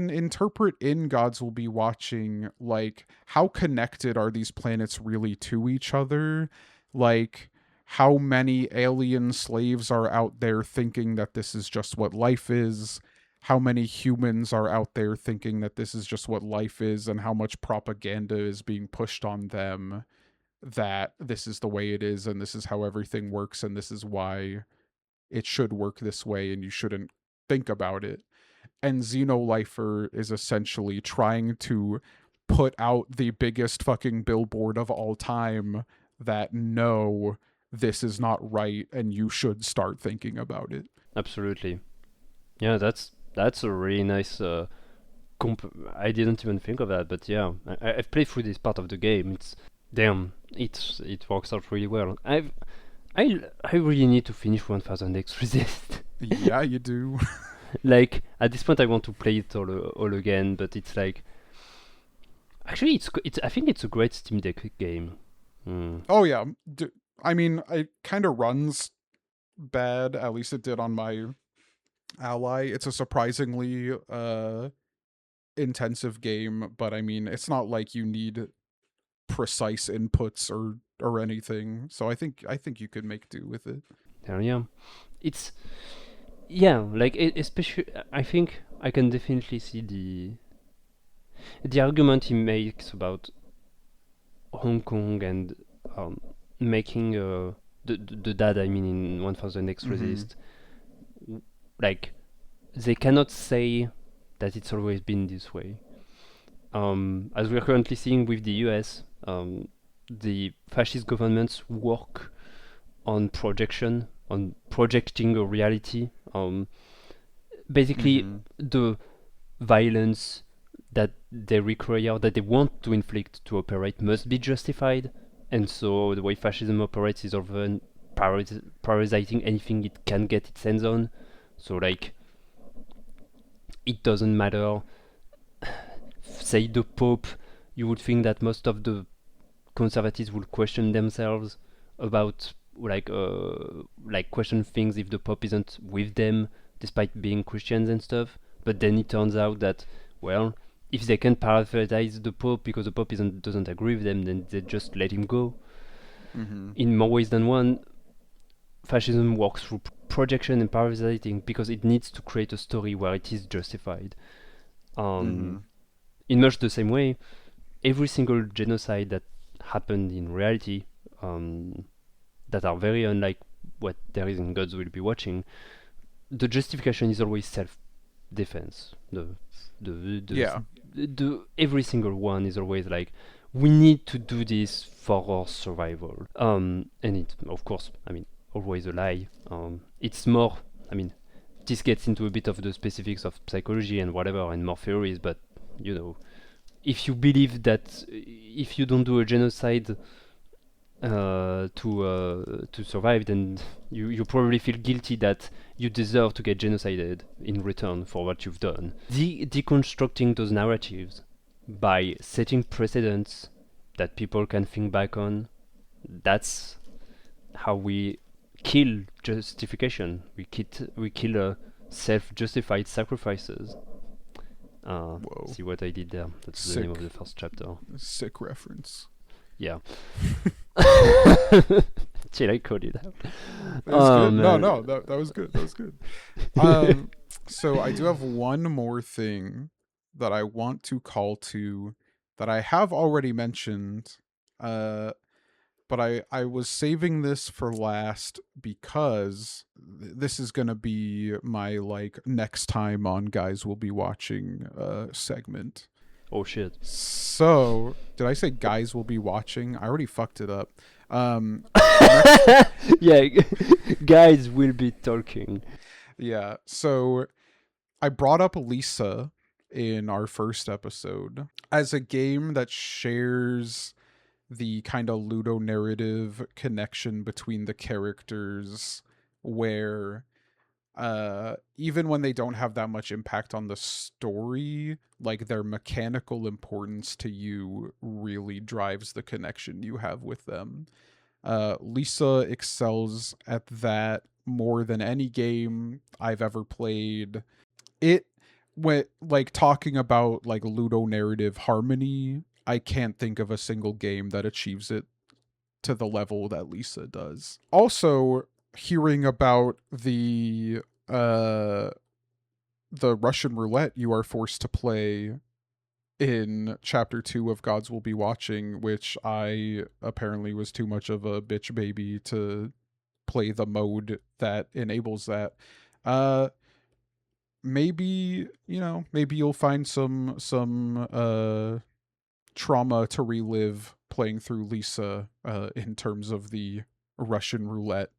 Speaker 1: interpret in Gods Will Be Watching, like, how connected are these planets really to each other? Like, how many alien slaves are out there thinking that this is just what life is? How many humans are out there thinking that this is just what life is, and how much propaganda is being pushed on them that this is the way it is, and this is how everything works, and this is why it should work this way, and you shouldn't think about it. And Xenolifer is essentially trying to put out the biggest fucking billboard of all time that no, this is not right, and you should start thinking about it.
Speaker 2: Absolutely. Yeah, that's a really nice. I didn't even think of that, but yeah, I've played through this part of the game. It works out really well. I really need to finish 1000 X Resist.
Speaker 1: Yeah, you do.
Speaker 2: Like at this point, I want to play it all again, but it's like actually it's I think it's a great Steam Deck game.
Speaker 1: Oh yeah, I mean, it kind of runs bad. At least it did on my Ally. It's a surprisingly intensive game, but I mean, it's not like you need precise inputs or anything. So I think you could make do with it.
Speaker 2: Hell yeah, it's like especially I think I can definitely see the argument he makes about Hong Kong and making the dad, I mean, in 1000 X Resist, like they cannot say that it's always been this way. As we're currently seeing with the US, the fascist governments work on projection, on projecting a reality. Basically, the violence that they require, that they want to inflict to operate, must be justified. And so the way fascism operates is often prioritizing anything it can get its hands on. So like, it doesn't matter. Say the Pope, you would think that most of the conservatives would question themselves about like question things if the Pope isn't with them, despite being Christians and stuff. But then it turns out that, well, if they can prioritize the Pope because the Pope doesn't agree with them, then they just let him go. In more ways than one, fascism works through projection and parasiting because it needs to create a story where it is justified. In much the same way, every single genocide that happened in reality, that are very unlike what there is in Gods Will Be Watching, the justification is always self-defense. Every single one is always like, we need to do this for our survival. And it, of course, I mean, always a lie. It's more, I mean, this gets into a bit of the specifics of psychology and whatever, and more theories, but, you know, if you believe that if you don't do a genocide to survive, then you probably feel guilty that you deserve to get genocided in return for what you've done. Deconstructing those narratives by setting precedents that people can think back on, that's how we kill justification. We kill self-justified sacrifices. See what I did there? That's the name of the first chapter.
Speaker 1: Sick reference.
Speaker 2: Yeah. Till I called it out.
Speaker 1: No, that was good. That was good. So I do have one more thing that I want to call to that I have already mentioned, but I was saving this for last because this is gonna be my like next time on Guys Will Be Watching segment.
Speaker 2: Oh shit.
Speaker 1: So, did I say Guys Will Be Watching? I already fucked it up.
Speaker 2: Yeah, guys will be talking.
Speaker 1: Yeah, so I brought up Lisa in our first episode. As a game that shares the kind of ludonarrative connection between the characters, where even when they don't have that much impact on the story, like their mechanical importance to you really drives the connection you have with them. Lisa excels at that more than any game I've ever played. It when like talking about like ludonarrative harmony, I can't think of a single game that achieves it to the level that Lisa does. Also, hearing about the Russian roulette you are forced to play in chapter 2 of Gods Will Be Watching, which I apparently was too much of a bitch baby to play the mode that enables that. Maybe, maybe you'll find some trauma to relive playing through Lisa in terms of the Russian roulette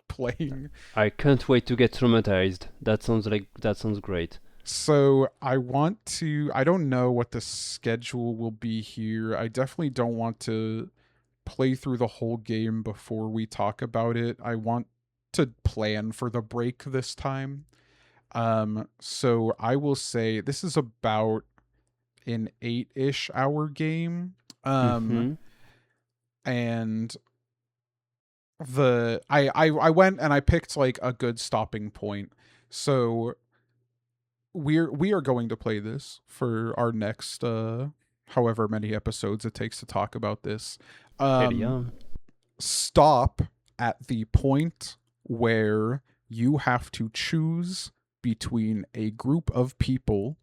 Speaker 1: playing.
Speaker 2: I can't wait to get traumatized. That sounds great.
Speaker 1: So I don't know what the schedule will be here. I definitely don't want to play through the whole game before we talk about it. I want to plan for the break this time. So I will say this is about an 8-ish hour game. And I went and I picked like a good stopping point. So we are going to play this for our next however many episodes it takes to talk about this. Stop at the point where you have to choose between a group of people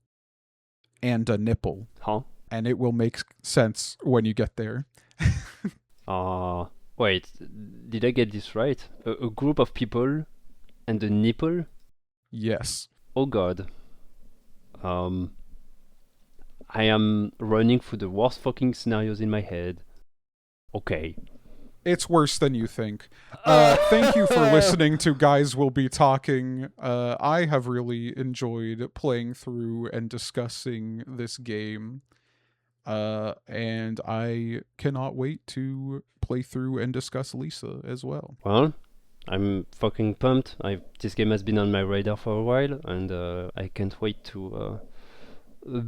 Speaker 1: and a nipple. And it will make sense when you get there.
Speaker 2: Wait, did I get this right? A group of people and a nipple?
Speaker 1: Yes.
Speaker 2: Oh god. I am running through the worst fucking scenarios in my head. Okay.
Speaker 1: It's worse than you think. Thank you for listening to Guys Will Be Talking. I have really enjoyed playing through and discussing this game. And I cannot wait to play through and discuss Lisa as well.
Speaker 2: Well, I'm fucking pumped. This game has been on my radar for a while, and I can't wait to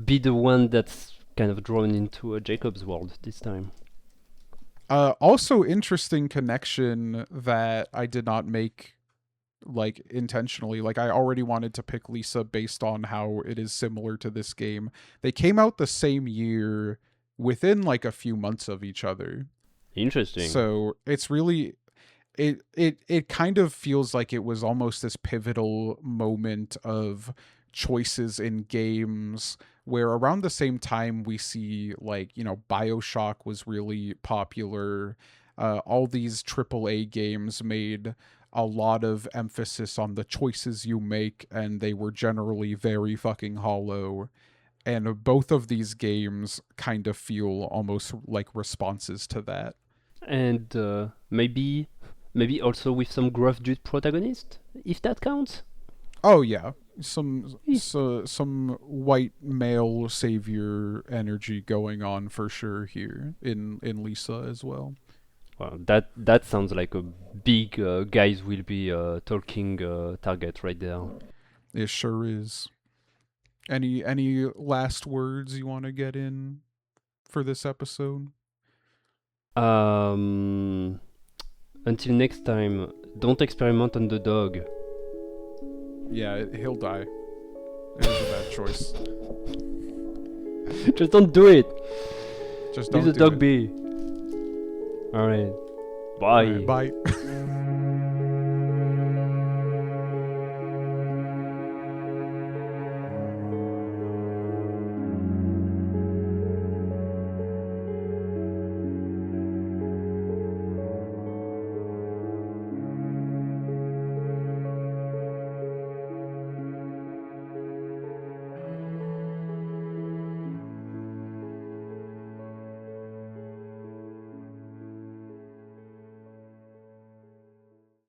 Speaker 2: be the one that's kind of drawn into Jacob's world this time.
Speaker 1: Also interesting connection that I did not make like intentionally. Like I already wanted to pick Lisa based on how it is similar to this game. They came out the same year within like a few months of each other.
Speaker 2: Interesting.
Speaker 1: So it's really it kind of feels like it was almost this pivotal moment of choices in games where around the same time we see like, BioShock was really popular. All these AAA games made a lot of emphasis on the choices you make, and they were generally very fucking hollow. And both of these games kind of feel almost like responses to that.
Speaker 2: And maybe also with some gruff dude protagonist, if that counts.
Speaker 1: Oh yeah, some white male savior energy going on for sure here in Lisa as well.
Speaker 2: Well, that sounds like a big Guys Will Be talking target right there.
Speaker 1: It sure is. Any last words you want to get in for this episode?
Speaker 2: Until next time, don't experiment on the dog.
Speaker 1: Yeah, he'll die. It was a bad choice.
Speaker 2: Just don't do it.
Speaker 1: Just don't
Speaker 2: Leave the dog be. Alright. Bye.
Speaker 1: All right, bye.